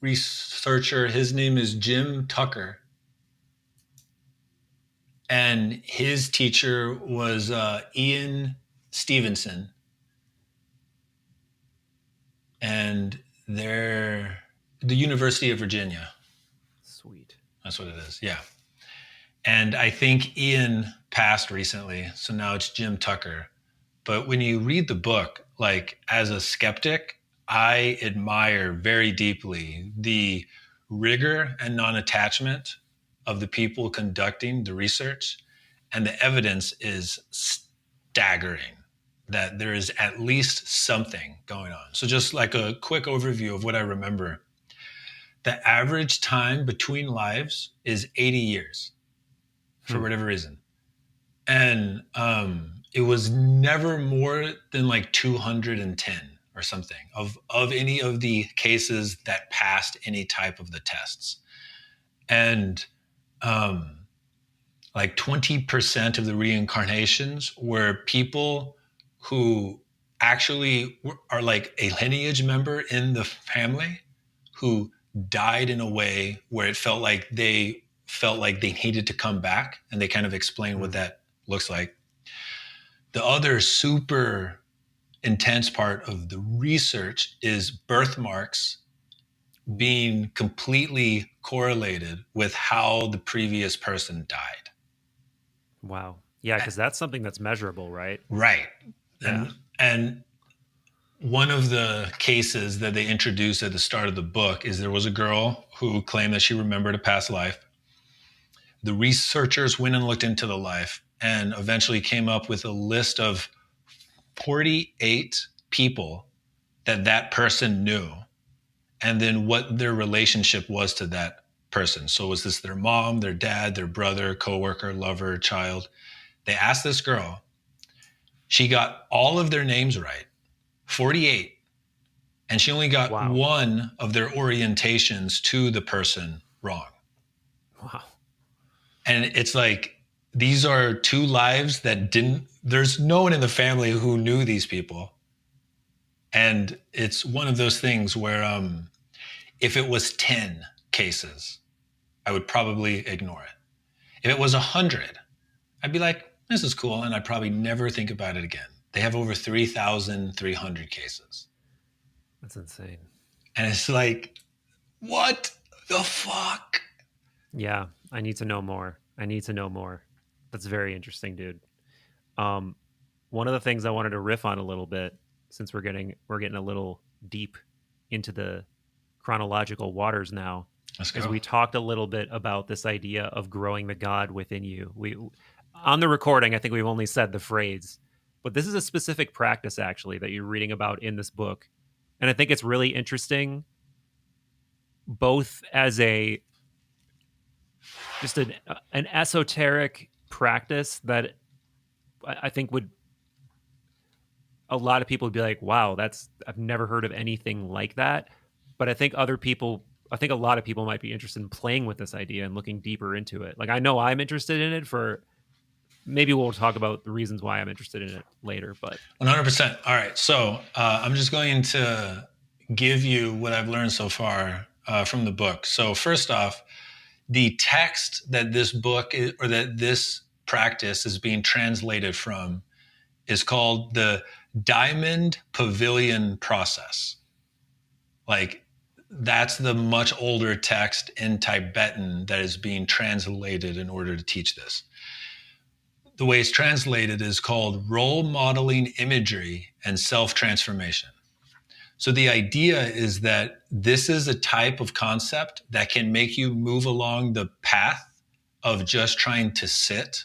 researcher, his name is Jim Tucker. And his teacher was Ian Stevenson. And they're the University of Virginia. Sweet. That's what it is. Yeah. And I think Ian passed recently. So now it's Jim Tucker. But when you read the book, like as a skeptic, I admire very deeply the rigor and non attachment of the people conducting the research. And the evidence is staggering that there is at least something going on. So, just like a quick overview of what I remember, the average time between lives is 80 years for Hmm. whatever reason. And it was never more than like 210 or something of any of the cases that passed any type of the tests. And um, like 20% of the reincarnations were people who actually are like a lineage member in the family who died in a way where it felt like they needed to come back, and they kind of explain what Hmm. that looks like. The other super intense part of the research is birthmarks being completely correlated with how the previous person died. Wow. Yeah, because that's something that's measurable, right? Right. Yeah. And one of the cases that they introduced at the start of the book is there was a girl who claimed that she remembered a past life. The researchers went and looked into the life and eventually came up with a list of 48 people that person knew, and then what their relationship was to that person. So was this their mom, their dad, their brother, coworker, lover, child? They asked this girl. She got all of their names right, 48, and she only got Wow. one of their orientations to the person wrong. Wow. And it's like these are two lives that didn't, there's no one in the family who knew these people. And it's one of those things where if it was 10 cases, I would probably ignore it. If it was 100, I'd be like, this is cool. And I'd probably never think about it again. They have over 3,300 cases. That's insane. And it's like, what the fuck? Yeah, I need to know more. I need to know more. That's very interesting, dude. Um, one of the things I wanted to riff on a little bit, since we're getting a little deep into the chronological waters now, Let's is go. we talked a little bit about this idea of growing the God within you. We on the recording, I think we've only said the phrase, but this is a specific practice actually that you're reading about in this book. And I think it's really interesting, both as a just an esoteric practice that I think would a lot of people would be like, wow, that's I've never heard of anything like that. But I think a lot of people might be interested in playing with this idea and looking deeper into it. Like I know I'm interested in it for maybe we'll talk about the reasons why I'm interested in it later, but 100%. All right. So I'm just going to give you what I've learned so far from the book. So first off, the text that this book is, or that this practice is being translated from is called the Diamond Pavilion Process. Like that's the much older text in Tibetan that is being translated in order to teach this. The way it's translated is called role modeling imagery and self-transformation. So the idea is that this is a type of concept that can make you move along the path of just trying to sit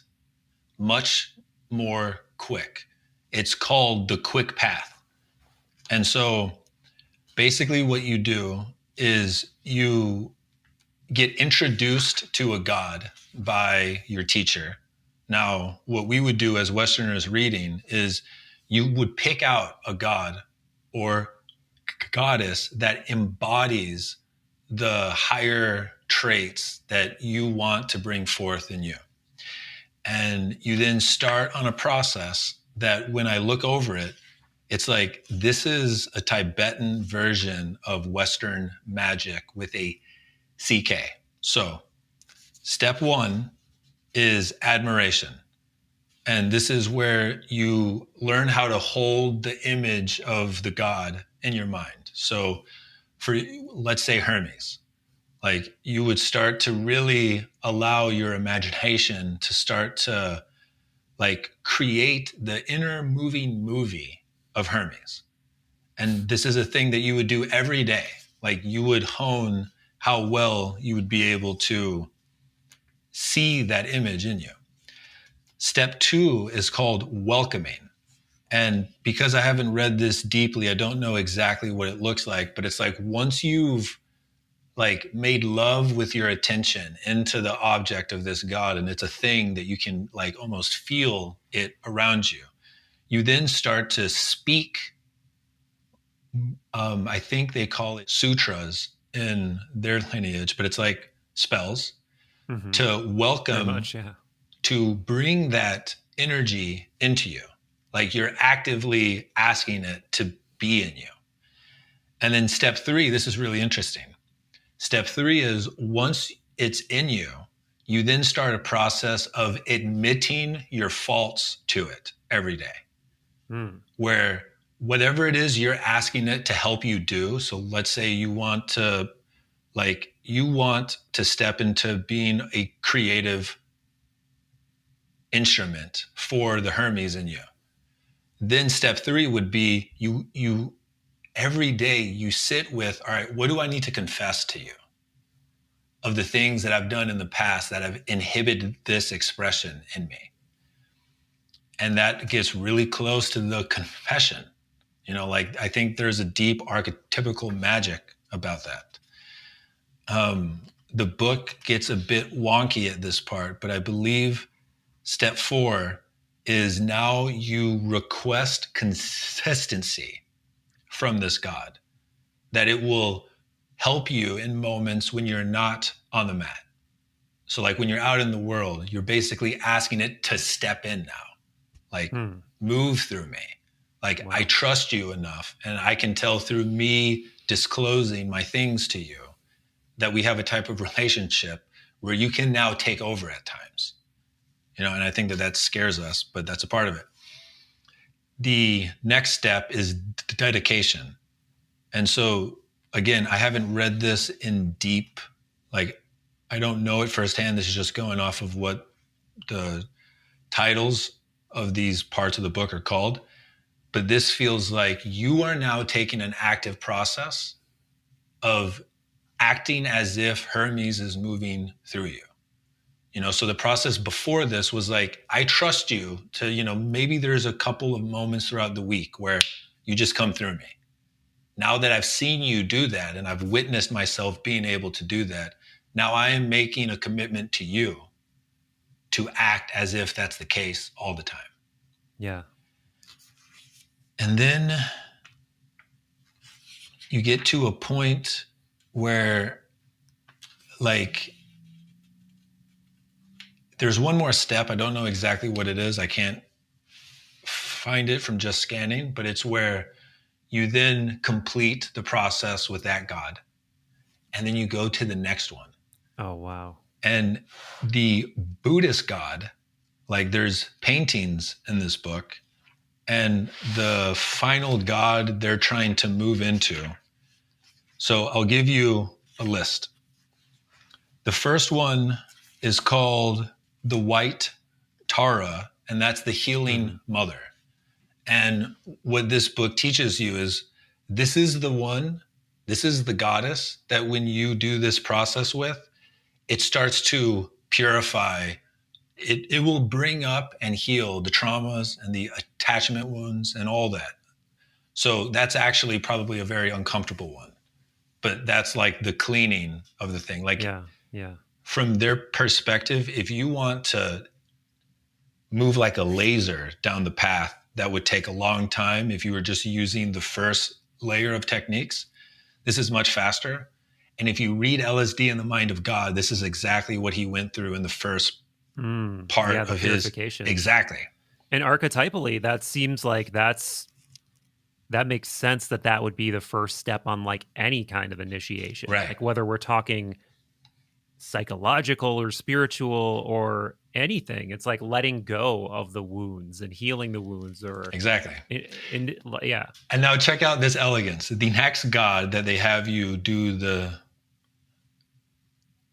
much more quick. It's called the quick path. And so basically what you do is you get introduced to a God by your teacher. Now, what we would do as Westerners reading is you would pick out a God or goddess that embodies the higher traits that you want to bring forth in you. And you then start on a process that when I look over it, it's like this is a Tibetan version of Western magic with a CK. So, step one is admiration. And this is where you learn how to hold the image of the God in your mind. So, for let's say Hermes, like you would start to really allow your imagination to start to like create the inner moving movie of Hermes. And this is a thing that you would do every day. Like you would hone how well you would be able to see that image in you. Step two is called welcoming. And because I haven't read this deeply, I don't know exactly what it looks like, but it's like once you've like made love with your attention into the object of this God, and it's a thing that you can like almost feel it around you, you then start to speak. I think they call it sutras in their lineage, but it's like spells to very welcome, much, yeah. to bring that energy into you. Like you're actively asking it to be in you. And then step three, this is really interesting. Step three is once it's in you, you then start a process of admitting your faults to it every day, where whatever it is you're asking it to help you do. So let's say you want to step into being a creative instrument for the Hermes in you. Then step three would be you every day you sit with, all right, what do I need to confess to you of the things that I've done in the past that have inhibited this expression in me? And that gets really close to the confession. You know, like I think there's a deep archetypical magic about that. The book gets a bit wonky at this part, but I believe step four is now you request consistency from this God, that it will help you in moments when you're not on the mat. So like when you're out in the world, you're basically asking it to step in now, like move through me. Like Wow. I trust you enough and I can tell through me disclosing my things to you that we have a type of relationship where you can now take over at times. You know, and I think that that scares us, but that's a part of it. The next step is dedication. And so, again, I haven't read this in deep, like, I don't know it firsthand. This is just going off of what the titles of these parts of the book are called. But this feels like you are now taking an active process of acting as if Hermes is moving through you. So the process before this was like, I trust you to, maybe there's a couple of moments throughout the week where you just come through me. Now that I've seen you do that and I've witnessed myself being able to do that, now I am making a commitment to you to act as if that's the case all the time. Yeah. And then you get to a point where, like, there's one more step. I don't know exactly what it is. I can't find it from just scanning, but it's where you then complete the process with that God. And then you go to the next one. Oh, wow. And the Buddhist God, like, there's paintings in this book, and the final God they're trying to move into. So I'll give you a list. The first one is called the White Tara, and that's the healing mother. And what this book teaches you is this is the goddess that when you do this process with, it starts to purify. It will bring up and heal the traumas and the attachment wounds and all that. So that's actually probably a very uncomfortable one. But that's like the cleaning of the thing. Like, yeah. From their perspective, if you want to move like a laser down the path, that would take a long time if you were just using the first layer of techniques. This is much faster. And if you read LSD in the Mind of God, this is exactly what he went through in the first part of his purification. Exactly. And archetypally, that seems like that makes sense that would be the first step on like any kind of initiation. Right. Like whether we're talking psychological or spiritual or anything, it's like letting go of the wounds and healing the wounds. Or exactly. Yeah. And now check out this elegance. The next God that they have you do the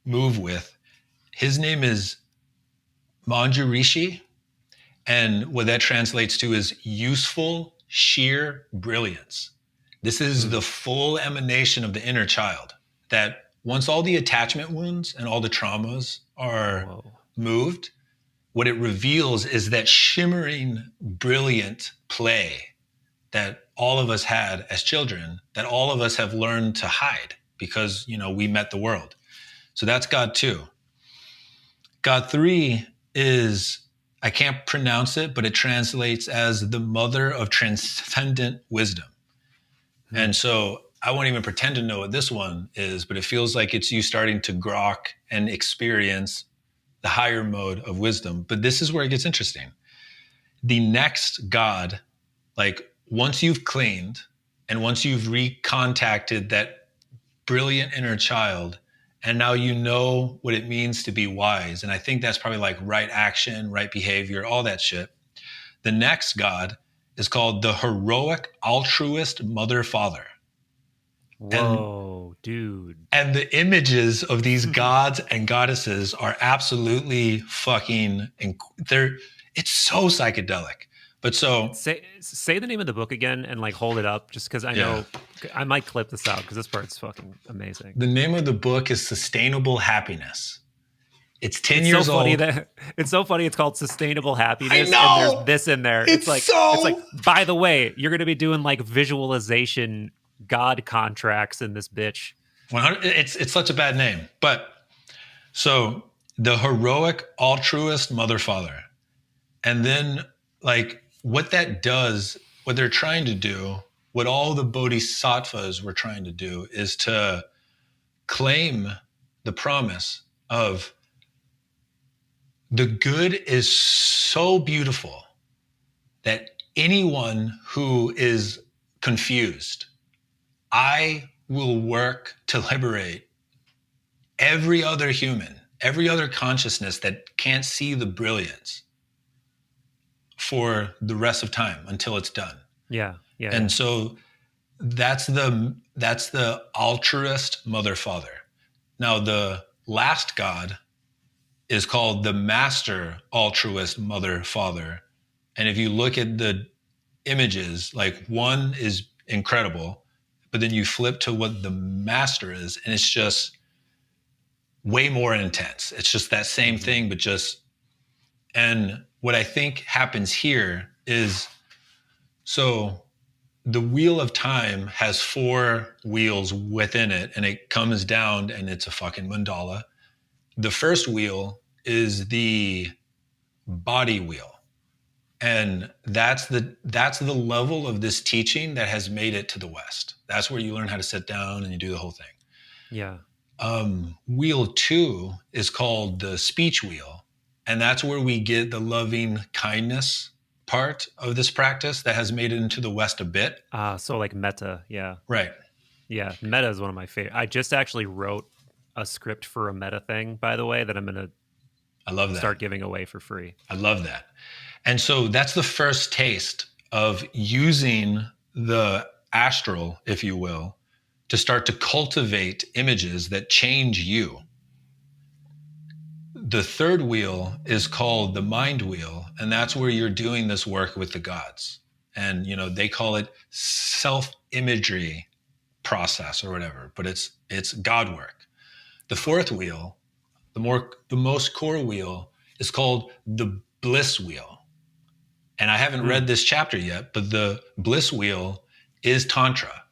move with, his name is Manjarishi. And what that translates to is useful, sheer brilliance. This is the full emanation of the inner child, that once all the attachment wounds and all the traumas are moved, what it reveals is that shimmering, brilliant play that all of us had as children, that all of us have learned to hide because, we met the world. So that's God 2. God 3 is, I can't pronounce it, but it translates as the mother of transcendent wisdom. And so I won't even pretend to know what this one is, but it feels like it's you starting to grok and experience the higher mode of wisdom. But this is where it gets interesting. The next God, like once you've cleaned and once you've recontacted that brilliant inner child, and now you know what it means to be wise. And I think that's probably like right action, right behavior, all that shit. The next God is called the heroic altruist mother father. Whoa, dude. And the images of these gods and goddesses are absolutely fucking, it's so psychedelic. But so say the name of the book again and like hold it up, just because I know I might clip this out because this part's fucking amazing. The name of the book is Sustainable Happiness. It's 10 years old. It's so funny. It's called Sustainable Happiness. I know. And there's this in there. It's like, by the way, you're going to be doing like visualization God contracts in this bitch. It's such a bad name. But so the heroic altruist mother father. And then like what that does, what they're trying to do, what all the bodhisattvas were trying to do is to claim the promise of the good is so beautiful that anyone who is confused, I will work to liberate every other human, every other consciousness that can't see the brilliance for the rest of time until it's done. Yeah. And so that's the altruist mother father. Now the last God is called the master altruist mother father. And if you look at the images, like one is incredible, but then you flip to what the master is, and it's just way more intense. It's just that same thing, but just, and what I think happens here is, so the wheel of time has 4 wheels within it, and it comes down and it's a fucking mandala. The first wheel is the body wheel. And that's the level of this teaching that has made it to the West. That's where you learn how to sit down and you do the whole thing. Yeah. Wheel 2 is called the speech wheel. And that's where we get the loving kindness part of this practice that has made it into the West a bit. So like metta. Yeah. Right. Yeah. Metta is one of my favorite. I just actually wrote a script for a metta thing, by the way, that I'm going to start giving away for free. I love that. And so that's the first taste of using the astral, if you will, to start to cultivate images that change you. The third wheel is called the mind wheel, and that's where you're doing this work with the gods. And, you know, they call it self-imagery process or whatever, but it's God work. The fourth wheel, the most core wheel, is called the bliss wheel. And I haven't read this chapter yet, but the bliss wheel is Tantra.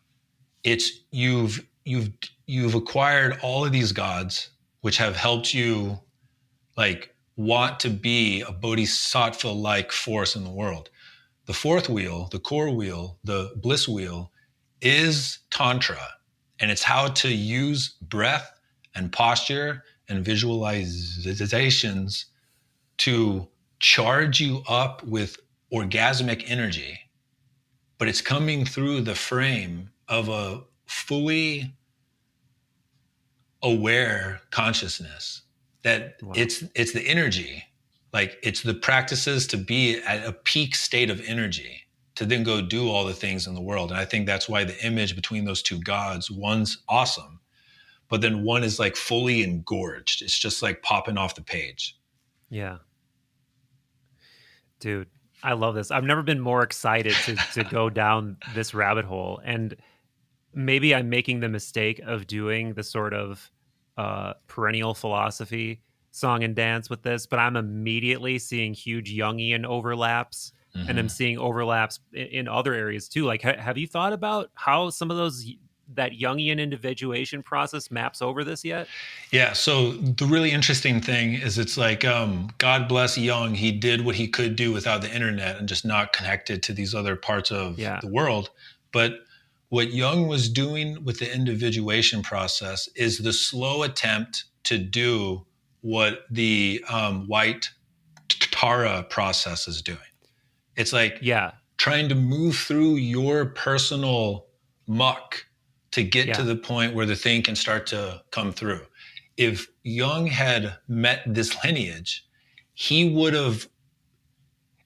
It's you've acquired all of these gods, which have helped you like want to be a bodhisattva-like force in the world. The fourth wheel, the core wheel, the bliss wheel, is Tantra. And it's how to use breath and posture and visualizations to charge you up with orgasmic energy, but it's coming through the frame of a fully aware consciousness that it's the energy, like it's the practices to be at a peak state of energy to then go do all the things in the world. And I think that's why the image between those two gods, one's awesome, but then one is like fully engorged. It's just like popping off the page. Yeah. Dude, I love this. I've never been more excited to go down this rabbit hole. And maybe I'm making the mistake of doing the sort of perennial philosophy song and dance with this, but I'm immediately seeing huge Jungian overlaps, and I'm seeing overlaps in other areas too. Like, have you thought about how some of that Jungian individuation process maps over this yet? Yeah. So the really interesting thing is it's like, God bless Jung. He did what he could do without the internet and just not connected to these other parts of the world. But what Jung was doing with the individuation process is the slow attempt to do what the white Tara process is doing. It's like trying to move through your personal muck to get to the point where the thing can start to come through. If Jung had met this lineage, he would have,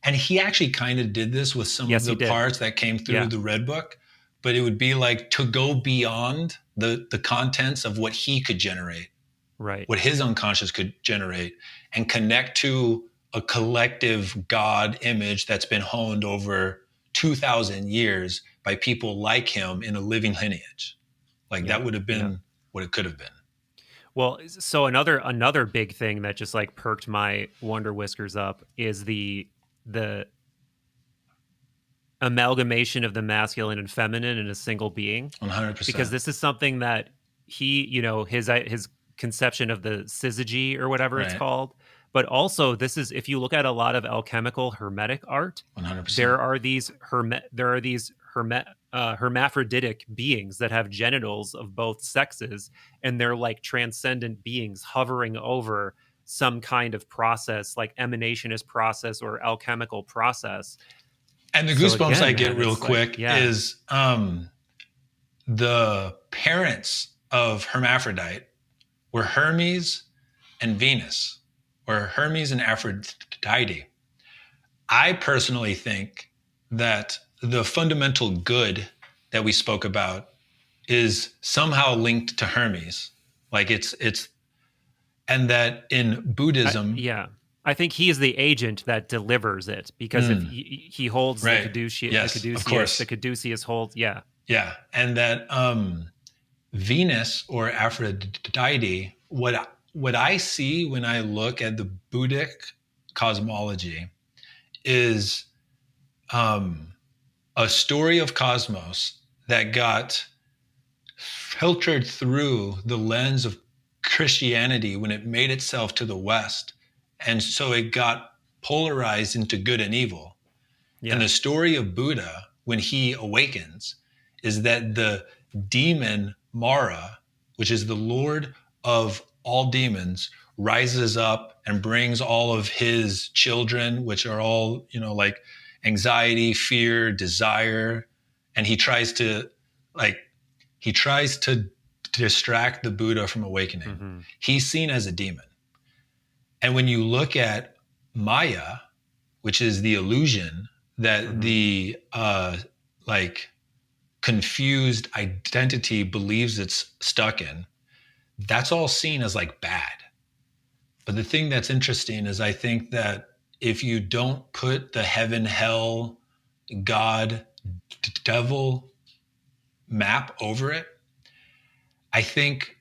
and he actually kind of did this with some of the parts that came through the Red Book, but it would be like to go beyond the contents of what he could generate, what his unconscious could generate, and connect to a collective God image that's been honed over 2,000 years by people like him in a living lineage. Like that would have been what it could have been. Well, so another big thing that just like perked my wonder whiskers up is the amalgamation of the masculine and feminine in a single being. 100%. Because this is something that he, you know, his conception of the syzygy or whatever it's called. But also, this is, if you look at a lot of alchemical hermetic art, 100%. there are these hermaphroditic beings that have genitals of both sexes, and they're like transcendent beings hovering over some kind of process, like emanationist process or alchemical process. And the goosebumps I get real quick is the parents of Hermaphrodite were Hermes and Venus, or Hermes and Aphrodite. I personally think that the fundamental good that we spoke about is somehow linked to Hermes. Like it's, and that in Buddhism, I think he is the agent that delivers it, because if he holds Right. the Caduceus, Yes, the of Caduceus, course. the Caduceus holds, yeah. Yeah. And that Venus or Aphrodite, what I see when I look at the Buddhic cosmology is a story of cosmos that got filtered through the lens of Christianity when it made itself to the West. And so it got polarized into good and evil. Yeah. And the story of Buddha, when he awakens, is that the demon Mara, which is the lord of all demons, rises up and brings all of his children, which are all, like anxiety, fear, desire. And like, he tries to distract the Buddha from awakening. Mm-hmm. He's seen as a demon. And when you look at Maya, which is the illusion that the like confused identity believes it's stuck in, that's all seen as like bad. But the thing that's interesting is I think that if you don't put the heaven, hell, God, devil map over it, I think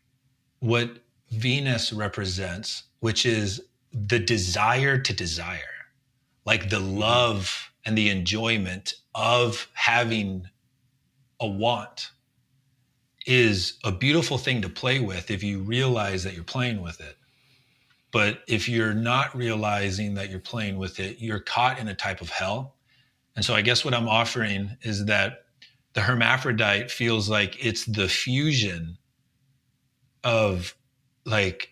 what Venus represents, which is the desire to desire, like the love and the enjoyment of having a want, is a beautiful thing to play with if you realize that you're playing with it. But if you're not realizing that you're playing with it, you're caught in a type of hell. And so I guess what I'm offering is that the hermaphrodite feels like it's the fusion of like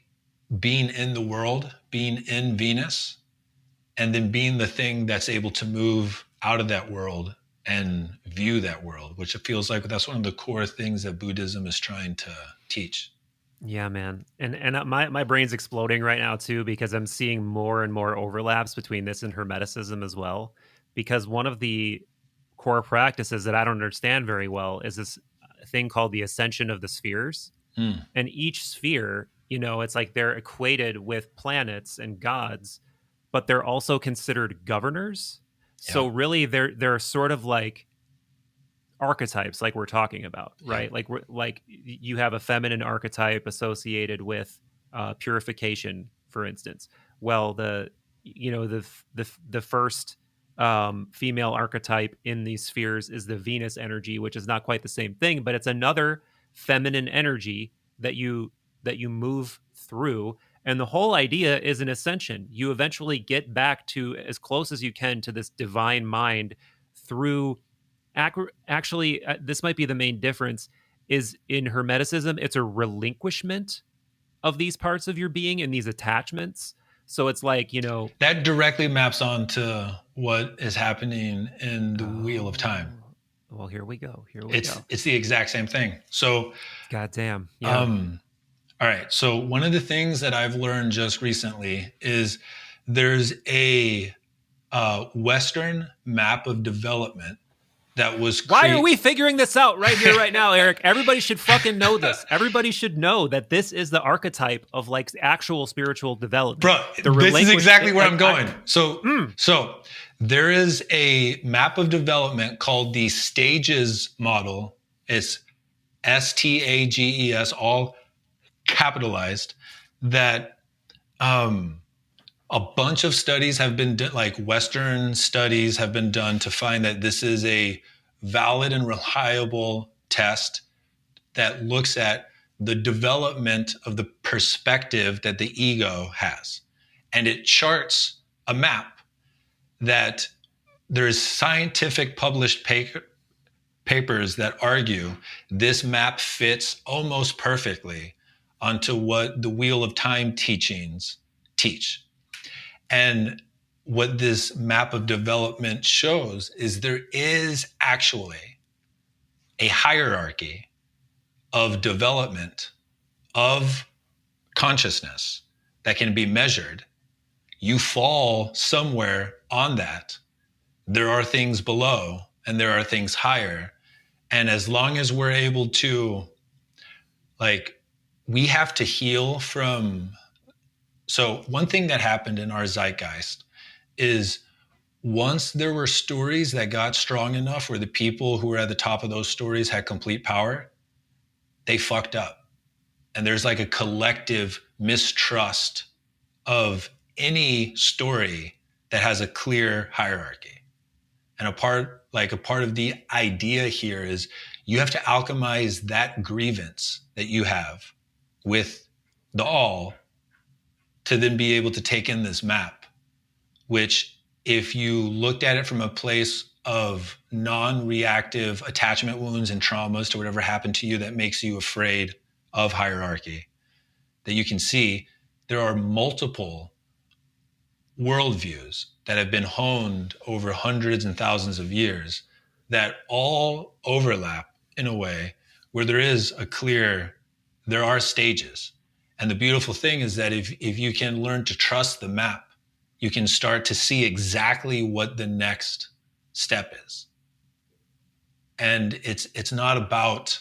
being in the world, being in Venus, and then being the thing that's able to move out of that world and view that world, which it feels like that's one of the core things that Buddhism is trying to teach. Yeah, man. And my brain's exploding right now too, because I'm seeing more and more overlaps between this and Hermeticism as well. Because one of the core practices that I don't understand very well is this thing called the ascension of the spheres. And each sphere, it's like they're equated with planets and gods, but they're also considered governors. So really they're sort of like archetypes, like we're talking about, right? Like you have a feminine archetype associated with purification, for instance. Well, the first female archetype in these spheres is the Venus energy, which is not quite the same thing, but it's another feminine energy that you move through. And the whole idea is an ascension. You eventually get back to as close as you can to this divine mind through actually, this might be the main difference, is in Hermeticism, it's a relinquishment of these parts of your being and these attachments. So it's like, that directly maps onto what is happening in the Wheel of Time. Well, here we go. It's the exact same thing. So, goddamn. Yeah. All right. So one of the things that I've learned just recently is there's a Western map of development that was Why are we figuring this out right here, right now, Eric? Everybody should fucking know this. Everybody should know that this is the archetype of like actual spiritual development. Bro, this is exactly where I'm going. So there is a map of development called the stages model. It's STAGES, all capitalized, that a bunch of studies have been done, like Western studies have been done to find that this is a valid and reliable test that looks at the development of the perspective that the ego has. And it charts a map that there's scientific published papers that argue this map fits almost perfectly onto what the Wheel of Time teachings teach. And what this map of development shows is there is actually a hierarchy of development of consciousness that can be measured. You fall somewhere on that. There are things below and there are things higher. And as long as we're able to, we have to heal from So one thing that happened in our zeitgeist is once there were stories that got strong enough where the people who were at the top of those stories had complete power, they fucked up. And there's like a collective mistrust of any story that has a clear hierarchy. And a part of the idea here is you have to alchemize that grievance that you have with the all to then be able to take in this map, which if you looked at it from a place of non-reactive attachment wounds and traumas to whatever happened to you that makes you afraid of hierarchy, that you can see there are multiple worldviews that have been honed over hundreds and thousands of years that all overlap in a way where there are stages. And the beautiful thing is that if you can learn to trust the map, you can start to see exactly what the next step is. And it's not about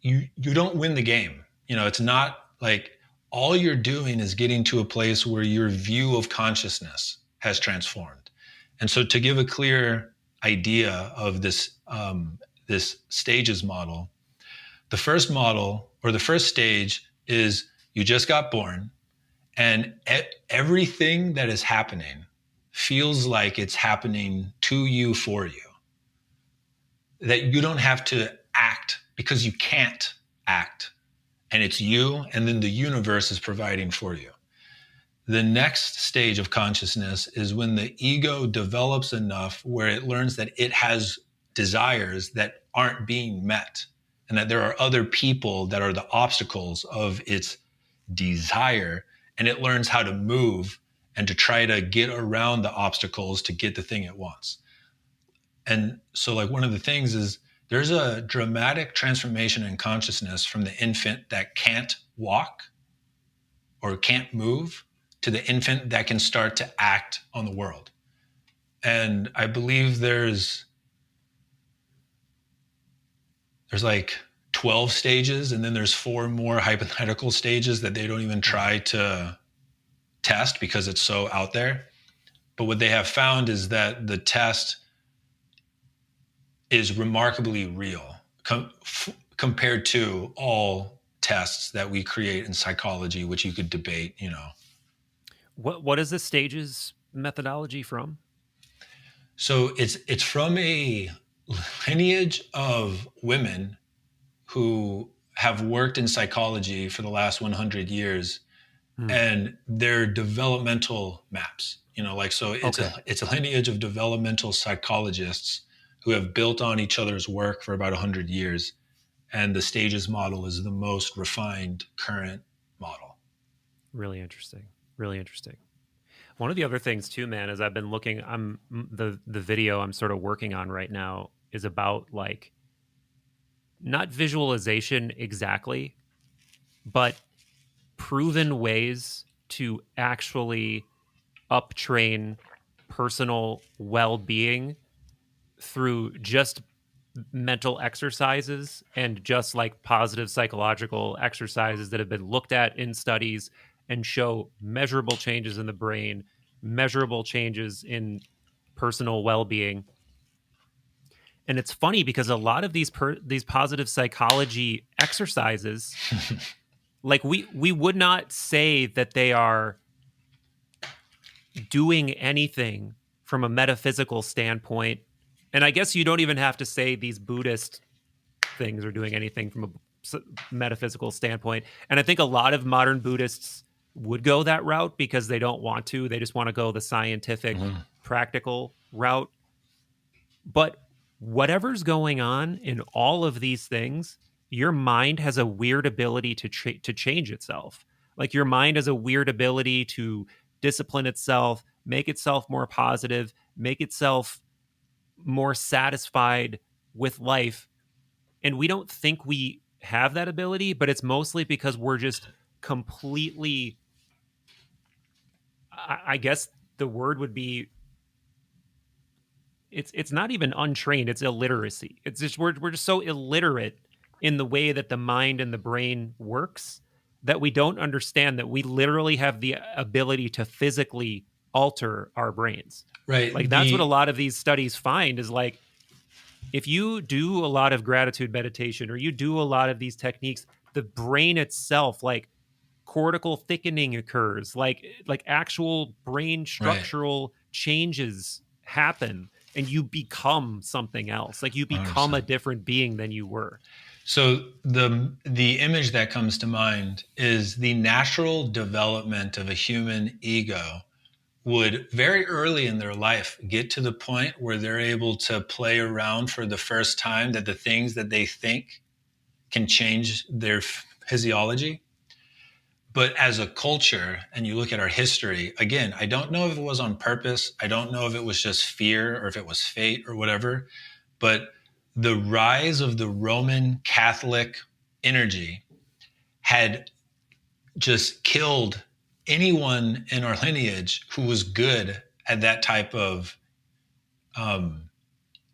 you don't win the game. It's not like all you're doing is getting to a place where your view of consciousness has transformed. And so to give a clear idea of this stages model, the first model or the first stage is you just got born and everything that is happening feels like it's happening to you, for you, that you don't have to act because you can't act. And it's you, and then the universe is providing for you. The next stage of consciousness is when the ego develops enough where it learns that it has desires that aren't being met, and that there are other people that are the obstacles of its desire. And it learns how to move and to try to get around the obstacles to get the thing it wants. And so, like, one of the things is there's a dramatic transformation in consciousness from the infant that can't walk or can't move to the infant that can start to act on the world. And I believe there's like 12 stages, and then there's 4 more hypothetical stages that they don't even try to test because it's so out there. But what they have found is that the test is remarkably real compared to all tests that we create in psychology, which you could debate. What is the stages methodology from? So it's from a lineage of women who have worked in psychology for the last 100 years, and they're developmental maps. So it's a lineage of developmental psychologists who have built on each other's work for about 100 years. And the stages model is the most refined current model. Really interesting. Really interesting. One of the other things too, man, is I've been looking, the video I'm sort of working on right now is about like not visualization exactly, but proven ways to actually uptrain personal well-being through just mental exercises and just like positive psychological exercises that have been looked at in studies and show measurable changes in the brain, measurable changes in personal well-being. And it's funny because a lot of these positive psychology exercises, like we would not say that they are doing anything from a metaphysical standpoint. And I guess you don't even have to say these Buddhist things are doing anything from a metaphysical standpoint. And I think a lot of modern Buddhists would go that route because they don't want to. They just want to go the scientific, practical route. But whatever's going on in all of these things, your mind has a weird ability to change itself. Like your mind has a weird ability to discipline itself, make itself more positive, make itself more satisfied with life. And we don't think we have that ability, but it's mostly because we're just completely, I guess the word would be, it's not even untrained, it's illiteracy. It's just we're just so illiterate in the way that the mind and the brain works that we don't understand that we literally have the ability to physically alter our brains. Right. Like that's what a lot of these studies find is like, if you do a lot of gratitude meditation or you do a lot of these techniques, the brain itself, like cortical thickening occurs, like actual brain Right. structural changes happen, and you become something else. Like you become a 100%. different being than you were. So the image that comes to mind is the natural development of a human ego would very early in their life get to the point where they're able to play around for the first time that the things that they think can change their physiology. But as a culture, and you look at our history, again, I don't know if it was on purpose. I don't know if it was just fear or if it was fate or whatever. But the rise of the Roman Catholic energy had just killed anyone in our lineage who was good at that type of um,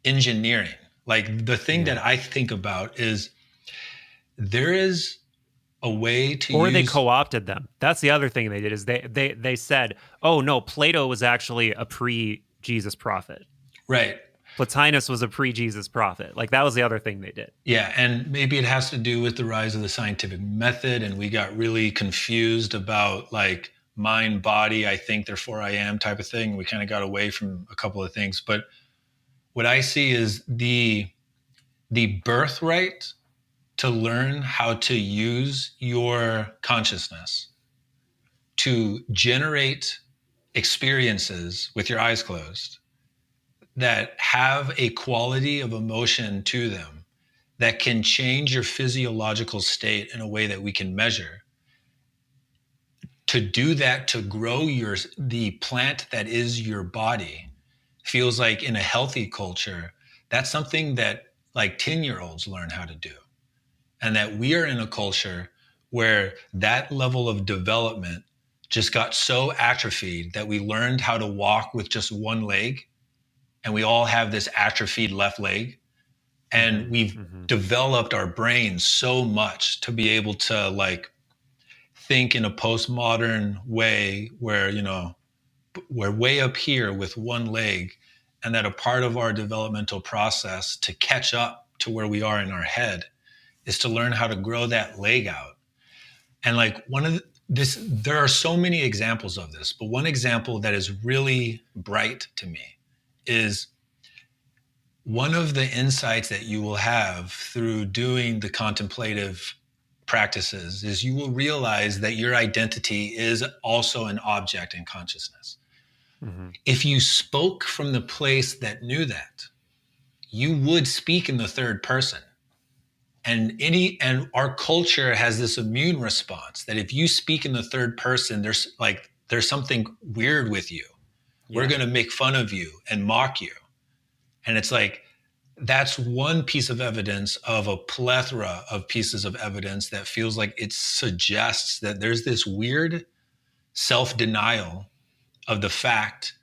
engineering. Like the thing that I think about is there is a way to Or they use. co-opted them. That's the other thing they did is they said, oh no, Plato was actually a pre-Jesus prophet. Right. Plotinus was a pre-Jesus prophet. Like that was the other thing they did. Yeah, and maybe it has to do with the rise of the scientific method, and we got really confused about like mind, body, I think, therefore I am type of thing. We kind of got away from a couple of things, but what I see is the birthright to learn how to use your consciousness to generate experiences with your eyes closed that have a quality of emotion to them that can change your physiological state in a way that we can measure. To do that, to grow the plant that is your body, feels like in a healthy culture, that's something that like 10-year-olds learn how to do. And that we are in a culture where that level of development just got so atrophied that we learned how to walk with just one leg, and we all have this atrophied left leg, and we've developed our brains so much to be able to like think in a postmodern way where, you know, we're way up here with one leg, and that a part of our developmental process to catch up to where we are in our head is to learn how to grow that leg out. And like there are so many examples of this, but one example that is really bright to me is one of the insights that you will have through doing the contemplative practices is you will realize that your identity is also an object in consciousness. If you spoke from the place that knew that, you would speak in the third person. And our culture has this immune response that if you speak in the third person, there's something weird with you. We're going to make fun of you and mock you. And it's like, that's one piece of evidence of a plethora of pieces of evidence that feels like it suggests that there's this weird self-denial of the fact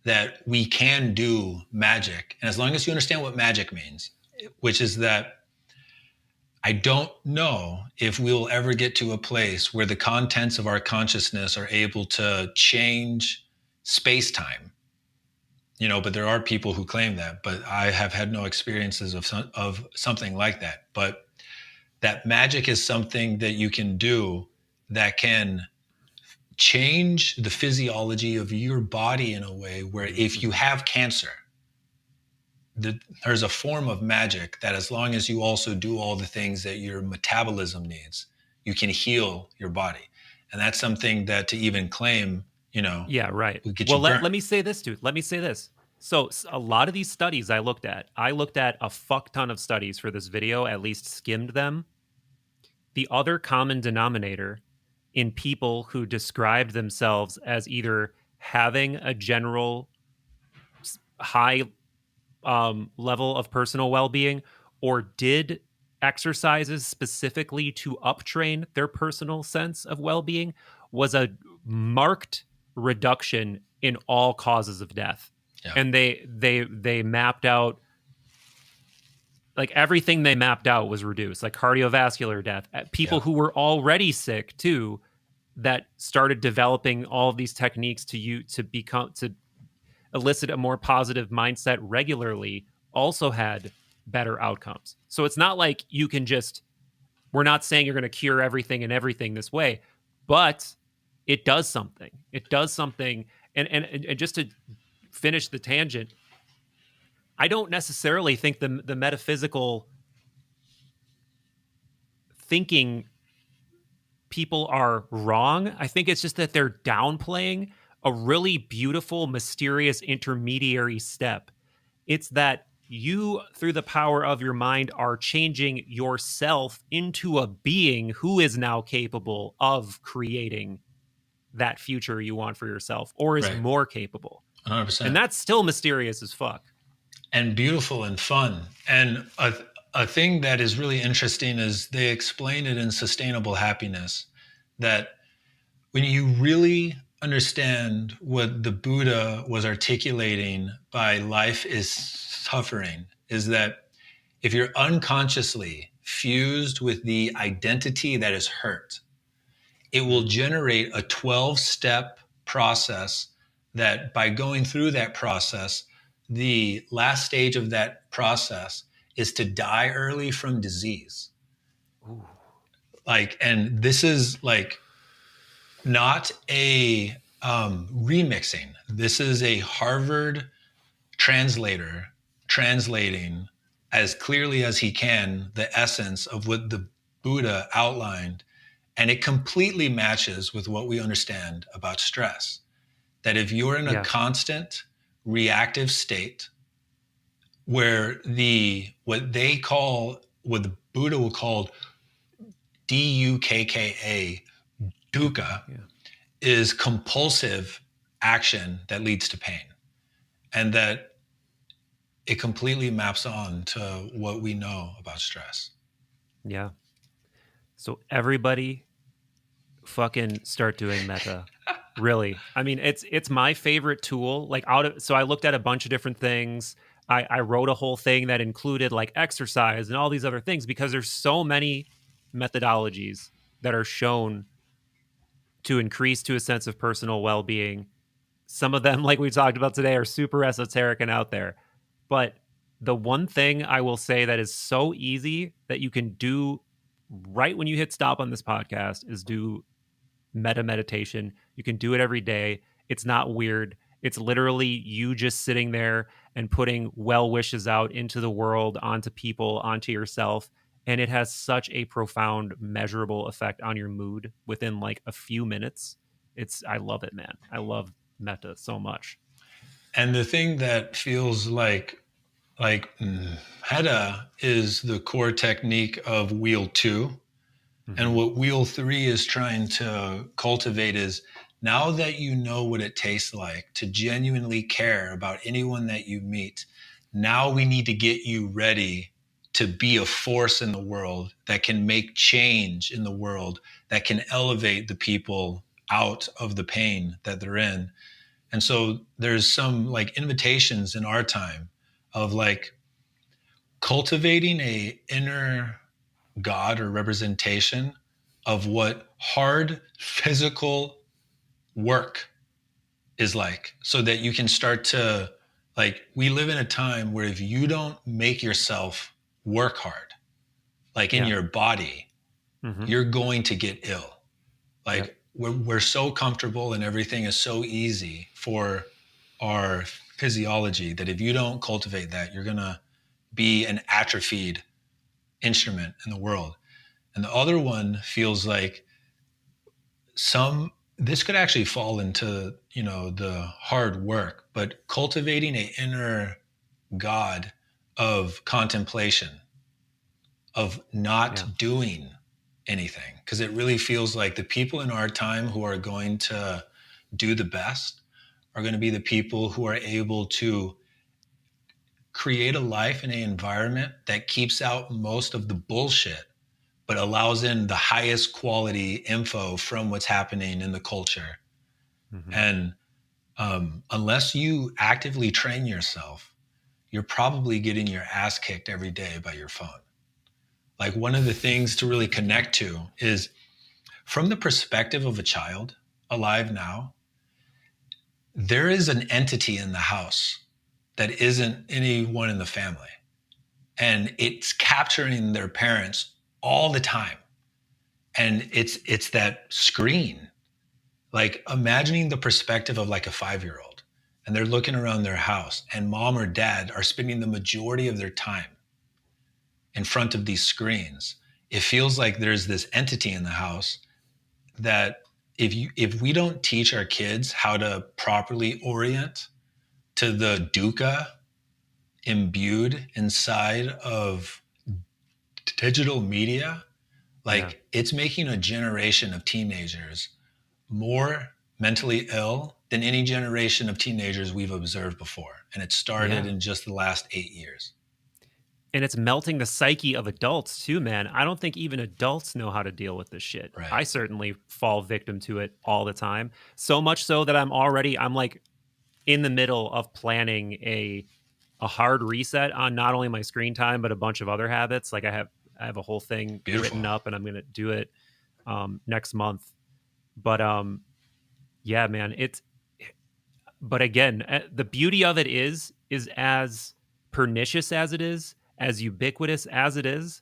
that we can do magic. And as long as you understand what magic means, which is that I don't know if we'll ever get to a place where the contents of our consciousness are able to change space-time. You know, but there are people who claim that, but I have had no experiences of something like that. But that magic is something that you can do that can change the physiology of your body in a way where if you have cancer, there's a form of magic that as long as you also do all the things that your metabolism needs, you can heal your body. And that's something that to even claim, you know, Yeah, right. would get Well, you burnt. let me say this, dude. Let me say this. So a lot of these studies I looked at a fuck ton of studies for this video, at least skimmed them. The other common denominator in people who described themselves as either having a general high level of personal well-being or did exercises specifically to uptrain their personal sense of well-being was a marked reduction in all causes of death. Yeah. And they mapped out like everything they mapped out was reduced, like cardiovascular death, people Yeah. who were already sick too, that started developing all of these techniques to elicit a more positive mindset regularly, also had better outcomes. So it's not like you can just, we're not saying you're going to cure everything and everything this way, but it does something. It does something. And just to finish the tangent, I don't necessarily think the metaphysical thinking people are wrong. I think it's just that they're downplaying a really beautiful, mysterious intermediary step. It's that you, through the power of your mind, are changing yourself into a being who is now capable of creating that future you want for yourself, or is Right. more capable. 100%. And that's still mysterious as fuck. And beautiful and fun. And a thing that is really interesting is they explain it in Sustainable Happiness, that when you really understand what the Buddha was articulating by life is suffering, is that if you're unconsciously fused with the identity that is hurt, it will generate a 12-step process that by going through that process, the last stage of that process is to die early from disease. Ooh. Like, and this is like not a remixing. This is a Harvard translator translating as clearly as he can the essence of what the Buddha outlined. And it completely matches with what we understand about stress. That if you're in a Yeah. constant reactive state where what the Buddha will call DUKKA, dukkha, Yeah. is compulsive action that leads to pain. And that it completely maps on to what we know about stress. Yeah. So everybody fucking start doing meta. Really. I mean, it's my favorite tool. Like so I looked at a bunch of different things. I wrote a whole thing that included like exercise and all these other things because there's so many methodologies that are shown to increase to a sense of personal well-being. Some of them, like we talked about today, are super esoteric and out there. But the one thing I will say that is so easy that you can do right when you hit stop on this podcast is do meta meditation. You can do it every day. It's not weird. It's literally you just sitting there and putting well wishes out into the world, onto people, onto yourself. And it has such a profound, measurable effect on your mood within like a few minutes. I love it, man. I love meta so much. And the thing that feels like meta is the core technique of wheel 2. And what wheel 3 is trying to cultivate is, now that you know what it tastes like to genuinely care about anyone that you meet, now we need to get you ready to be a force in the world that can make change in the world, that can elevate the people out of the pain that they're in. And so there's some like invitations in our time of like cultivating a inner God or representation of what hard physical work is like, so that you can start to, like, we live in a time where if you don't make yourself work hard, like in your body, you're going to get ill. Like, Yep. we're so comfortable and everything is so easy for our physiology that if you don't cultivate that, you're going to be an atrophied instrument in the world. And the other one feels like this could actually fall into, the hard work, but cultivating an inner God of contemplation, of not doing anything. Because it really feels like the people in our time who are going to do the best are going to be the people who are able to create a life in an environment that keeps out most of the bullshit, but allows in the highest quality info from what's happening in the culture. And unless you actively train yourself you're probably getting your ass kicked every day by your phone. Like, one of the things to really connect to is, from the perspective of a child alive now, there is an entity in the house that isn't anyone in the family. And it's capturing their parents all the time. And it's that screen. Like, imagining the perspective of like a 5-year-old, and they're looking around their house, and mom or dad are spending the majority of their time in front of these screens. It feels like there's this entity in the house that if we don't teach our kids how to properly orient to the dukkha imbued inside of digital media, like, it's making a generation of teenagers more mentally ill than any generation of teenagers we've observed before. And it started in just the last 8 years. And it's melting the psyche of adults too, man. I don't think even adults know how to deal with this shit. Right. I certainly fall victim to it all the time. So much so that I'm like in the middle of planning a hard reset on not only my screen time, but a bunch of other habits. Like, I have a whole thing written up, and I'm going to do it next month. But yeah, man, but again, the beauty of it is as pernicious as it is, as ubiquitous as it is,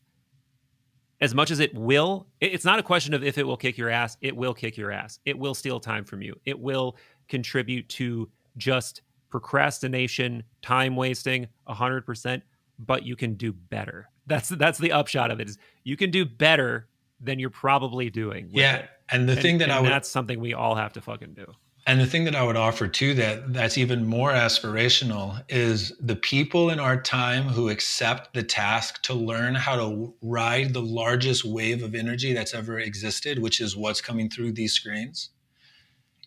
as much as it's not a question of if it will kick your ass. It will kick your ass. It will steal time from you. It will contribute to just procrastination, time wasting, 100%. But you can do better. That's the upshot of it, is you can do better than you're probably doing. Yeah. It. And that's something we all have to fucking do. And the thing that I would offer to that's even more aspirational is the people in our time who accept the task to learn how to ride the largest wave of energy that's ever existed, which is what's coming through these screens.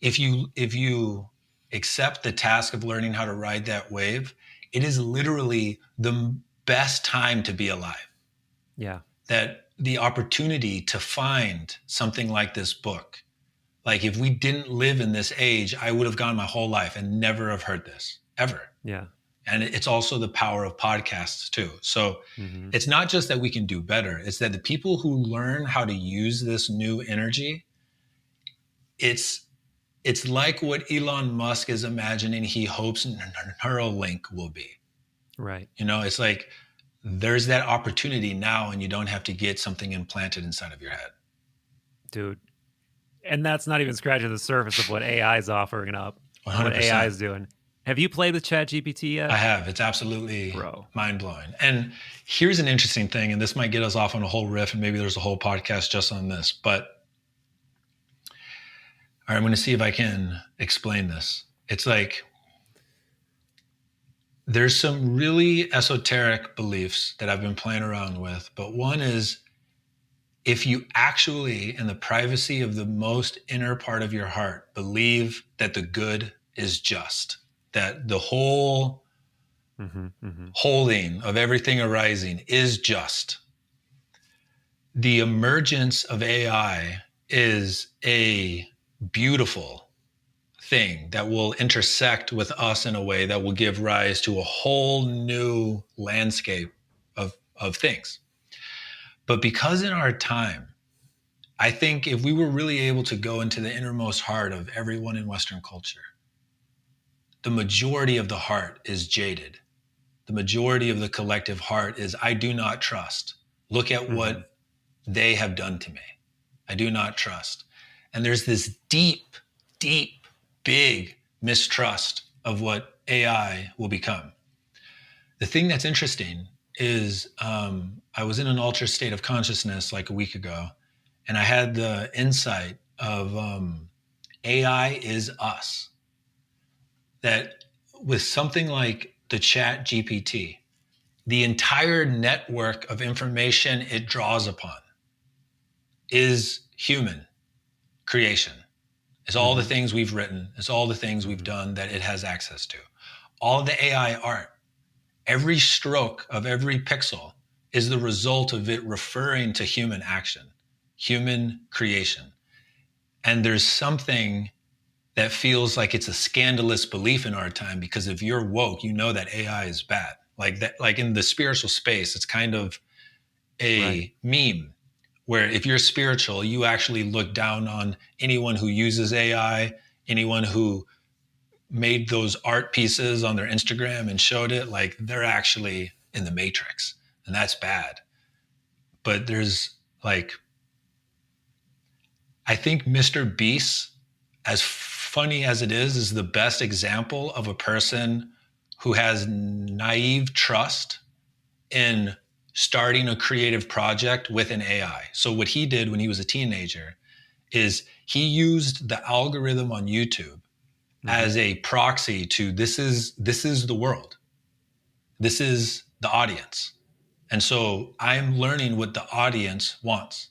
If you accept the task of learning how to ride that wave, it is literally the best time to be alive. Yeah. That the opportunity to find something like this book, like, if we didn't live in this age, I would have gone my whole life and never have heard this, ever. Yeah. And it's also the power of podcasts too. So it's not just that we can do better. It's that the people who learn how to use this new energy, it's like what Elon Musk is imagining he hopes Neuralink will be. Right. You know, it's like there's that opportunity now, and you don't have to get something implanted inside of your head. Dude. And that's not even scratching the surface of what AI is offering up. 100%. What AI is doing. Have you played with ChatGPT yet? I have. It's absolutely mind-blowing. And here's an interesting thing, and this might get us off on a whole riff, and maybe there's a whole podcast just on this. But all right, I'm going to see if I can explain this. It's like there's some really esoteric beliefs that I've been playing around with. But one is, if you actually, in the privacy of the most inner part of your heart, believe that the good is just, that the whole holding of everything arising is just, the emergence of AI is a beautiful thing that will intersect with us in a way that will give rise to a whole new landscape of things. But because in our time, I think if we were really able to go into the innermost heart of everyone in Western culture, the majority of the heart is jaded. The majority of the collective heart is, I do not trust. Look at what they have done to me. I do not trust. And there's this deep, deep, big mistrust of what AI will become. The thing that's interesting is I was in an altered state of consciousness like a week ago, and I had the insight of AI is us. That with something like the Chat GPT, the entire network of information it draws upon is human creation. It's all the things we've written. It's all the things we've done that it has access to. All of the AI art, every stroke of every pixel is the result of it referring to human action, human creation. And there's something that feels like it's a scandalous belief in our time, because if you're woke, you know that AI is bad. like that, like in the spiritual space, it's kind of a meme where if you're spiritual, you actually look down on anyone who uses AI, anyone who made those art pieces on their Instagram and showed it, like they're actually in the matrix, and that's bad. But there's like, I think Mr. Beast, as funny as it is the best example of a person who has naive trust in starting a creative project with an AI. So what he did when he was a teenager is he used the algorithm on YouTube as a proxy to this is the world. This is the audience. And so I'm learning what the audience wants,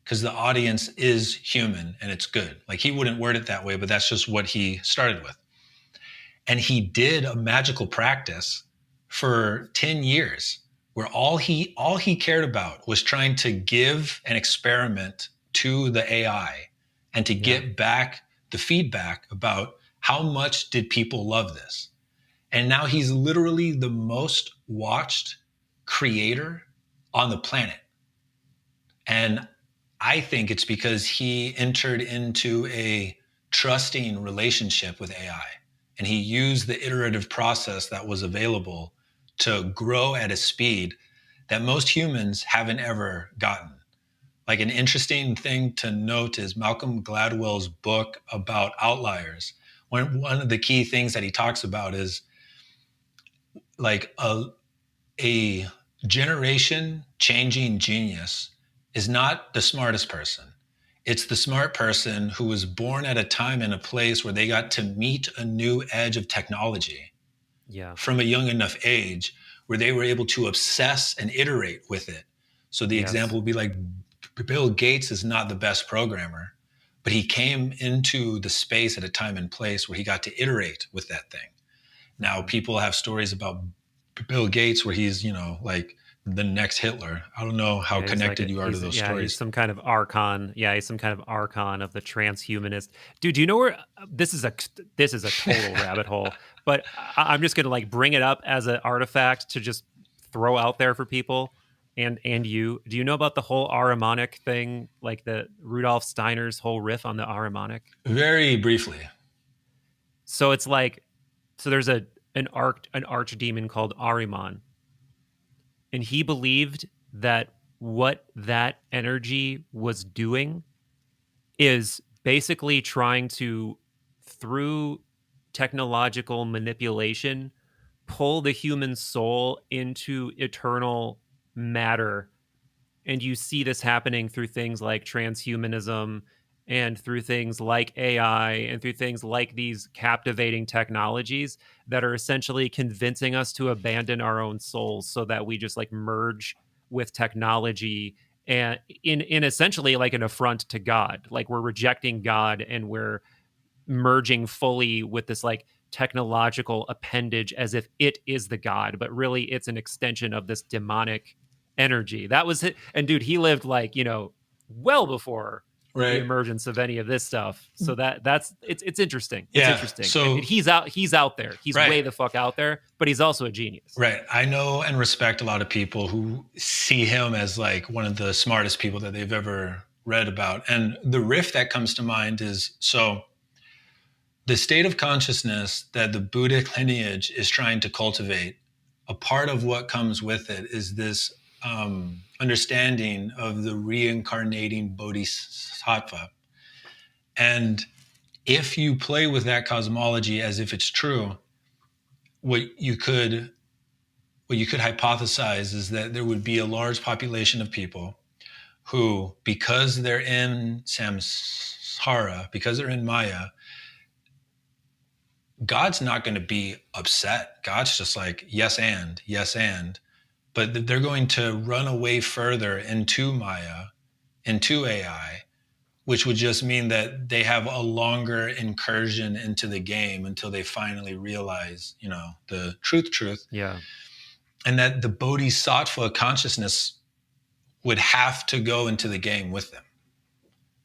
because the audience is human and it's good. Like he wouldn't word it that way, but that's just what he started with. And he did a magical practice for 10 years where all he cared about was trying to give an experiment to the AI and to get back the feedback about how much did people love this. And now he's literally the most watched creator on the planet. And I think it's because he entered into a trusting relationship with AI, and he used the iterative process that was available to grow at a speed that most humans haven't ever gotten. Like an interesting thing to note is Malcolm Gladwell's book about outliers. One of the key things that he talks about is like a generation changing genius is not the smartest person. It's the smart person who was born at a time and a place where they got to meet a new edge of technology from a young enough age where they were able to obsess and iterate with it. So the example would be like Bill Gates is not the best programmer, but he came into the space at a time and place where he got to iterate with that thing. Now people have stories about Bill Gates where he's, like the next Hitler. I don't know how connected you are to those stories. He's some kind of archon. Yeah, he's some kind of archon of the transhumanist. Dude, do you know where this is a total rabbit hole, but I'm just going to like bring it up as an artifact to just throw out there for people. And you, do you know about the whole Ahrimanic thing, like the Rudolf Steiner's whole riff on the Ahrimanic? Very briefly. So it's like, there's an archdemon called Ahriman, and he believed that what that energy was doing is basically trying to, through technological manipulation, pull the human soul into eternal matter. And you see this happening through things like transhumanism and through things like AI and through things like these captivating technologies that are essentially convincing us to abandon our own souls so that we just like merge with technology, and in essentially like an affront to God. Like we're rejecting God and we're merging fully with this like technological appendage as if it is the God, but really it's an extension of this demonic energy. That was it. And dude, he lived like, well before the emergence of any of this stuff. So that's it's interesting. It's interesting. So and he's out there. He's way the fuck out there, but he's also a genius. Right. I know and respect a lot of people who see him as like one of the smartest people that they've ever read about. And the riff that comes to mind is, so the state of consciousness that the Buddhic lineage is trying to cultivate, a part of what comes with it is this understanding of the reincarnating bodhisattva. And if you play with that cosmology as if it's true, what you could hypothesize is that there would be a large population of people who, because they're in samsara, because they're in Maya, God's not going to be upset. God's just like, yes, and. But they're going to run away further into Maya, into AI, which would just mean that they have a longer incursion into the game until they finally realize, the truth. Yeah. And that the bodhisattva consciousness would have to go into the game with them,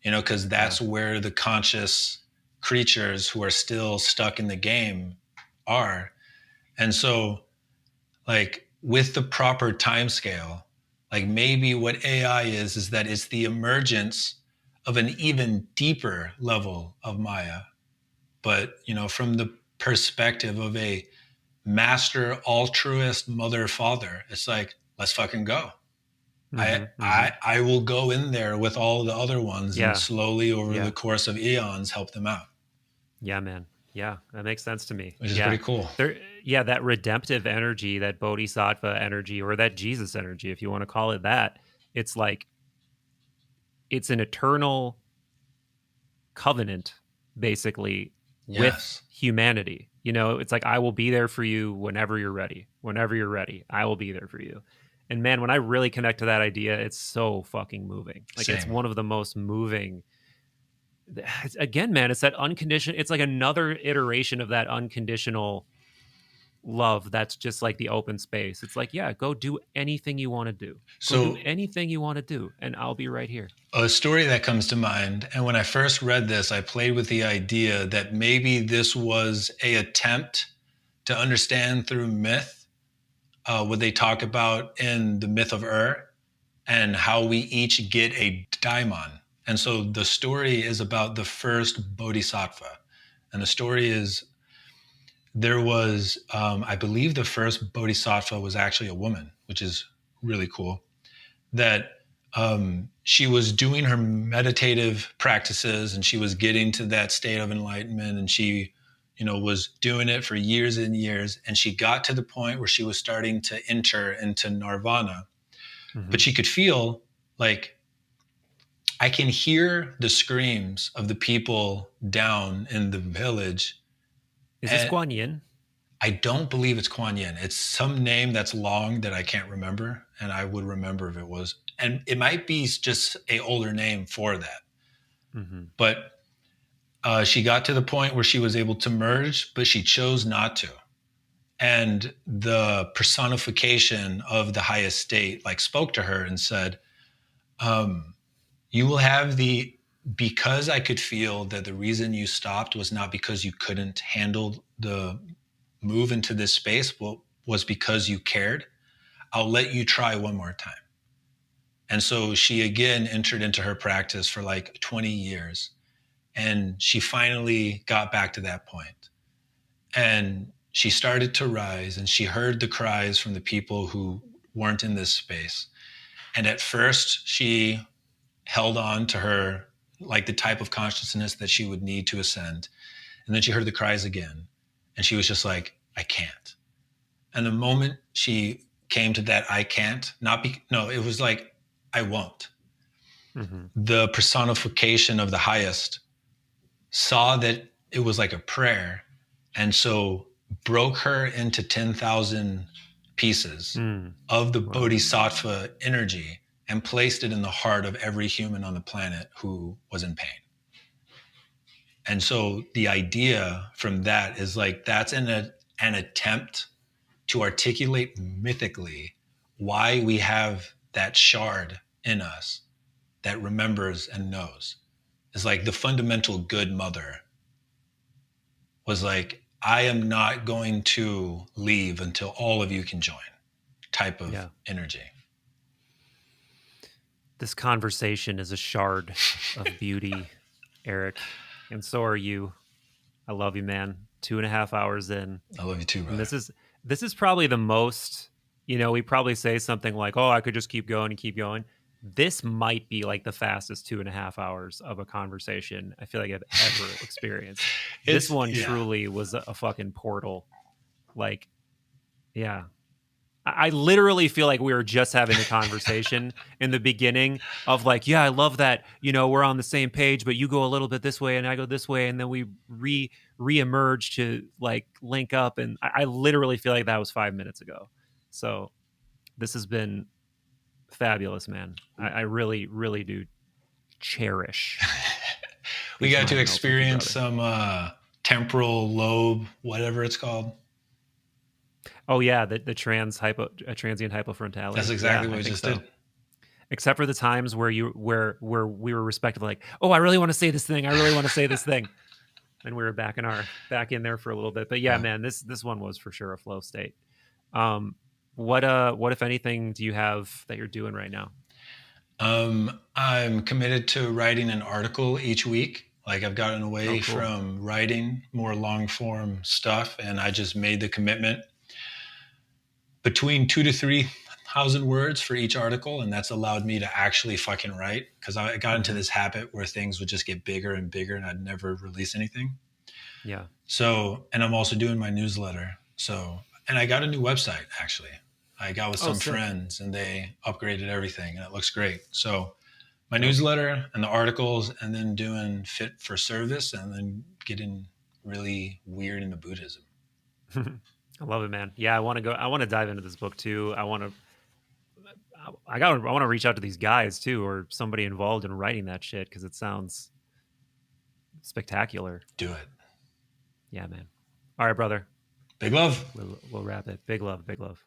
because that's where the conscious creatures who are still stuck in the game are. And so like with the proper time scale, like maybe what AI is that it's the emergence of an even deeper level of Maya. But, from the perspective of a master altruist mother father, it's like, let's fucking go. Mm-hmm, I will go in there with all the other ones and Yeah. slowly over the Yeah. course of eons help them out, Yeah, man. Yeah, that makes sense to me. which is Yeah. pretty cool. That redemptive energy, that bodhisattva energy, or that Jesus energy, if you want to call it that, it's like it's an eternal covenant, basically, with Yes. humanity. It's like I will be there for you whenever you're ready. Whenever you're ready, I will be there for you. And man, when I really connect to that idea, it's so fucking moving. Like it's Same. one of the most moving. Again, man, it's that unconditional. It's like another iteration of that unconditional love that's just like the open space. It's like, yeah, go do anything you want to do. Go do So anything you want to do, and I'll be right here. a story that comes to mind, and when I first read this, I played with the idea that maybe this was a attempt to understand through myth what they talk about in the myth of and how we each get a daimon. And so the story is about the first bodhisattva. And the story is there was, I believe the first bodhisattva was actually a woman, which is really cool. That she was doing her meditative practices and she was getting to that state of enlightenment, and she was doing it for years and years, and she got to the point where she was starting to enter into nirvana, Mm-hmm. but she could feel like, I can hear the screams of the people down in the village. Is this And Guan Yin? I don't believe it's Kuan Yin. It's some name that's long that I can't remember, and I would remember if it was. And it might be just a older name for that. Mm-hmm. But she got to the point where she was able to merge, but she chose not to. And the personification of the highest state like spoke to her and said, you will have because I could feel that the reason you stopped was not because you couldn't handle the move into this space, was because you cared. I'll let you try one more time. And so she again entered into her practice for like 20 years. And she finally got back to that point. And she started to rise, and she heard the cries from the people who weren't in this space. And at first, she held on to her, like the type of consciousness that she would need to ascend. And then she heard the cries again. And she was just like, I can't. And the moment she came to that, I can't, it was like, I won't. Mm-hmm. The personification of the highest saw that it was like a prayer, and so broke her into 10,000 pieces of the bodhisattva energy and placed it in the heart of every human on the planet who was in pain. And so the idea from that is like, that's an attempt to articulate mythically why we have that shard in us that remembers and knows. It's like the fundamental good mother was like, I am not going to leave until all of you can join, type of energy. This conversation is a shard of beauty, Eric. And so are you. I love you, man. 2.5 hours in. I love you too, brother. And this is probably the most, we probably say something like, oh, I could just keep going and keep going. This might be like the fastest 2.5 hours of a conversation I feel like I've ever experienced. This one truly was a fucking portal. Like, yeah. I literally feel like we were just having a conversation in the beginning of like, yeah, I love that, we're on the same page, but you go a little bit this way and I go this way. And then we re-emerge to like link up. And I literally feel like that was 5 minutes ago. So this has been fabulous, man. I really, really do cherish. We got to experience some temporal lobe, whatever it's called. Oh yeah, the transient hypofrontality. That's exactly what we just did. Except for the times where where we were respectively like, oh, I really want to say this thing. I really want to say this thing. And we were back in there for a little bit. But yeah, man, this one was for sure a flow state. What if anything do you have that you're doing right now? I'm committed to writing an article each week. Like I've gotten Oh, away cool. from writing more long form stuff, and I just made the commitment between 2 to 3 thousand words for each article, and that's allowed me to actually fucking write because I got into Hmm. this habit where things would just get bigger and bigger, and I'd never release anything. Yeah. So, and I'm also doing my newsletter. So, and I got a new website actually. I got with Oh, some sick. friends and they upgraded everything and it looks great. So, my Dope. newsletter and the articles, and then doing fit for service, and then getting really weird into Buddhism. I love it, man. Yeah, I want to go. I want to dive into this book too. I want to. I want to reach out to these guys too, or somebody involved in writing that shit because it sounds spectacular. Do it. Yeah, man. All right, brother. Big love. We'll wrap it. Big love. Big love.